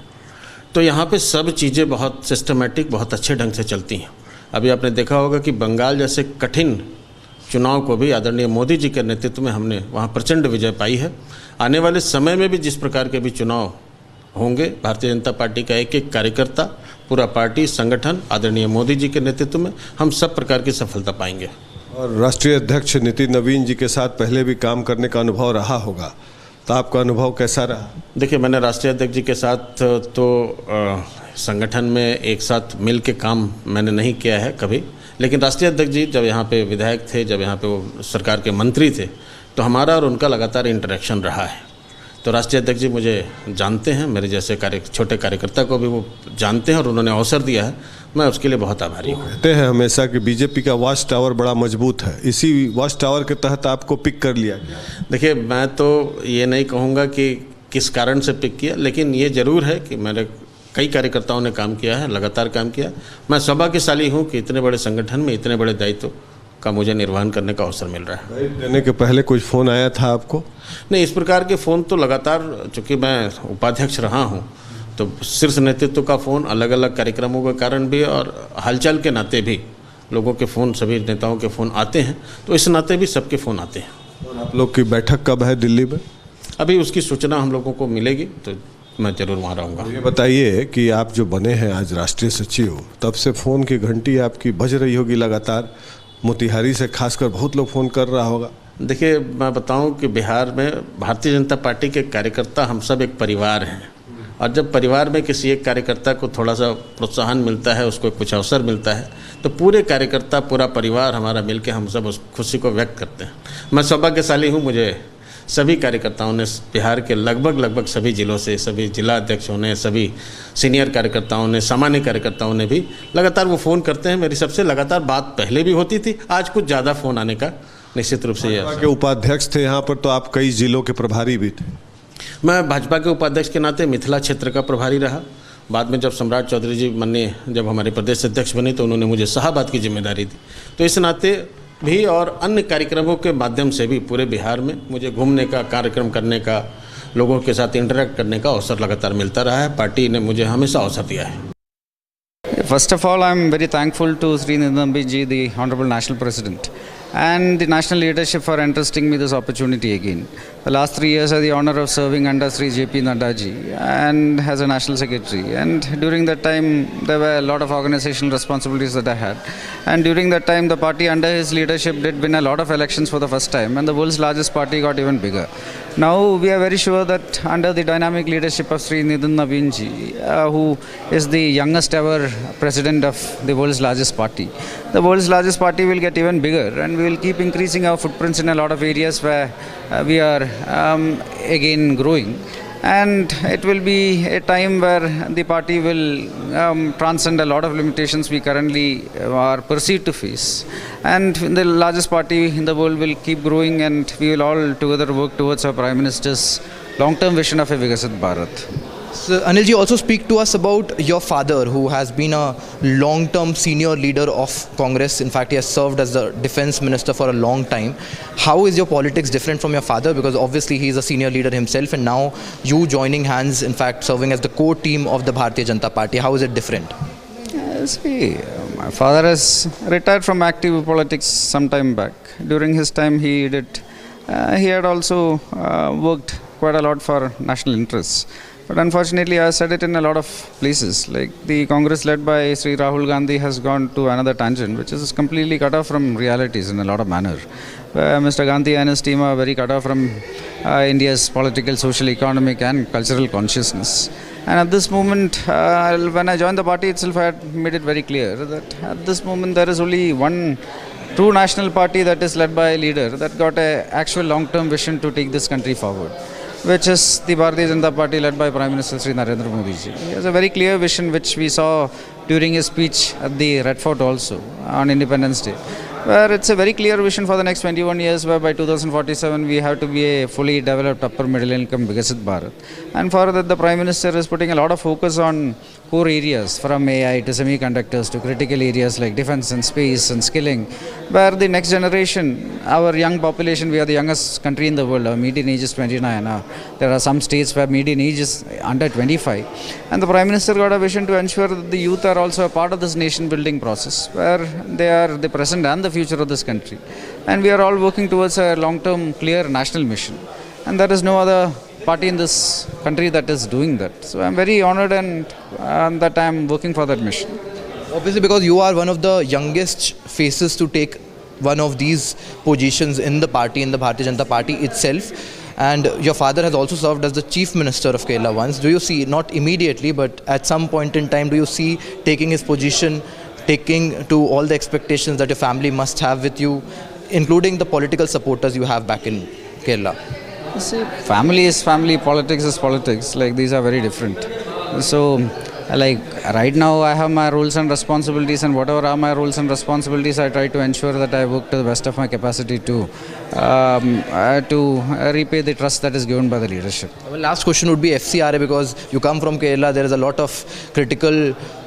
Q: तो यहाँ पे सब चीज़ें बहुत सिस्टमेटिक, बहुत अच्छे ढंग से चलती हैं। अभी आपने देखा होगा कि बंगाल जैसे कठिन चुनाव को भी आदरणीय मोदी जी के नेतृत्व में हमने वहाँ प्रचंड विजय पाई है। आने वाले समय में भी जिस प्रकार के भी चुनाव होंगे, भारतीय जनता पार्टी का एक एक कार्यकर्ता, पूरा पार्टी संगठन आदरणीय मोदी जी के नेतृत्व में हम सब प्रकार की सफलता पाएंगे।
P: और राष्ट्रीय अध्यक्ष नितिन नवीन जी के साथ पहले भी काम करने का अनुभव रहा होगा, तो आपका अनुभव कैसा रहा?
Q: देखिए, मैंने राष्ट्रीय अध्यक्ष जी के साथ तो संगठन में एक साथ मिल के काम मैंने नहीं किया है कभी, लेकिन राष्ट्रीय अध्यक्ष जी जब यहाँ पे विधायक थे, जब यहाँ पे वो सरकार के मंत्री थे, तो हमारा और उनका लगातार इंटरेक्शन रहा है। तो राष्ट्रीय अध्यक्ष जी मुझे जानते हैं, मेरे जैसे छोटे कार्यकर्ता को भी वो जानते हैं और उन्होंने अवसर दिया है, मैं उसके लिए बहुत आभारी हूँ।
P: कहते हैं हमेशा कि बीजेपी का वॉच टावर बड़ा मजबूत है, इसी वॉच टावर के तहत आपको पिक कर लिया गया।
Q: देखिए, मैं तो ये नहीं कहूँगा कि किस कारण से पिक किया, लेकिन ये ज़रूर है कि मेरे कई कार्यकर्ताओं ने काम किया है, लगातार काम किया। मैं सौभाग्यशाली हूँ कि इतने बड़े संगठन में इतने बड़े दायित्व का मुझे निर्वहन करने का अवसर मिल रहा है।
P: देने के पहले कुछ फ़ोन आया था आपको?
Q: नहीं, इस प्रकार के फ़ोन तो लगातार, चूँकि मैं उपाध्यक्ष रहा हूँ, तो शीर्ष नेतृत्व का फ़ोन अलग अलग कार्यक्रमों के कारण भी और हालचाल के नाते भी लोगों के फ़ोन, सभी नेताओं के फ़ोन आते हैं, तो इस नाते भी सबके फ़ोन आते हैं।
P: और आप लोग की बैठक कब है दिल्ली में?
Q: अभी उसकी सूचना हम लोगों को मिलेगी तो मैं जरूर वहाँ रहूँगा।
P: ये बताइए कि आप जो बने हैं आज राष्ट्रीय सचिव, तब से फ़ोन की घंटी आपकी बज रही होगी लगातार, मोतिहारी से खासकर बहुत लोग फ़ोन कर रहा होगा।
Q: देखिए, मैं बताऊं कि बिहार में भारतीय जनता पार्टी के कार्यकर्ता हम सब एक परिवार हैं, और जब परिवार में किसी एक कार्यकर्ता को थोड़ा सा प्रोत्साहन मिलता है, उसको कुछ अवसर मिलता है, तो पूरे कार्यकर्ता, पूरा परिवार हमारा मिलके हम सब उस खुशी को व्यक्त करते हैं। मैं सौभाग्यशाली हूँ, मुझे सभी कार्यकर्ताओं ने, बिहार के लगभग सभी जिलों से, सभी जिला अध्यक्षों ने, सभी सीनियर कार्यकर्ताओं ने, सामान्य कार्यकर्ताओं ने भी लगातार वो फ़ोन करते हैं। मेरी सबसे लगातार बात पहले भी होती थी, आज कुछ ज़्यादा फ़ोन आने का निश्चित रूप से
P: भाजपा के उपाध्यक्ष थे यहाँ पर, तो आप कई जिलों के प्रभारी भी थे।
Q: मैं भाजपा के उपाध्यक्ष के नाते मिथिला क्षेत्र का प्रभारी रहा बाद में जब सम्राट चौधरी जी जब हमारे प्रदेश अध्यक्ष बने तो उन्होंने मुझे शाहबाद की जिम्मेदारी दी। तो इस नाते भी और अन्य कार्यक्रमों के माध्यम से भी पूरे बिहार में मुझे घूमने का, कार्यक्रम करने का, लोगों के साथ इंटरेक्ट करने का अवसर लगातार मिलता रहा है। पार्टी ने मुझे हमेशा अवसर दिया है।
C: First of all, I am very thankful to Sri Nidhambi ji, the Honorable National President, and the national leadership for entrusting me this opportunity again. The last 3 years I had the honor of serving under Sri J.P. Nadda ji and as a National Secretary. And during that time, there were a lot of organizational responsibilities that I had. And during that time, the party under his leadership did win a lot of elections for the first time, and the world's largest party got even bigger. Now, we are very sure that under the dynamic leadership of Sri Nidhambi ji, who is the youngest ever president of the world's largest party, the world's largest party will get even bigger, and we will keep increasing our footprints in a lot of areas where we are again growing. And it will be a time where the party will transcend a lot of limitations we currently are perceived to face. And the largest party in the world will keep growing, and we will all together work towards our Prime Minister's long-term vision of a Vikasit Bharat.
L: So, Anil ji, also speak to us about your father, who has been a long-term senior leader of Congress. In fact, he has served as the defense minister for a long time. How is your politics different from your father? Because obviously he is a senior leader himself, and now you joining hands, in fact, serving as the core team of the Bharatiya Janata Party. How is it different?
C: See, my father has retired from active politics some time back. During his time, he had also worked quite a lot for national interests. But unfortunately, I said it in a lot of places. Like the Congress led by Sri Rahul Gandhi has gone to another tangent, which is completely cut off from realities in a lot of manner. Mr. Gandhi and his team are very cut off from India's political, social, economic and cultural consciousness. And at this moment, when I joined the party itself, I had made it very clear that at this moment there is only one true national party that is led by a leader that got an actual long-term vision to take this country forward, which is the Bharatiya Janata Party led by Prime Minister Sri Narendra Modi ji. He has a very clear vision, which we saw during his speech at the Red Fort also on Independence Day, where it's a very clear vision for the next 21 years, where by 2047 we have to be a fully developed upper middle income Vikasit Bharat. And for that, the Prime Minister is putting a lot of focus on core areas from AI to semiconductors to critical areas like defense and space and skilling, where the next generation, our young population, we are the youngest country in the world. Our median age is 29 now. There are some states where median age is under 25. And the Prime Minister got a vision to ensure that the youth are also a part of this nation building process, where they are the present and the future of this country. And we are all working towards a long-term, clear national mission. And there is no other party in this country that is doing that. So I am very honored and that I am working for that mission.
L: Obviously, because you are one of the youngest faces to take one of these positions in the party, in the Bharatiya Janata Party itself. And your father has also served as the Chief Minister of Kerala once. Do you see, not immediately, but at some point in time, do you see taking his position, taking to all the expectations that your family must have with you, including the political supporters you have back in Kerala?
C: See, family is family, politics is politics. Like, these are very different. So, like, right now I have my roles and responsibilities, and whatever are my roles and responsibilities, I try to ensure that I work to the best of my capacity to repay the trust that is given by the leadership.
L: Well, last question would be FCRA, because you come from Kerala. There is a lot of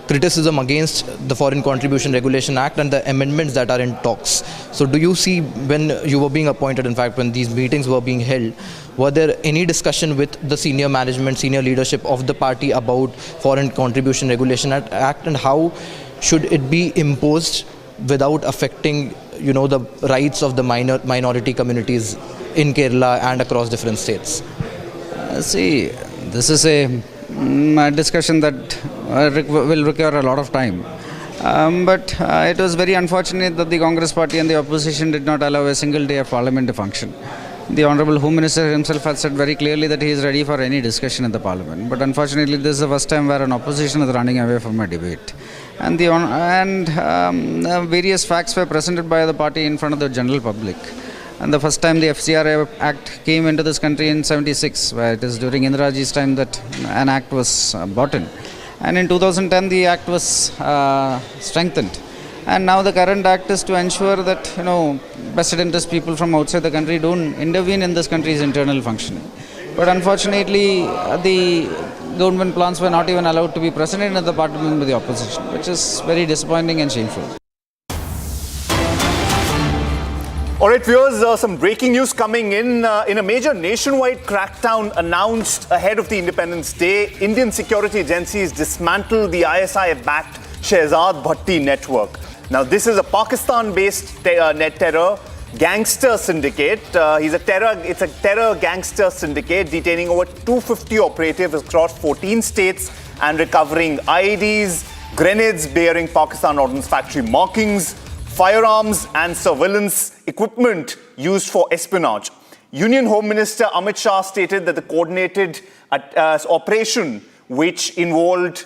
L: criticism against the Foreign Contribution Regulation Act and the amendments that are in talks. So do you see, when you were being appointed, in fact when these meetings were being held, were there any discussion with the senior management, senior leadership of the party about Foreign Contribution Regulation Act, and how should it be imposed without affecting, you know, the rights of the minority communities in Kerala and across different states?
C: See, this is a discussion that will require a lot of time. But it was very unfortunate that the Congress party and the opposition did not allow a single day of parliament to function. The Honorable Home Minister himself had said very clearly that he is ready for any discussion in the parliament. But unfortunately, this is the first time where an opposition is running away from a debate. And various facts were presented by the party in front of the general public. And the first time the FCRA Act came into this country in 76, where it is during Indiraji's time that an act was brought in. And in 2010, the act was strengthened. And now the current act is to ensure that, you know, vested interest people from outside the country don't intervene in this country's internal functioning. But unfortunately, the government plans were not even allowed to be presented in the parliament by the opposition, which is very disappointing and shameful.
Y: All right, viewers, some breaking news coming in. In a major nationwide crackdown announced ahead of the Independence Day, Indian security agencies dismantled the ISI-backed Shehzad Bhatti network. Now, this is a Pakistan-based net terror gangster syndicate. It's a terror gangster syndicate detaining over 250 operatives across 14 states and recovering IEDs, grenades bearing Pakistan Ordnance Factory markings, firearms and surveillance equipment used for espionage. Union Home Minister Amit Shah stated that the coordinated operation, which involved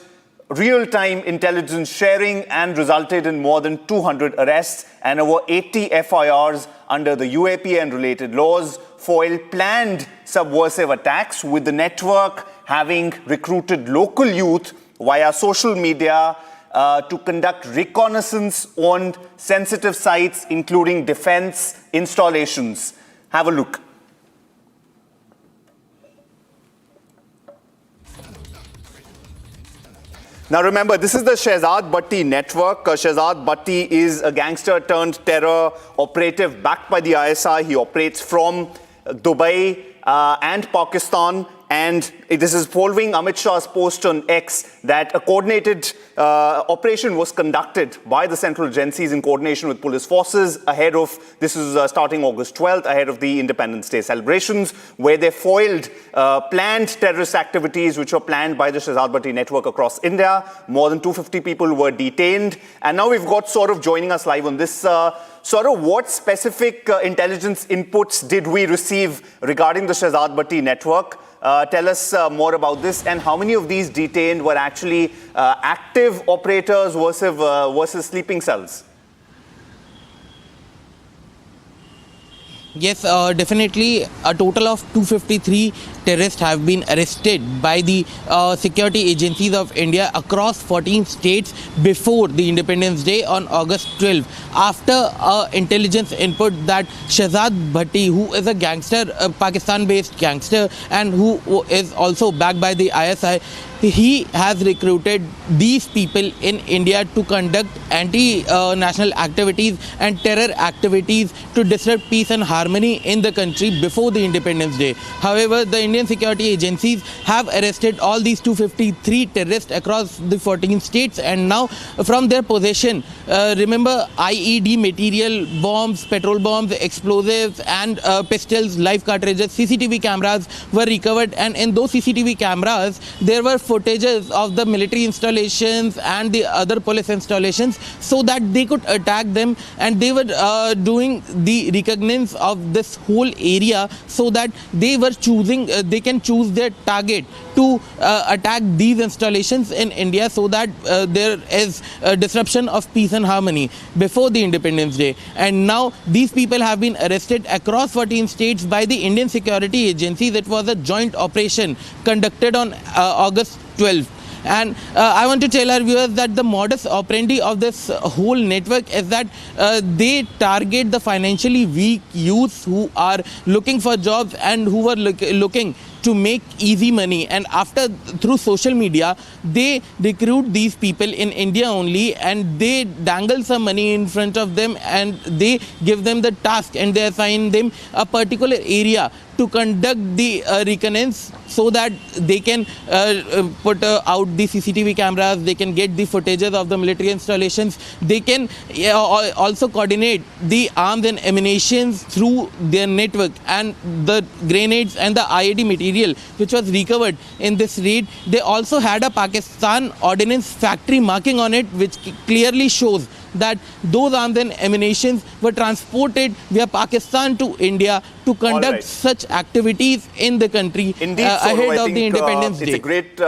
Y: real-time intelligence sharing and resulted in more than 200 arrests and over 80 FIRs under the UAP and related laws, foiled planned subversive attacks, with the network having recruited local youth via social media to conduct reconnaissance on sensitive sites, including defense installations. Have a look. Now remember, this is the Shehzad Bhatti network. Shehzad Bhatti is a gangster turned terror operative backed by the ISI. He operates from Dubai and Pakistan. And this is following Amit Shah's post on X that a coordinated operation was conducted by the central agencies in coordination with police forces ahead of, this is starting August 12th, ahead of the Independence Day celebrations, where they foiled planned terrorist activities which were planned by the Shehzad Bhatti network across India. More than 250 people were detained. And now we've got Saurav joining us live on this. Saurav, what specific intelligence inputs did we receive regarding the Shehzad Bhatti network? Tell us more about this, and how many of these detained were actually active operators versus sleeping cells?
D: Yes, definitely a total of 253 terrorists have been arrested by the security agencies of India across 14 states before the Independence Day on August 12. After intelligence input that Shehzad Bhatti, who is a gangster, Pakistan-based gangster, and who is also backed by the ISI, he has recruited these people in India to conduct anti-national activities and terror activities to disrupt peace and harmony in the country before the Independence Day. However, the Indian security agencies have arrested all these 253 terrorists across the 14 states, and now from their possession, remember, IED material, bombs, petrol bombs, explosives and pistols, live cartridges, CCTV cameras were recovered, and in those CCTV cameras there were footages of the military installations and the other police installations so that they could attack them, and they were doing the reconnaissance of this whole area so that they were choosing, they can choose their target to attack these installations in India so that there is a disruption of peace and harmony before the Independence Day. And now these people have been arrested across 14 states by the Indian security agencies. It was a joint operation conducted on August 12. And I want to tell our viewers that the modus operandi of this whole network is that they target the financially weak youths who are looking for jobs and who were looking to make easy money, and after through social media they recruit these people in India only, and they dangle some money in front of them and they give them the task and they assign them a particular area to conduct the reconnaissance so that they can put out the CCTV cameras, they can get the footages of the military installations, they can also coordinate the arms and ammunitions through their network, and the grenades and the IED material which was recovered in this raid. They also had a Pakistan Ordnance Factory marking on it, which clearly shows that those arms and ammunitions were transported via Pakistan to India to conduct such activities in the country ahead of the Independence Day.
Y: It's a great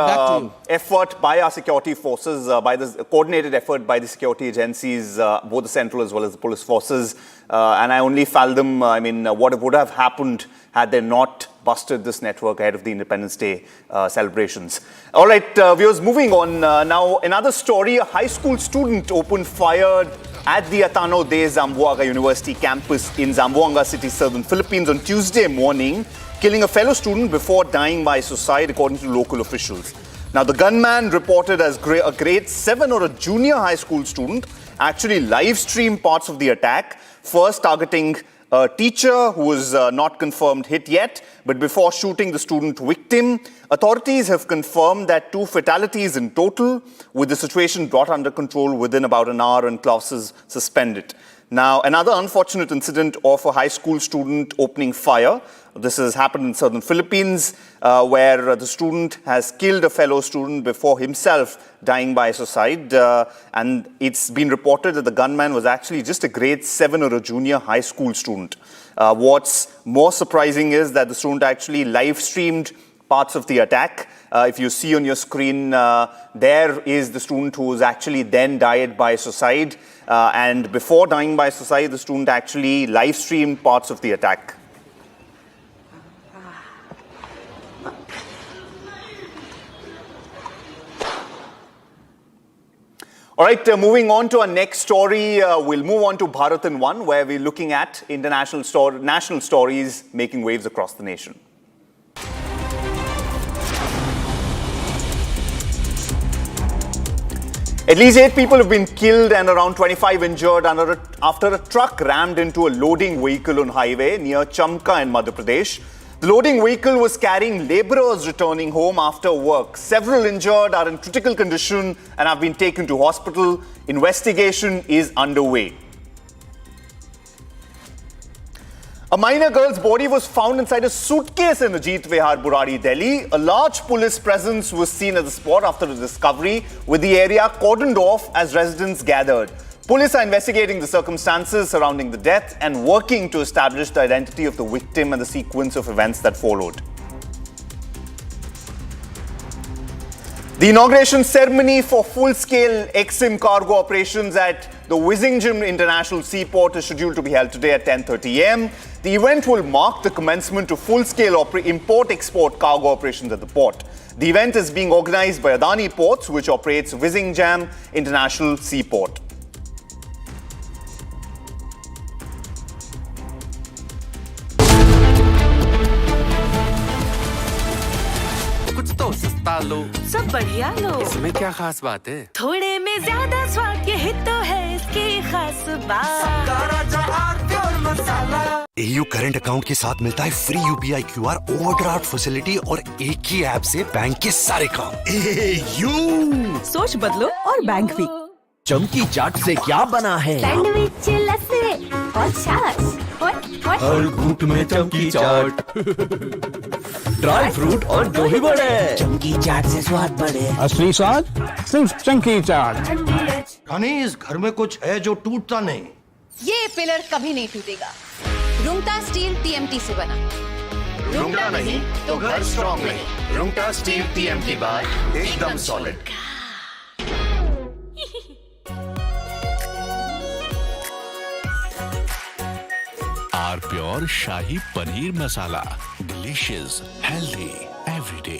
Y: effort by our security forces, by the coordinated effort by the security agencies, both the central as well as the police forces. And I only fathom, what would have happened had they not busted this network ahead of the Independence Day celebrations. All right, viewers, moving on. Now, another story. A high school student opened fire at the Atano de Zamboanga University campus in Zamboanga City, southern Philippines on Tuesday morning, killing a fellow student before dying by suicide, according to local officials. Now, the gunman, reported as a grade 7 or a junior high school student, actually live streamed parts of the attack, first targeting a teacher who was not confirmed hit yet, but before shooting the student victim. Authorities have confirmed that 2 fatalities in total, with the situation brought under control within about an hour and classes suspended. Now, another unfortunate incident of a high school student opening fire. This has happened in southern Philippines, where the student has killed a fellow student before himself dying by suicide. And it's been reported that the gunman was actually just a grade 7 or a junior high school student. What's more surprising is that the student actually live streamed parts of the attack. If you see on your screen, there is the student who was actually then died by suicide. And before dying by suicide, the student actually live streamed parts of the attack. All right, moving on to our next story, we'll move on to Bharat in One, where we're looking at national stories making waves across the nation. At least 8 people have been killed and around 25 injured after a truck rammed into a loading vehicle on highway near Chamka in Madhya Pradesh. The loading vehicle was carrying labourers returning home after work. Several injured are in critical condition and have been taken to hospital. Investigation is underway. A minor girl's body was found inside a suitcase in Ajit Vihar, Burari, Delhi. A large police presence was seen at the spot after the discovery, with the area cordoned off as residents gathered. Police are investigating the circumstances surrounding the death and working to establish the identity of the victim and the sequence of events that followed. The inauguration ceremony for full-scale EXIM cargo operations at the Vizhinjam International Seaport is scheduled to be held today at 10:30 a.m. The event will mark the commencement of full-scale import-export cargo operations at the port. The event is being organized by Adani Ports, which operates Vizhinjam International Seaport.
B: कुछ तो सस्ता लो,
H: सब बढ़िया लो।
B: इसमें क्या खास बात है?
H: थोड़े में ज्यादा स्वाद, यही तो है इसकी खास बात।
S: AU करंट अकाउंट के साथ मिलता है free UPI QR overdraft facility और एक ही ऐप से बैंक के सारे काम। AU
H: सोच बदलो और बैंक भी।
S: चमकी चाट से क्या बना है?
K: सैंडविच लस्सी और छाछ
J: हर घूंट में चमकी चाट, ड्राई फ्रूट और दही बड़े।
S: चमकी चाट से स्वाद बढ़े।
N: असली स्वाद सिर्फ चमकी चाट।
S: यानी इस घर में कुछ है जो टूटता नहीं।
T: ये पिलर कभी नहीं टूटेगा। रुंगटा स्टील TMT से बना।
U: रुंगटा नहीं तो घर स्ट्रॉन्ग नहीं। रुंगटा स्टील TMT बार एकदम solid.
F: R pure shahi paneer masala, delicious, healthy everyday.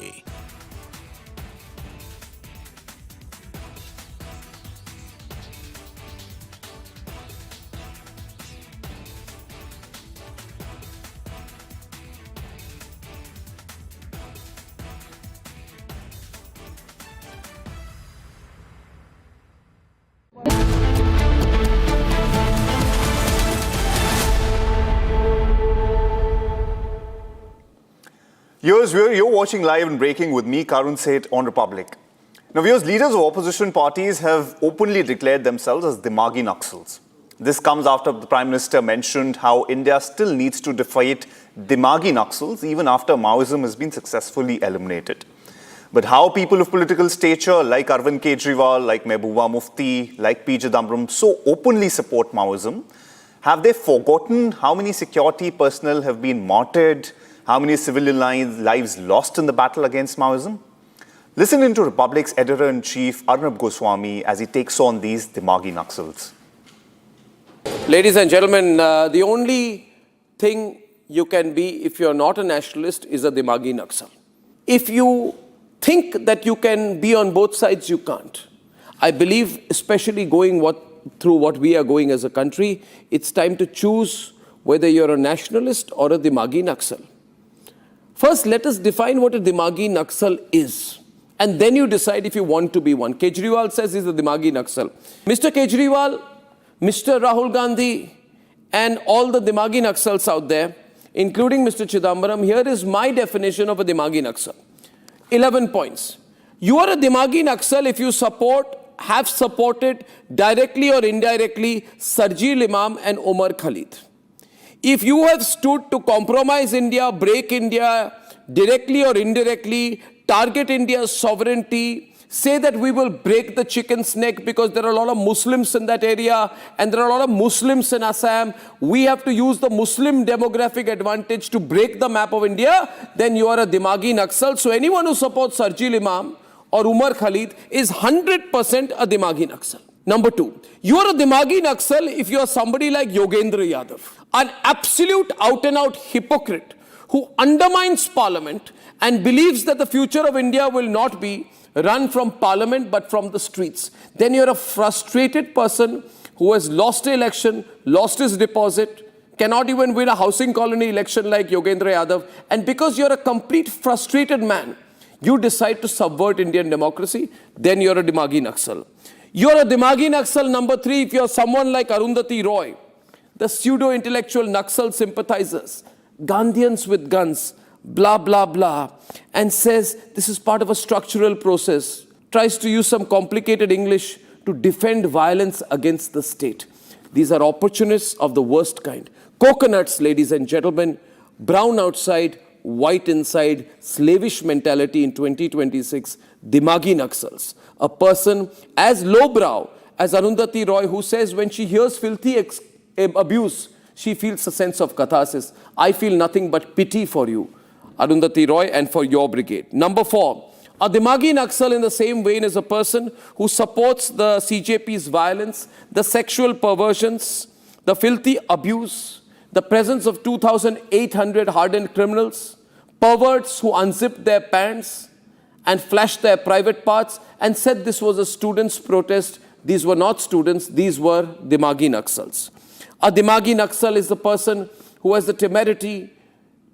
Y: Viewers, you're watching Live and Breaking with me, Karun Seth, on Republic. Now, viewers, leaders of opposition parties have openly declared themselves as Dimagi Naxals. This comes after the Prime Minister mentioned how India still needs to defeat Dimagi Naxals even after Maoism has been successfully eliminated. But how people of political stature like Arvind Kejriwal, like Mehbooba Mufti, like P. Chidambaram so openly support Maoism? Have they forgotten how many security personnel have been martyred? How many civilian lives lost in the battle against Maoism? Listen into Republic's Editor-in-Chief Arnab Goswami as he takes on these Dimagi Naxals.
Z: Ladies and gentlemen, the only thing you can be if you're not a nationalist is a Dimagi Naxal. If you think that you can be on both sides, you can't. I believe, especially going through what we are going as a country, it's time to choose whether you're a nationalist or a Dimagi Naxal. First, let us define what a Dimagi Naxal is and then you decide if you want to be one. Kejriwal says he's a Dimagi Naxal. Mr. Kejriwal, Mr. Rahul Gandhi, and all the Dimagi Naxals out there, including Mr. Chidambaram, here is my definition of a Dimagi Naxal. 11 points. You are a Dimagi Naxal if you have supported directly or indirectly Sarjeel Imam and Omar Khalid. If you have stood to compromise India, break India, directly or indirectly, target India's sovereignty, say that we will break the chicken's neck because there are a lot of Muslims in that area and there are a lot of Muslims in Assam, we have to use the Muslim demographic advantage to break the map of India, then you are a Dimagi Naxal. So anyone who supports Sarjeel Imam or Umar Khalid is 100% a Dimagi Naxal. Number 2, you are a Dimagi Naxal if you are somebody like Yogendra Yadav, an absolute out-and-out hypocrite who undermines Parliament and believes that the future of India will not be run from Parliament but from the streets. Then you're a frustrated person who has lost an election, lost his deposit, cannot even win a housing colony election like Yogendra Yadav, and because you're a complete frustrated man, you decide to subvert Indian democracy, then you're a Dimagi Naxal. You're a Dimagi Naxal number 3 if you're someone like Arundhati Roy, the pseudo-intellectual Naxal sympathizers, Gandhians with guns, blah, blah, blah, and says this is part of a structural process, tries to use some complicated English to defend violence against the state. These are opportunists of the worst kind. Coconuts, ladies and gentlemen, brown outside, white inside, slavish mentality in 2026, Dimagi Naxals. A person as lowbrow as Arundhati Roy, who says when she hears filthy abuse, she feels a sense of catharsis. I feel nothing but pity for you, Arundhati Roy, and for your brigade. Number 4, a Dimagi Naxal in the same vein is a person who supports the CJP's violence, the sexual perversions, the filthy abuse, the presence of 2,800 hardened criminals, perverts who unzipped their pants and flashed their private parts and said this was a students' protest. These were not students, these were Dimagi Naxals. A Dimagi Naxal is the person who has the temerity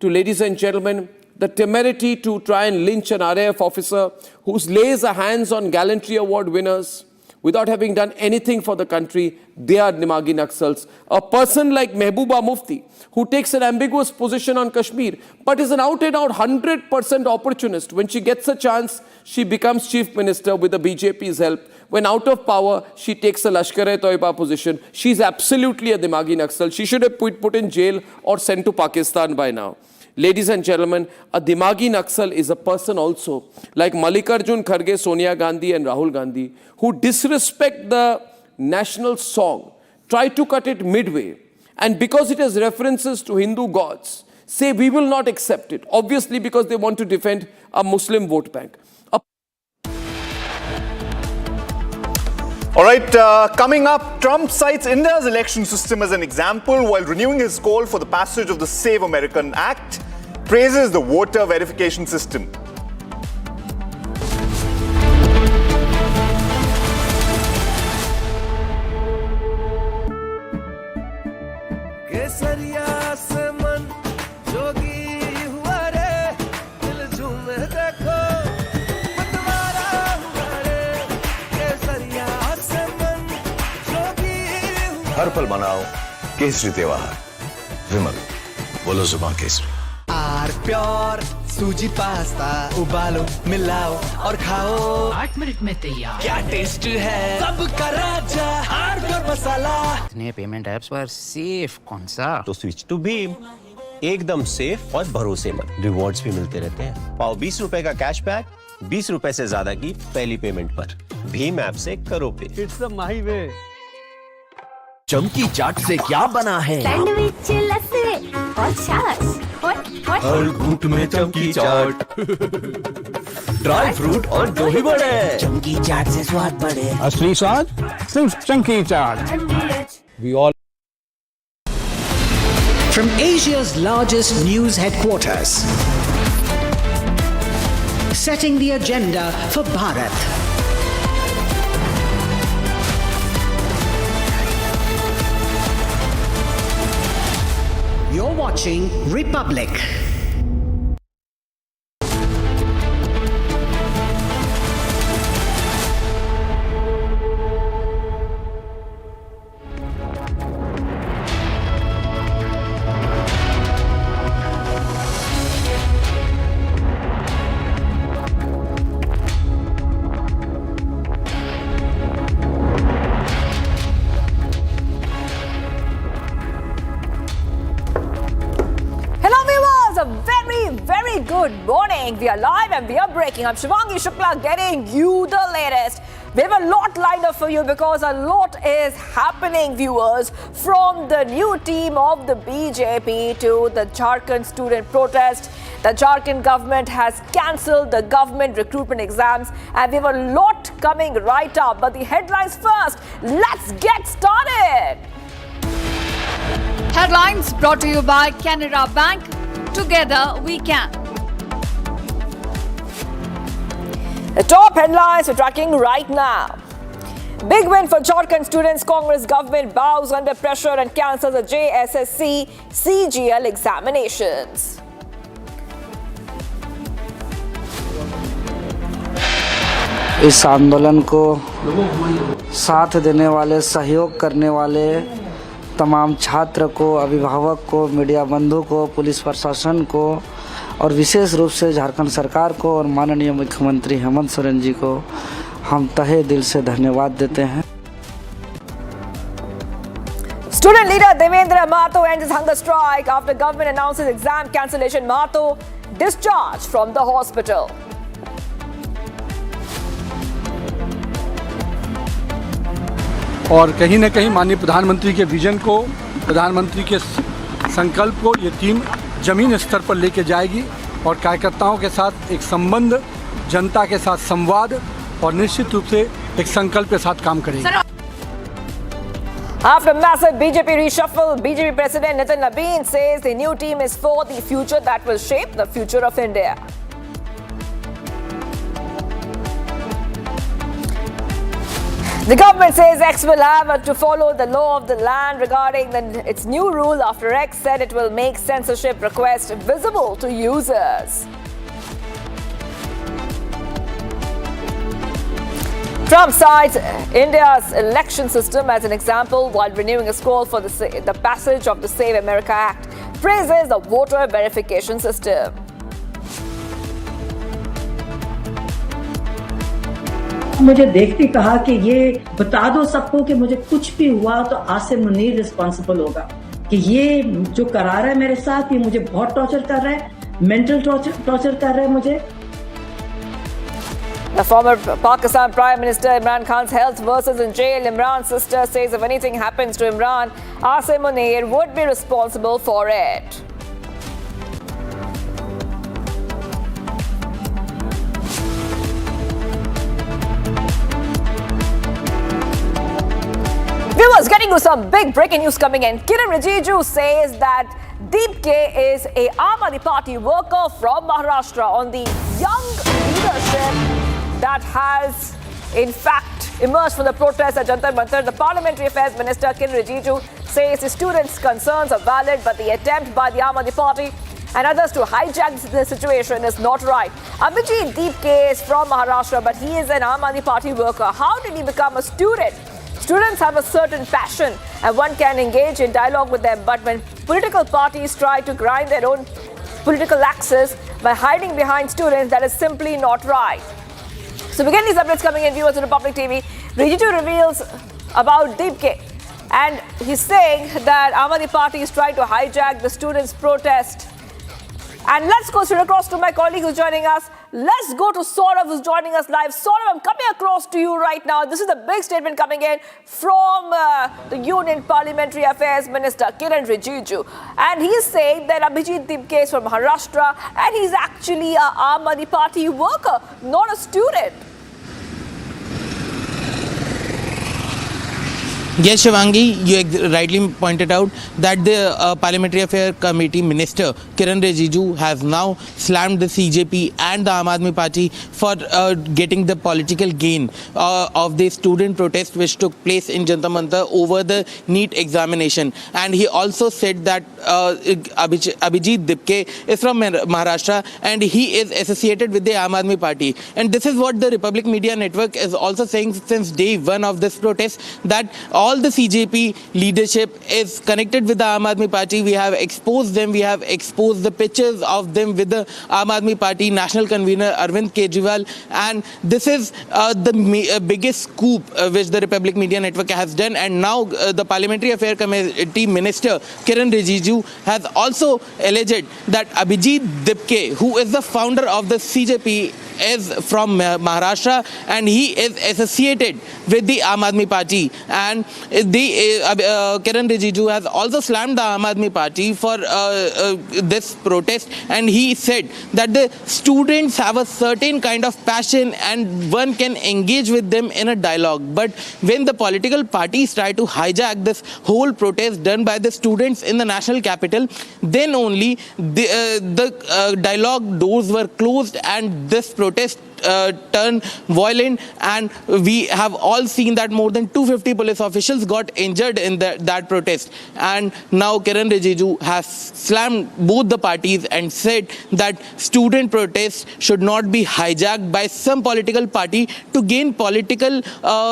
Z: to, ladies and gentlemen, the temerity to try and lynch an RAF officer who lays a hands on gallantry award winners without having done anything for the country. They are Dimagi Naxals. A person like Mehbooba Mufti, who takes an ambiguous position on Kashmir, but is an out-and-out 100% opportunist. When she gets a chance, she becomes chief minister with the BJP's help. When out of power, she takes a Lashkar-e-Toiba position. She's absolutely a Dimagi Naxal. She should have put in jail or sent to Pakistan by now. Ladies and gentlemen, a Dimagi Naxal is a person also like Mallikarjun Kharge, Sonia Gandhi and Rahul Gandhi who disrespect the national song, try to cut it midway, and because it has references to Hindu gods, say we will not accept it, obviously because they want to defend a Muslim vote bank.
Y: All right, coming up, Trump cites India's election system as an example while renewing his call for the passage of the Save American Act, praises the voter verification system.
S: हर पल मनाओ केसरी त्योहार। विमल, बोलो जुबान Kesari.
J: Are pure सूजी pasta उबालो मिलाओ और खाओ
G: 8 मिनट में तैयार।
J: क्या टेस्ट है सबका राजा आर प्योर मसाला।
G: इतने पेमेंट ऐप्स पर सेफ कौन सा?
I: तो स्विच टू भीम, एकदम सेफ और भरोसेमंद। रिवॉर्ड्स भी मिलते रहते हैं। पाओ 20 रुपए का कैशबैक 20 रुपए से ज्यादा की पहली पेमेंट पर। भीम ऐप से करो पे।
J: इट्स द माही वे। चमकी चाट से क्या बना है?
K: सैंडविच लस्सी और छाछ
J: हर घूंट में चमकी चाट। ड्राई फ्रूट और दही बड़े। चमकी चाट से स्वाद बढ़े।
M: असली स्वाद सिर्फ चमकी चाट। We all
V: From Asia's largest news headquarters, setting the agenda for Bharat. You're watching Republic.
A: Good morning. We are live and we are breaking. I'm Shivangi Shukla getting you the latest. We have a lot lined up for you because a lot is happening, viewers. From the new team of the BJP to the Jharkhand student protest. The Jharkhand government has cancelled the government recruitment exams and we have a lot coming right up. But the headlines first. Let's get started.
E: Headlines brought to you by Canara Bank. Together we can.
A: The top headlines we're tracking right now. Big win for Jharkhand students. Congress government bows under pressure and cancels the JSSC CGL examinations.
O: इस आंदोलन को साथ देने वाले, सहयोग करने वाले तमाम छात्र को, अभिभावक को, मीडिया बंधु को, पुलिस प्रशासन को और विशेष रूप से झारखंड सरकार को और माननीय मुख्यमंत्री हेमंत सोरेन जी को हम तहे दिल से धन्यवाद देते हैं।
A: Student leader Devendra Mato ends his hunger strike after government announces exam cancellation. Mato discharged from the hospital.
N: और कहीं न कहीं माननीय प्रधानमंत्री के विजन को, प्रधानमंत्री के संकल्प को ये टीम जमीन स्तर पर लेके जाएगी और कार्यकर्ताओं के साथ एक संबंध, जनता के साथ संवाद और निश्चित रूप से एक संकल्प के साथ काम करेगी।
A: After massive BJP reshuffle, BJP President Nitin Nabin says the new team is for the future that will shape the future of India. The government says X will have to follow the law of the land regarding its new rule after X said it will make censorship requests visible to users. Trump cites India's election system as an example while renewing his call for the passage of the Save America Act. Praises the voter verification system.
R: मुझे देखते कहा कि ये बता दो सबको कि मुझे कुछ भी हुआ तो आसिम मुनीर रिस्पॉन्सिबल होगा, कि ये जो करा रहा है मेरे साथ, ये मुझे बहुत टॉर्चर कर रहा है, मेंटल टॉर्चर कर रहा है मुझे।
A: The former Pakistan Prime Minister Imran Khan's health worsens in jail. Imran's sister says if anything happens to Imran, Asim Munir would be responsible for it. Viewers, getting to some big breaking news coming in. Kiran Rijiju says that Deep K is a Aam Aadmi Party worker from Maharashtra on the young leadership that has in fact emerged from the protests at Jantar Mantar. The Parliamentary Affairs Minister Kiran Rijiju says the students' concerns are valid, but the attempt by the Aam Aadmi Party and others to hijack the situation is not right. Abhijit Deep K is from Maharashtra, but he is an Aam Aadmi Party worker. How did he become a student? Students have a certain passion and one can engage in dialogue with them, but when political parties try to grind their own political axis by hiding behind students, that is simply not right. So we get these updates coming in, viewers of Republic TV. Rijiju reveals about Deep K and he's saying that Aam Aadmi Party is trying to hijack the students' protest. And let's go straight across to my colleague who's joining us. Let's go to Saurav who's joining us live. Saurav, I'm coming across to you right now. This is the big statement coming in from the Union Parliamentary Affairs Minister Kiran Rijiju. And he's saying that Abhijit Deep K is from Maharashtra and he's actually a Aam Aadmi Party worker, not a student.
D: Yes, Shivangi, you rightly pointed out that the Parliamentary Affairs Committee Minister Kiran Rijiju has now slammed the CJP and the Aam Aadmi Party for getting the political gain of the student protest which took place in Jantar Mantar over the NEET examination. And he also said that Abhijit Deep K is from Maharashtra and he is associated with the Aam Aadmi Party. And this is what the Republic Media Network is also saying since day one of this protest, that all all the CJP leadership is connected with the Aam Aadmi Party. We have exposed them. We have exposed the pictures of them with the Aam Aadmi Party national convener Arvind Kejriwal. And this is the biggest scoop which the Republic Media Network has done. And now the Parliamentary Affairs Committee Minister Kiran Rijiju has also alleged that Abhijit Dipke, who is the founder of the CJP, is from Maharashtra and he is associated with the Aam Aadmi Party. And the Kiran Rijiju has also slammed the Aam Aadmi Party for this protest, and he said that the students have a certain kind of passion and one can engage with them in a dialogue. But when the political parties try to hijack this whole protest done by the students in the national capital, then only the dialogue doors were closed and this protest turned violent, and we have all seen that more than 250 police officials got injured in that protest. And now Kiran Rijiju has slammed both the parties and said that student protests should not be hijacked by some political party to gain political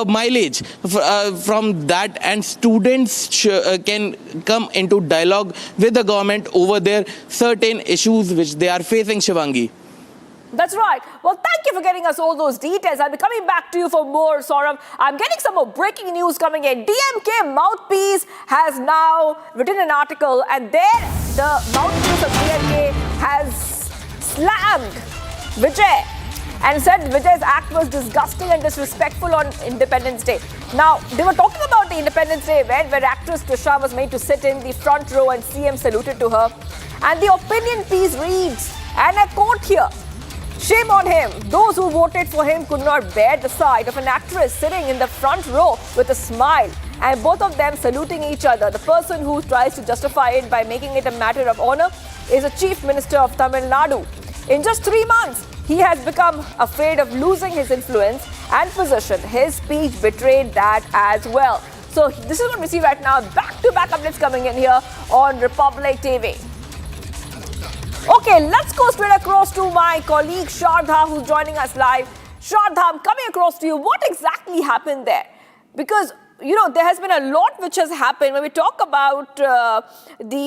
D: mileage from that, and students can come into dialogue with the government over their certain issues which they are facing, Shivangi.
A: That's right. Well, thank you for getting us all those details. I'll be coming back to you for more, Saurabh. I'm getting some more breaking news coming in. DMK mouthpiece has now written an article, and there the mouthpiece of DMK has slammed Vijay and said Vijay's act was disgusting and disrespectful on Independence Day. Now, they were talking about the Independence Day event where actress Trisha was made to sit in the front row and CM saluted to her. And the opinion piece reads, and I quote here, "Shame on him. Those who voted for him could not bear the sight of an actress sitting in the front row with a smile and both of them saluting each other. The person who tries to justify it by making it a matter of honor is the Chief Minister of Tamil Nadu. In just 3 months, he has become afraid of losing his influence and position. His speech betrayed that as well." So this is what we see right now. Back-to-back updates coming in here on Republic TV. Okay, let's go straight across to my colleague Shardha, who's joining us live. Shardha, I'm coming across to you. What exactly happened there? Because, you know, there has been a lot which has happened. When we talk about the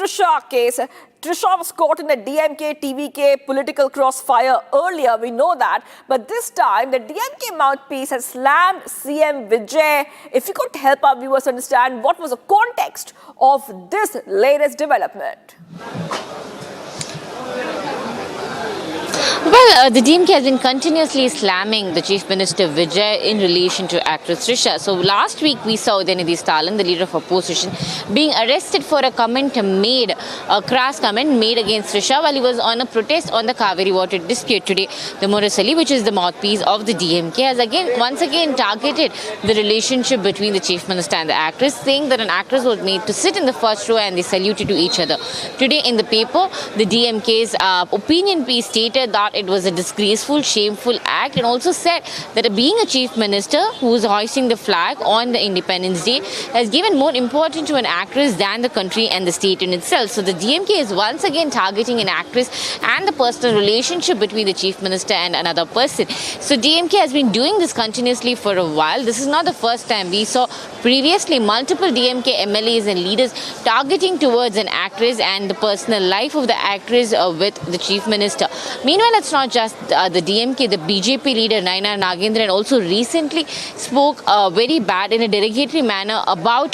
A: Trisha case, Trisha was caught in a DMK, TVK political crossfire earlier, we know that. But this time, the DMK mouthpiece has slammed CM Vijay. If you could help our viewers understand what was the context of this latest development.
C: Well, the DMK has been continuously slamming the Chief Minister Vijay in relation to actress Trisha. So last week we saw Udayanidhi Stalin, the leader of opposition, being arrested for a crass comment made against Trisha while he was on a protest on the Kaveri water dispute. Today, the Murasali, which is the mouthpiece of the DMK, has once again targeted the relationship between the Chief Minister and the actress, saying that an actress was made to sit in the first row and they saluted to each other. Today in the paper, the DMK's opinion piece stated that it was a disgraceful, shameful act, and also said that being a Chief Minister who is hoisting the flag on the Independence Day has given more importance to an actress than the country and the state in itself. So the DMK is once again targeting an actress and the personal relationship between the Chief Minister and another person. So DMK has been doing this continuously for a while. This is not the first time. We saw previously multiple DMK MLAs and leaders targeting towards an actress and the personal life of the actress with the Chief Minister. Meanwhile, it's not just the DMK, the BJP leader Nainar Nagendran also recently spoke very bad in a derogatory manner about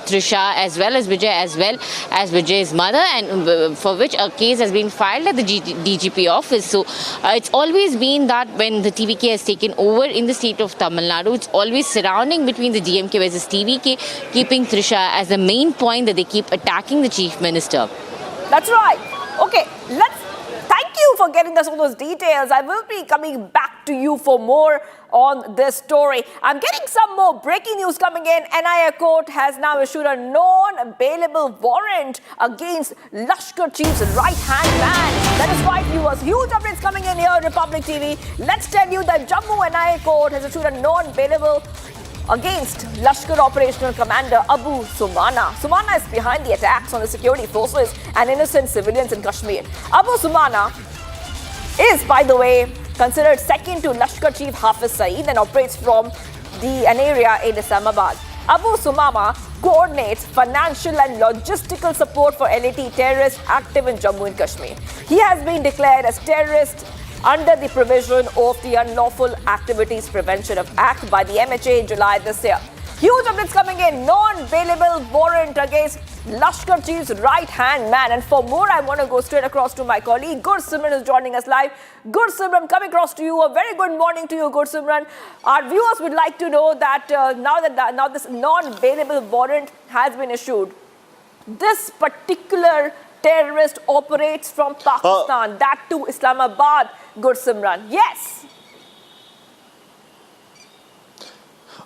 C: Trisha as well as Vijay's mother, and for which a case has been filed at the DGP office. So it's always been that when the TVK has taken over in the state of Tamil Nadu, it's always surrounding between the DMK versus TVK, keeping Trisha as the main point that they keep attacking the Chief Minister.
A: That's right. Okay, thank you for getting us all those details. I will be coming back to you for more on this story. I'm getting some more breaking news coming in. NIA court has now issued a non-bailable warrant against Lashkar Chief's right-hand man. That is right, viewers. Huge updates coming in here on Republic TV. Let's tell you that Jammu NIA court has issued a non-bailable against Lashkar Operational Commander Abu Sumana. Sumana is behind the attacks on the security forces and innocent civilians in Kashmir. Abu Sumana is, by the way, considered second to Lashkar Chief Hafiz Saeed and operates from an area in Islamabad. Abu Sumama coordinates financial and logistical support for LAT terrorists active in Jammu and Kashmir. He has been declared as terrorist under the provision of the Unlawful Activities Prevention Act by the MHA in July this year. Huge updates coming in. Non-bailable warrant against Lashkar Chief's right-hand man. And for more, I want to go straight across to my colleague, Goswami, is joining us live. Goswami, coming across to you. A very good morning to you, Goswami. Our viewers would like to know that now this non-bailable warrant has been issued. This particular terrorist operates from Pakistan, that to Islamabad, Goswami. Yes.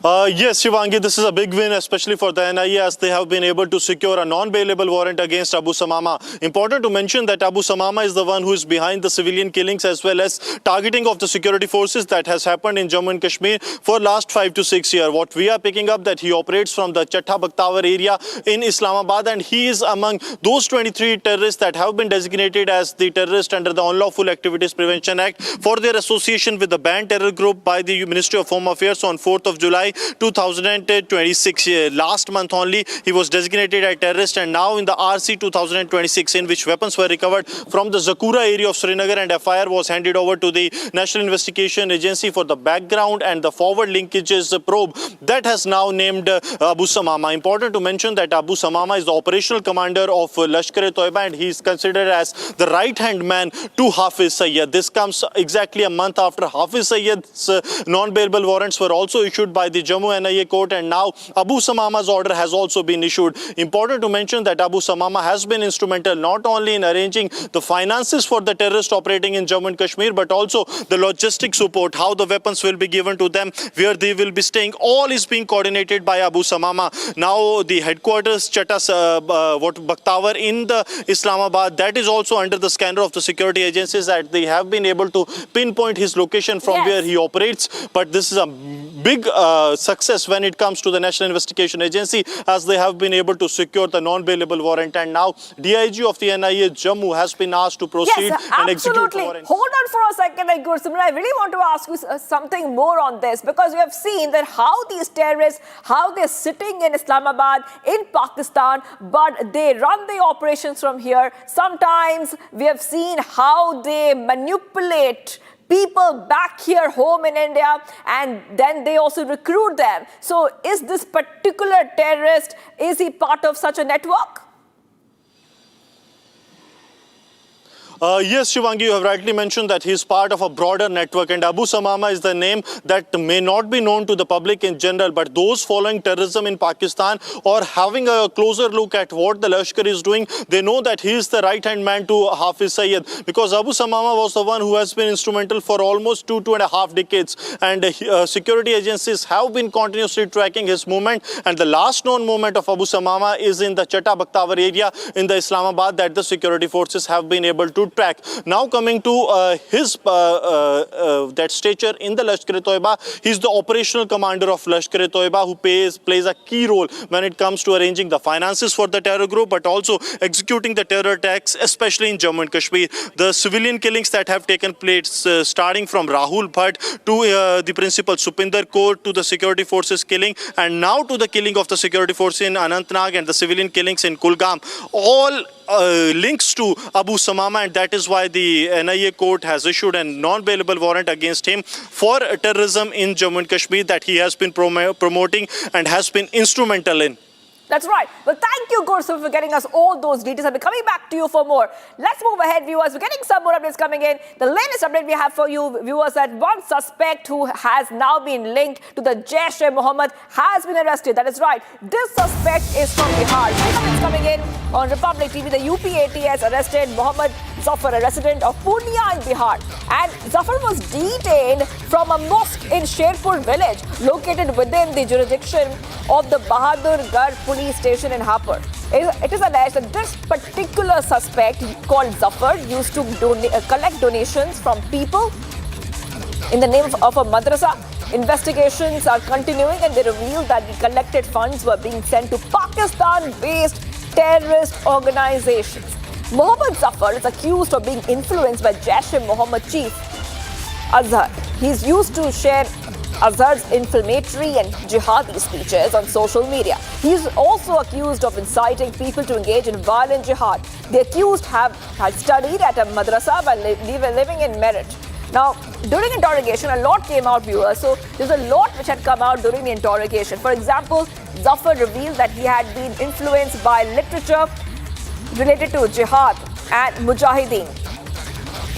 B: Yes, Shivangi, this is a big win, especially for the NIA, as they have been able to secure a non-bailable warrant against Abu Sumama. Important to mention that Abu Sumama is the one who is behind the civilian killings as well as targeting of the security forces that has happened in Jammu and Kashmir for last 5 to 6 years. What we are picking up that he operates from the Chatta Bakhtawar area in Islamabad, and he is among those 23 terrorists that have been designated as the terrorist under the Unlawful Activities Prevention Act for their association with the banned terror group by the Ministry of Home Affairs on 4th of July 2026. Last month only he was designated a terrorist, and now in the RC 2026, in which weapons were recovered from the Zakura area of Srinagar, and FIR was handed over to the National Investigation Agency for the background and the forward linkages probe that has now named Abu Sumama. Important to mention that Abu Sumama is the operational commander of Lashkar-e-Toiba, and he is considered as the right-hand man to Hafiz Sayyed. This comes exactly a month after Hafiz Sayyed's non-bailable warrants were also issued by the Jammu NIA court, and now Abu Sumama's order has also been issued. Important to mention that Abu Sumama has been instrumental not only in arranging the finances for the terrorists operating in Jammu and Kashmir, but also the logistic support, how the weapons will be given to them, where they will be staying. All is being coordinated by Abu Sumama. Now the headquarters Chatta Bakhtawar in the Islamabad, that is also under the scanner of the security agencies, that they have been able to pinpoint his location from where he operates. But this is a big success when it comes to the National Investigation Agency, as they have been able to secure the non-bailable warrant, and now DIG of the NIA Jammu has been asked to proceed and execute the warrant.
A: Hold on for a second, Goswami. I really want to ask you something more on this, because we have seen that how these terrorists, how they're sitting in Islamabad, in Pakistan, but they run the operations from here. Sometimes we have seen how they manipulate people back here home in India, and then they also recruit them. So is this particular terrorist, is he part of such a network?
B: Yes, Shivangi, you have rightly mentioned that he is part of a broader network, and Abu Sumama is the name that may not be known to the public in general, but those following terrorism in Pakistan or having a closer look at what the Lashkar is doing, they know that he is the right-hand man to Hafiz Sayyed, because Abu Sumama was the one who has been instrumental for almost 2.5 decades, and security agencies have been continuously tracking his movement, and the last known movement of Abu Sumama is in the Chatta Bakhtawar area in the Islamabad that the security forces have been able to track. Now coming to his that stature in the Lashkar-e-Toiba, he's the operational commander of Lashkar-e-Toiba, who plays a key role when it comes to arranging the finances for the terror group, but also executing the terror attacks, especially in Jammu and Kashmir. The civilian killings that have taken place, starting from Rahul Bhatt to the principal Supinder Kaur, to the security forces killing, and now to the killing of the security force in Anantnag and the civilian killings in Kulgam, all links to Abu Sumama, and that is why the NIA court has issued a non-bailable warrant against him for terrorism in Jammu and Kashmir that he has been promoting and has been instrumental in.
A: That's right. Well, thank you, Goswami, for getting us all those details. I'll be coming back to you for more. Let's move ahead, viewers. We're getting some more updates coming in. The latest update we have for you, viewers, that one suspect who has now been linked to the Jaish-e-Mohammed has been arrested. That is right. This suspect is from Bihar. Big updates coming in on Republic TV. The UP ATS arrested Mohammed Zafar, a resident of Purnia in Bihar. And Zafar was detained from a mosque in Sherpur village, located within the jurisdiction of the Bahadurgarh police station in Hapur. It is alleged that this particular suspect, called Zafar, used to collect donations from people in the name of a madrasa. Investigations are continuing, and they revealed that the collected funds were being sent to Pakistan-based terrorist organizations. Mohammed Zafar is accused of being influenced by Jaish-e-Mohammed chief Azhar. He's used to share Azhar's inflammatory and jihadi speeches on social media. He is also accused of inciting people to engage in violent jihad. The accused had studied at a madrasa while living in Meerut. Now, during interrogation, a lot came out, viewers. So there's a lot which had come out during the interrogation. For example, Zafar revealed that he had been influenced by literature related to jihad and mujahideen.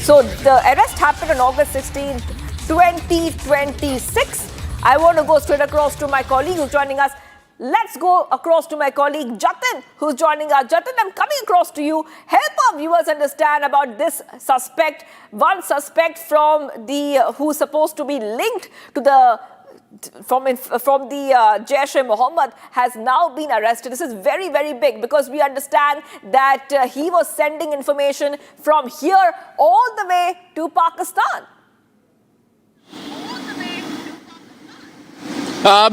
A: So the arrest happened on August 16, 2026. I want to go straight across to my colleague who's joining us. Let's go across to my colleague Jatin, who's joining us. Jatin, I'm coming across to you. Help our viewers understand about this suspect. One suspect from the who's supposed to be linked to the from the Jaish-e-Mohammed has now been arrested. This is very, very big because we understand that he was sending information from here all the way to Pakistan.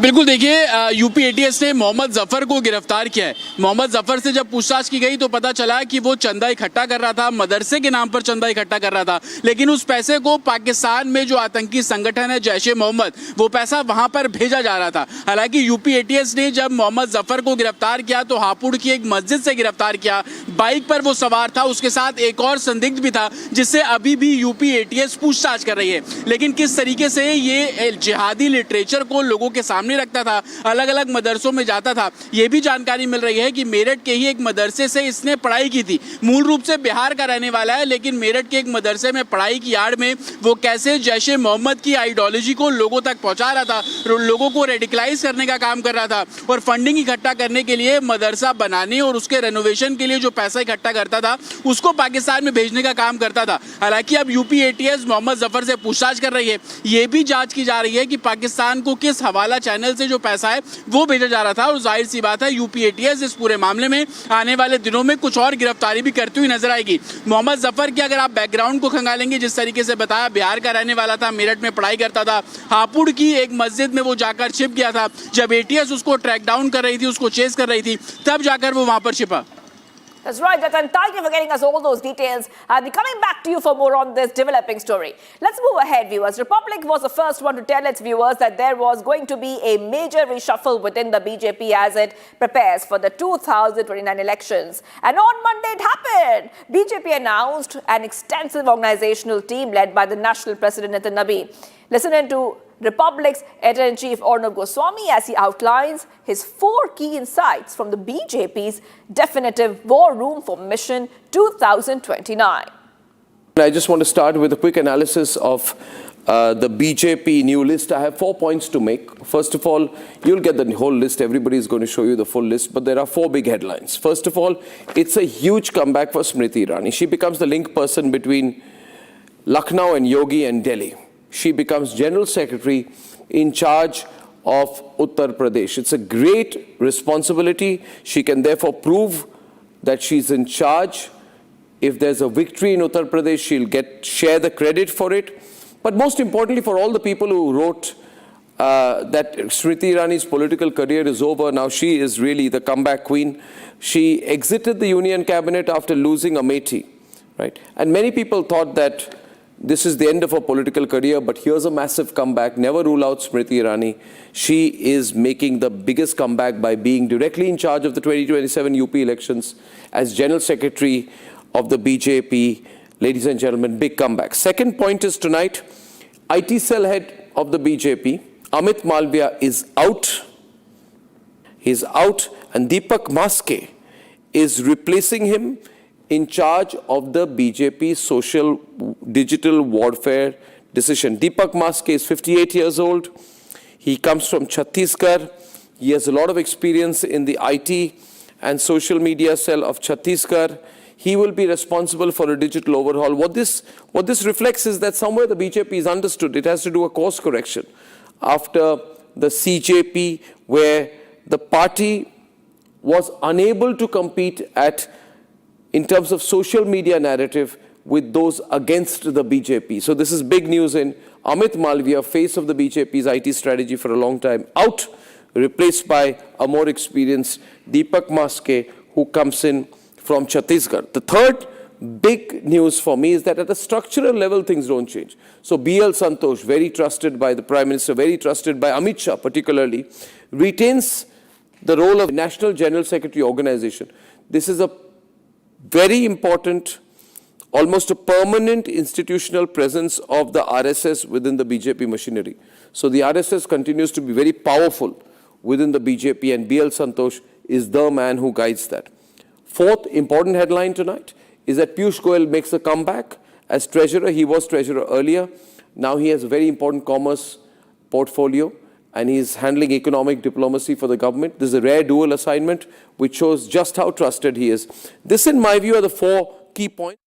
H: बिल्कुल देखिए UP ATS ने मोहम्मद जफर को गिरफ्तार किया है। मोहम्मद जफर से जब पूछताछ की गई तो पता चला कि वो चंदा इकट्ठा कर रहा था, मदरसे के नाम पर चंदा इकट्ठा कर रहा था, लेकिन उस पैसे को पाकिस्तान में जो आतंकी संगठन है जैश-ए-मोहम्मद, वो पैसा वहां पर भेजा जा रहा था। हालांकि यूपी एटीएस ने जब मोहम्मद जफर को गिरफ्तार किया तो हापुड़ की एक मस्जिद से गिरफ्तार किया। बाइक पर वो सवार था, उसके साथ एक और संदिग्ध भी था जिससे अभी भी यूपी एटीएस पूछताछ कर रही है। लेकिन किस तरीके से ये जिहादी लिटरेचर को लोगों के सामने रखता था, अलग अलग मदरसों में जाता था, ये भी जानकारी मिल रही है कि मेरठ के ही एक मदरसे से इसने पढ़ाई की थी। मूल रूप से बिहार का रहने वाला है, लेकिन मेरठ के एक मदरसे में पढ़ाई की आड़ में वो कैसे जैश-ए-मोहम्मद की आइडियोलॉजी को लोगों तक पहुंचा रहा था, लोगों को रेडिकलाइज करने का काम कर रहा था और फंडिंग इकट्ठा करने के लिए मदरसा बनाने और उसके रेनोवेशन के लिए जो पैसा इकट्ठा करता था उसको पाकिस्तान में भेजने का काम करता था। हालांकि अब यूपी एटीएस मोहम्मद जफर से पूछताछ कर रही है। ये भी जांच की जा रही है कि पाकिस्तान को किस हवाला चैनल से जो पैसा है वो भेजा जा रहा था और जाहिर सी बात है यूपी एटीएस इस पूरे मामले में आने वाले दिनों में कुछ और गिरफ्तारी भी करती हुई नजर आएगी। मोहम्मद जफर की अगर आप बैकग्राउंड को खंगालेंगे, जिस तरीके से बताया बिहार का रहने वाला था, मेरठ में पढ़ाई करता था, हापुड़ की एक मस्जिद में वो जाकर छिप गया था। जब एटीएस उसको ट्रैक डाउन कर रही थी, उसको चेस कर रही थी, तब जाकर वो वहां पर छिपा।
A: That's right, Jatan. Thank you for getting us all those details. I'll be coming back to you for more on this developing story. Let's move ahead, viewers. Republic was the first one to tell its viewers that there was going to be a major reshuffle within the BJP as it prepares for the 2029 elections. And on Monday it happened. BJP announced an extensive organizational team led by the national president Nitin Nabi. Listen in to Republic's editor-in-chief Arnab Goswami as he outlines his 4 key insights from the BJP's definitive War Room for Mission 2029.
Z: I just want to start with a quick analysis of the BJP new list. I have 4 points to make. First of all, you'll get the whole list. Everybody is going to show you the full list, but there are 4 big headlines. First of all, it's a huge comeback for Smriti Irani. She becomes the link person between Lucknow and Yogi and Delhi. She becomes General Secretary in charge of Uttar Pradesh. It's a great responsibility. She can therefore prove that she's in charge. If there's a victory in Uttar Pradesh, she'll share the credit for it. But most importantly, for all the people who wrote that Smriti Irani's political career is over, now she is really the comeback queen. She exited the Union Cabinet after losing Amethi, right? And many people thought that this is the end of her political career, but here's a massive comeback. Never rule out Smriti Irani. She is making the biggest comeback by being directly in charge of the 2027 UP elections as General Secretary of the BJP. Ladies and gentlemen, big comeback. Second point is tonight, IT cell head of the BJP, Amit Malviya, is out. He's out, and Deepak Maske is replacing him in charge of the BJP social digital warfare decision. Deepak Maske is 58 years old. He comes from Chhattisgarh. He has a lot of experience in the IT and social media cell of Chhattisgarh. He will be responsible for a digital overhaul. What this reflects is that somewhere the BJP is understood. It has to do a course correction after the CJP, where the party was unable to compete in terms of social media narrative with those against the BJP. So this is big news in Amit Malviya, face of the BJP's IT strategy for a long time, out, replaced by a more experienced Deepak Maske, who comes in from Chhattisgarh. The third big news for me is that at a structural level, things don't change. So BL Santosh, very trusted by the Prime Minister, very trusted by Amit Shah particularly, retains the role of National General Secretary Organization. This is a very important, almost a permanent institutional presence of the RSS within the BJP machinery. So the RSS continues to be very powerful within the BJP, and BL Santosh is the man who guides that. Fourth important headline tonight is that Piyush Goyal makes a comeback as treasurer. He was treasurer earlier. Now he has a very important commerce portfolio, and he is handling economic diplomacy for the government. This is a rare dual assignment which shows just how trusted he is. This, in my view, are the 4 key points.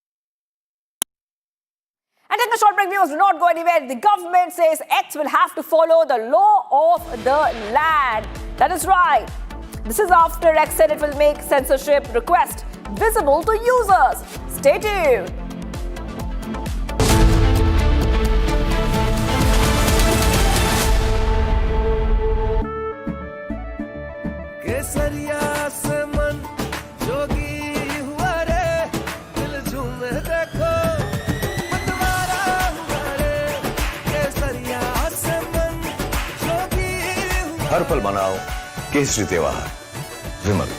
A: And in the short break, viewers, do not go anywhere. The government says X will have to follow the law of the land. That is right. This is after X said it will make censorship request visible to users. Stay tuned.
S: हर पल मनाओ केसरी त्योहार। विमल,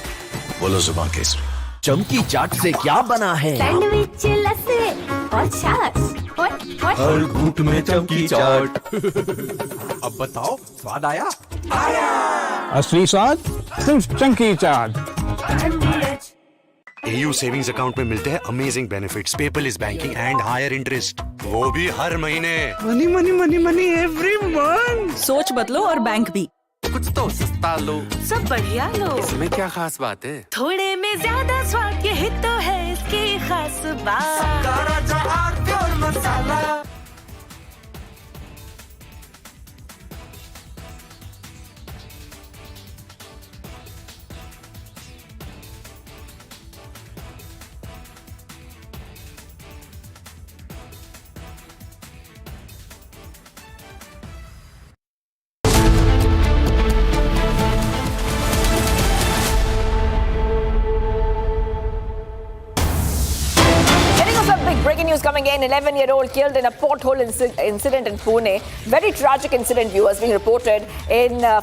S: बोलो जुबान केसरी।
V: चमकी चाट से क्या बना है?
K: सैंडविच, लस्सी और छाछ और
J: हर घूंट में चमकी चाट।
V: अब बताओ, स्वाद आया?
M: असली स्वाद सिर्फ Chunky Chaat.
S: AU savings account में मिलते हैं amazing benefits, paperless banking and higher interest, वो भी हर महीने।
V: Money money money money every month.
L: सोच बदलो और बैंक भी।
J: कुछ तो सस्ता लो,
L: सब बढ़िया लो।
J: इसमें क्या खास बात है?
L: थोड़े में ज्यादा स्वाद, यही तो है इसकी खास बात।
J: Pure masala.
A: Breaking news coming in. 11-year-old killed in a pothole incident in Pune. Very tragic incident, viewers, being reported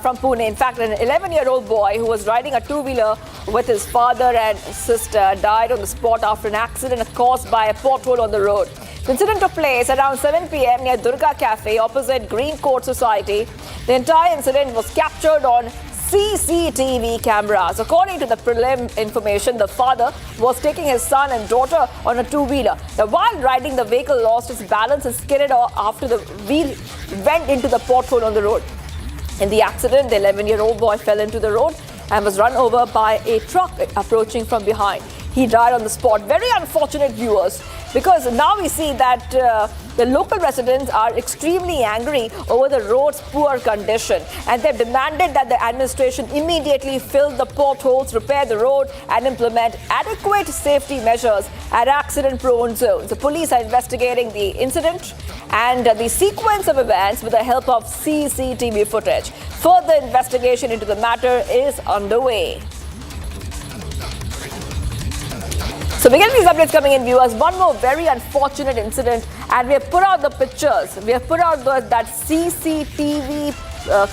A: from Pune. In fact, an 11-year-old boy who was riding a two-wheeler with his father and sister died on the spot after an accident caused by a pothole on the road. The incident took place around 7 p.m. near Durga Cafe opposite Green Court Society. The entire incident was captured on CCTV cameras. According to the prelim information, the father was taking his son and daughter on a two-wheeler. Now, while riding, the vehicle lost its balance and skidded off after the wheel went into the pothole on the road. In the accident, the 11-year-old boy fell into the road and was run over by a truck approaching from behind. He died on the spot. Very unfortunate, viewers, because now we see that the local residents are extremely angry over the road's poor condition, and they've demanded that the administration immediately fill the potholes, repair the road, and implement adequate safety measures at accident-prone zones. The police are investigating the incident and the sequence of events with the help of CCTV footage. Further investigation into the matter is underway. So we get these updates coming in, viewers. One more very unfortunate incident, and we have put out the pictures. We have put out that CCTV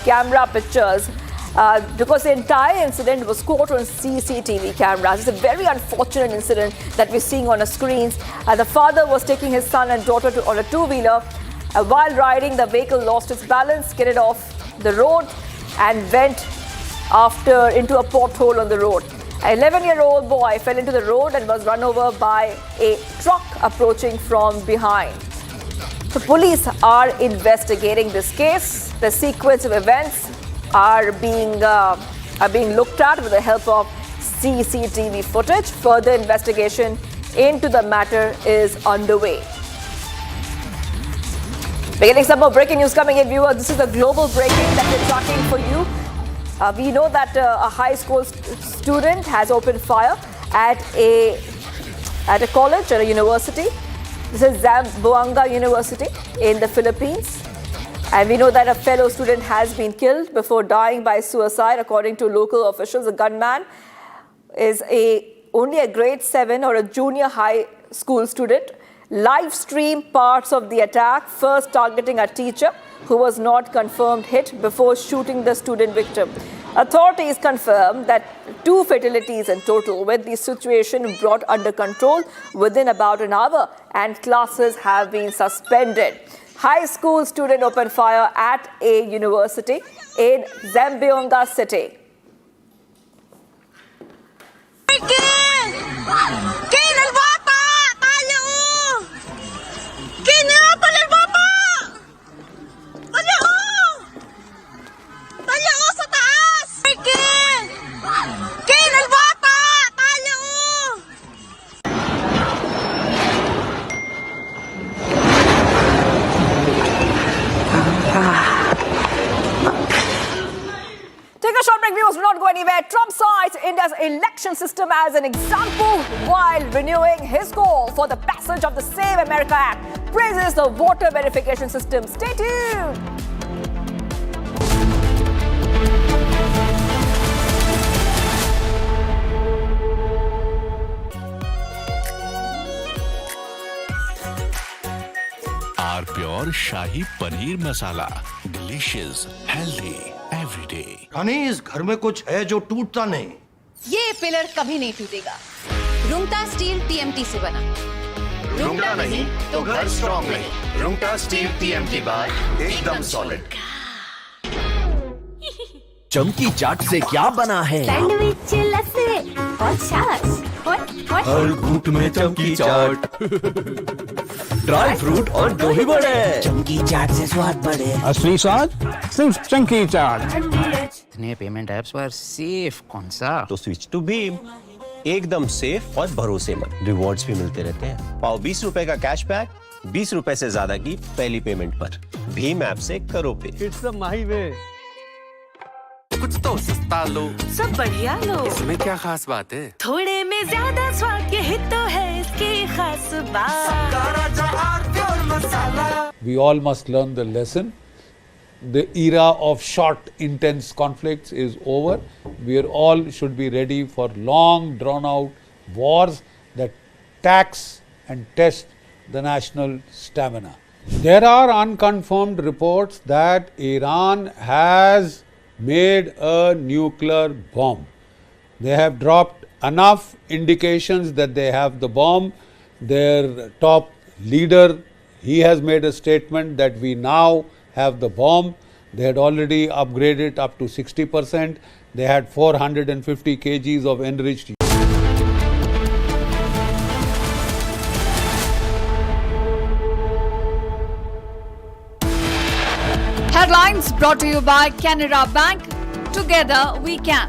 A: camera pictures because the entire incident was caught on CCTV cameras. It's a very unfortunate incident that we're seeing on our screens. The father was taking his son and daughter on a two-wheeler. While riding, the vehicle lost its balance, skidded off the road, and went into a pothole on the road. An 11-year-old boy fell into the road and was run over by a truck approaching from behind. The police are investigating this case. The sequence of events are being looked at with the help of CCTV footage. Further investigation into the matter is underway. We're getting some more breaking news coming in, viewers. This is a global breaking that we're tracking for you. We know that a high school student has opened fire at a college or a university. This is Zamboanga University in the Philippines. And we know that a fellow student has been killed before dying by suicide. According to local officials, the gunman is only a grade 7 or a junior high school student, live streamed parts of the attack, first targeting a teacher who was not confirmed hit before shooting the student victim. Authorities confirmed that 2 fatalities in total, with the situation brought under control within about an hour, and classes have been suspended. High school student opened fire at a university in Zambianga city. Take a short break, viewers. Do not go anywhere. Trump cites India's election system as an example while renewing his call for the passage of the Save America Act. Praises the voter verification system. Stay tuned.
F: R pure shahi paneer masala, delicious, healthy everyday.
P: रानी, इस घर में कुछ है जो टूटता नहीं।
Q: ये पिलर कभी नहीं टूटेगा। रुंगटा स्टील टीएमटी से बना।
S: रुंगटा नहीं तो घर स्ट्रॉन्ग नहीं। रुंगटा स्टील टीएमटी बार एकदम सॉलिड।
V: चमकी चाट से क्या बना है?
K: सैंडविच, लस्सी और छाछ।
J: हर घूंट में चमकी चाट। ड्राई फ्रूट और दही बड़े।
V: चमकी चाट से स्वाद बढ़े।
M: असली स्वाद सिर्फ चंकी चाट।
G: इतने पेमेंट ऐप्स पर सेफ कौन सा?
I: तो स्विच टू भीम। एकदम सेफ और भरोसेमंद। रिवॉर्ड्स भी मिलते रहते हैं। पाओ 20 रुपए का कैशबैक 20 रुपए से ज्यादा की पहली पेमेंट पर। भीम ऐप से करो पे।
T: इट्स द माही वे।
U: कुछ तो सस्ता लो,
L: सब बढ़िया लो।
U: इसमें क्या खास बात है?
L: थोड़े में ज्यादा स्वाद, यही तो है इसकी खास बात।
W: We all must learn the lesson. The era of short, intense conflicts is over. We are all should be ready for long, drawn-out wars that tax and test the national stamina. There are unconfirmed reports that Iran has made a nuclear bomb. They have dropped enough indications that they have the bomb. Their top leader, he has made a statement that we now have the bomb. They had already upgraded up to 60%. They had 450 kgs of enriched.
E: Headlines brought to you by Canara Bank. Together we can.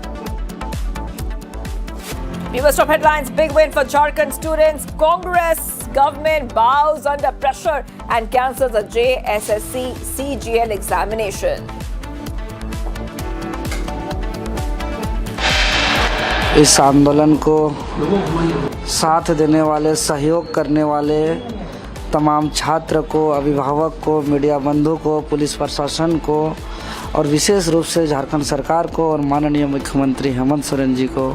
A: Viewers, top headlines. Big win for Jharkhand students. Congress government bows under pressure and cancels the JSSC CGL examination.
O: इस आंदोलन को साथ देने वाले, सहयोग करने वाले तमाम छात्र को, अभिभावक को, मीडिया बंधु को, पुलिस प्रशासन को और विशेष रूप से झारखंड सरकार को और माननीय मुख्यमंत्री हेमंत सोरेन जी को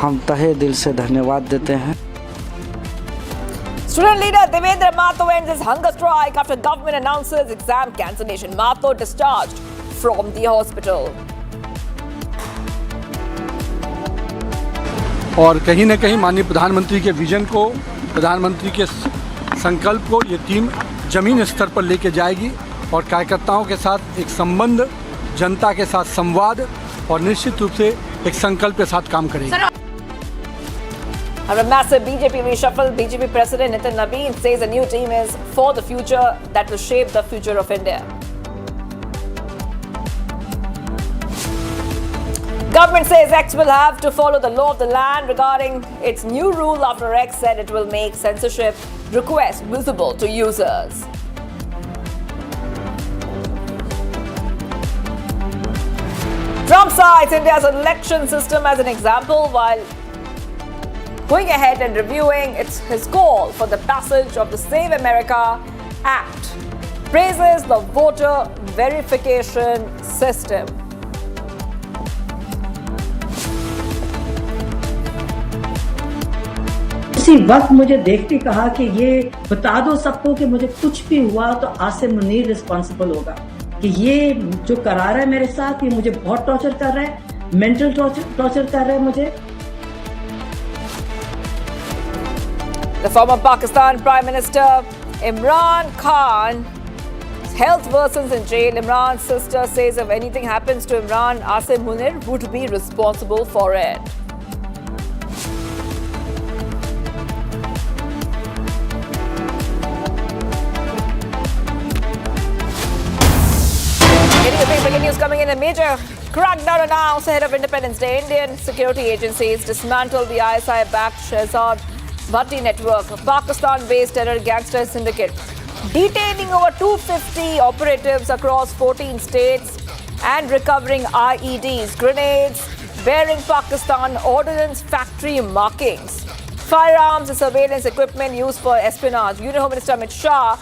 O: हम तहे दिल से धन्यवाद देते हैं।
A: Student leader Devendra Mato ends his hunger strike after government announces exam cancellation. Mato discharged from the hospital.
N: और कहीं न कहीं माननीय प्रधानमंत्री के विजन को, प्रधानमंत्री के संकल्प को ये टीम जमीन स्तर पर लेके जाएगी और कार्यकर्ताओं के साथ एक संबंध, जनता के साथ संवाद और निश्चित रूप से एक संकल्प के साथ काम करेगी।
A: After a massive BJP reshuffle, BJP President Nitin Nabin says a new team is for the future that will shape the future of India. Government says X will have to follow the law of the land regarding its new rule after X said it will make censorship requests visible to users. Trump cites India's election system as an example while going ahead and reviewing his call for the passage of the Save America Act. Praises the voter verification system.
C: उसी वक्त मुझे देखते कहा कि ये बता दो सबको कि मुझे कुछ भी हुआ तो आसिम मुनीर रिस्पॉन्सिबल होगा, कि ये जो करा रहा है मेरे साथ, ये मुझे बहुत टॉर्चर कर रहा है, मेंटल टॉर्चर कर रहा है मुझे।
A: The former Pakistan Prime Minister Imran Khan health worsens in jail. Imran's sister says if anything happens to Imran, Asim Munir would be responsible for it. Breaking news coming in. A major crackdown announced ahead of Independence Day. Indian security agencies dismantled the ISI-backed Shehzad Bhatti network, a Pakistan-based terror gangster syndicate, detaining over 250 operatives across 14 states and recovering IEDs, grenades bearing Pakistan ordnance factory markings, firearms and surveillance equipment used for espionage. Union Home Minister Amit Shah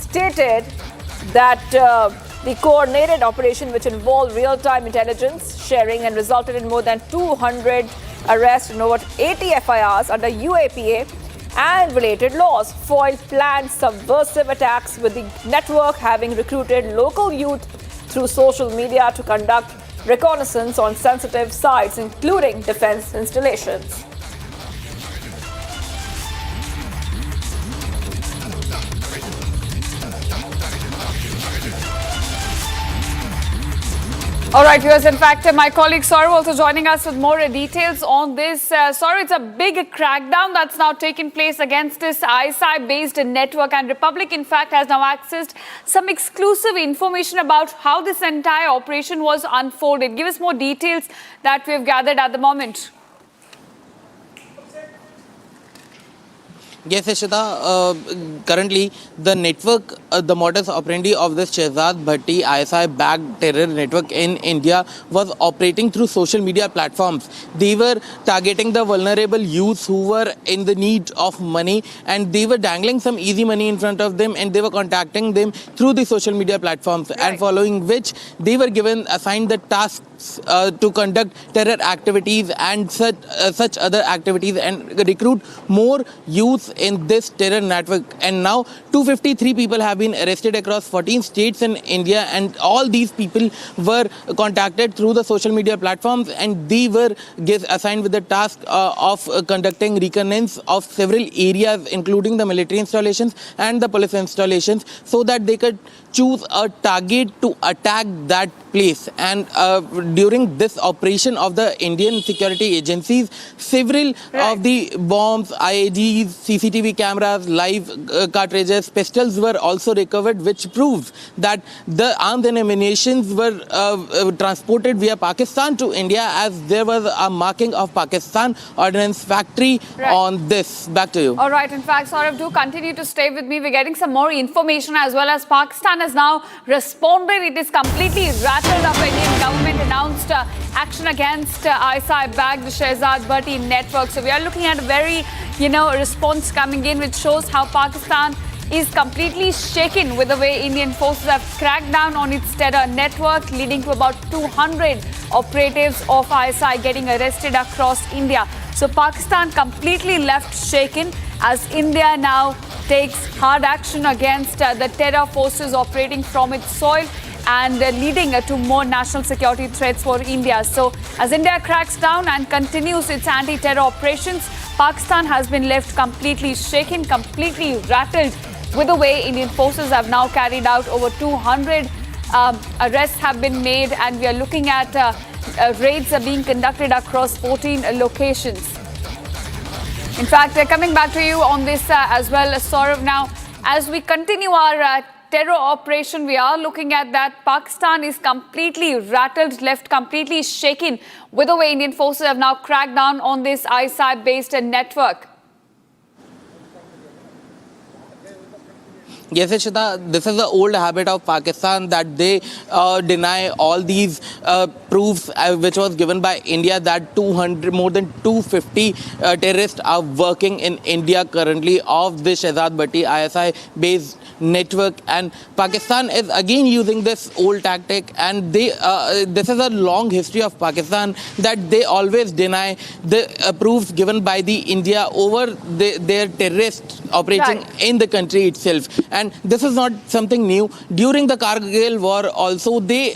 A: stated that the coordinated operation, which involved real-time intelligence sharing and resulted in more than 200 arrests and over 80 FIRs under UAPA and related laws, foiled planned subversive attacks, with the network having recruited local youth through social media to conduct reconnaissance on sensitive sites, including defense installations.
E: All right, viewers, in fact, my colleague Saurav also joining us with more details on this. Saurav, it's a big crackdown that's now taken place against this ISI-based network, and Republic, in fact, has now accessed some exclusive information about how this entire operation was unfolded. Give us more details that we've gathered at the moment.
D: Yes, Ishita, currently the network, the modus operandi of this Shehzad Bhatti ISI-backed terror network in India was operating through social media platforms. They were targeting the vulnerable youths who were in the need of money, and they were dangling some easy money in front of them, and they were contacting them through the social media platforms, and following which they were assigned the tasks to conduct terror activities and such other activities and recruit more youths in this terror network. And now 253 people have been arrested across 14 states in India, and all these people were contacted through the social media platforms, and they were assigned with the task of conducting reconnaissance of several areas, including the military installations and the police installations, so that they could choose a target to attack that place. And during this operation of the Indian security agencies, several of the bombs, IEDs, CCTV cameras, live cartridges, pistols were also recovered, which proves that the arms and ammunitions were transported via Pakistan to India, as there was a marking of Pakistan Ordnance Factory on this. Back to you.
E: All right. In fact, Saurav, do continue to stay with me. We're getting some more information, as well as Pakistan has now responded. It is completely rattled up. Indian government announced action against ISI-backed Shehzad Bhatti network. So we are looking at a very, response coming in, which shows how Pakistan is completely shaken with the way Indian forces have cracked down on its terror network, leading to about 200 operatives of ISI getting arrested across India. So Pakistan completely left shaken as India now takes hard action against the terror forces operating from its soil and leading to more national security threats for India. So as India cracks down and continues its anti-terror operations, Pakistan has been left completely shaken, completely rattled with the way Indian forces have now carried out over 200 arrests have been made, and we are looking at raids are being conducted across 14 locations. In fact, coming back to you on this as well, Saurav, now as we continue our terror operation, we are looking at that Pakistan is completely rattled, left completely shaken with the way Indian forces have now cracked down on this ISI-based network.
D: Yes, Ishita, this is the old habit of Pakistan that they deny all these proofs which was given by India that more than 250 terrorists are working in India currently of the Shehzad Bhatti ISI based network, and Pakistan is again using this old tactic, and they this is a long history of Pakistan that they always deny the proofs given by the India over their terrorists operating in the country itself. And this is not something new. During the Kargil war also they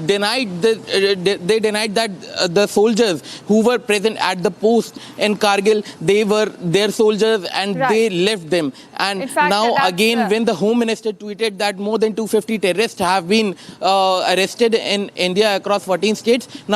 D: denied that the soldiers who were present at the post in Kargil, they were their soldiers and they left them. And
E: In fact,
D: now again when the Home Minister tweeted that more than 250 terrorists have been arrested in India across 14 states, now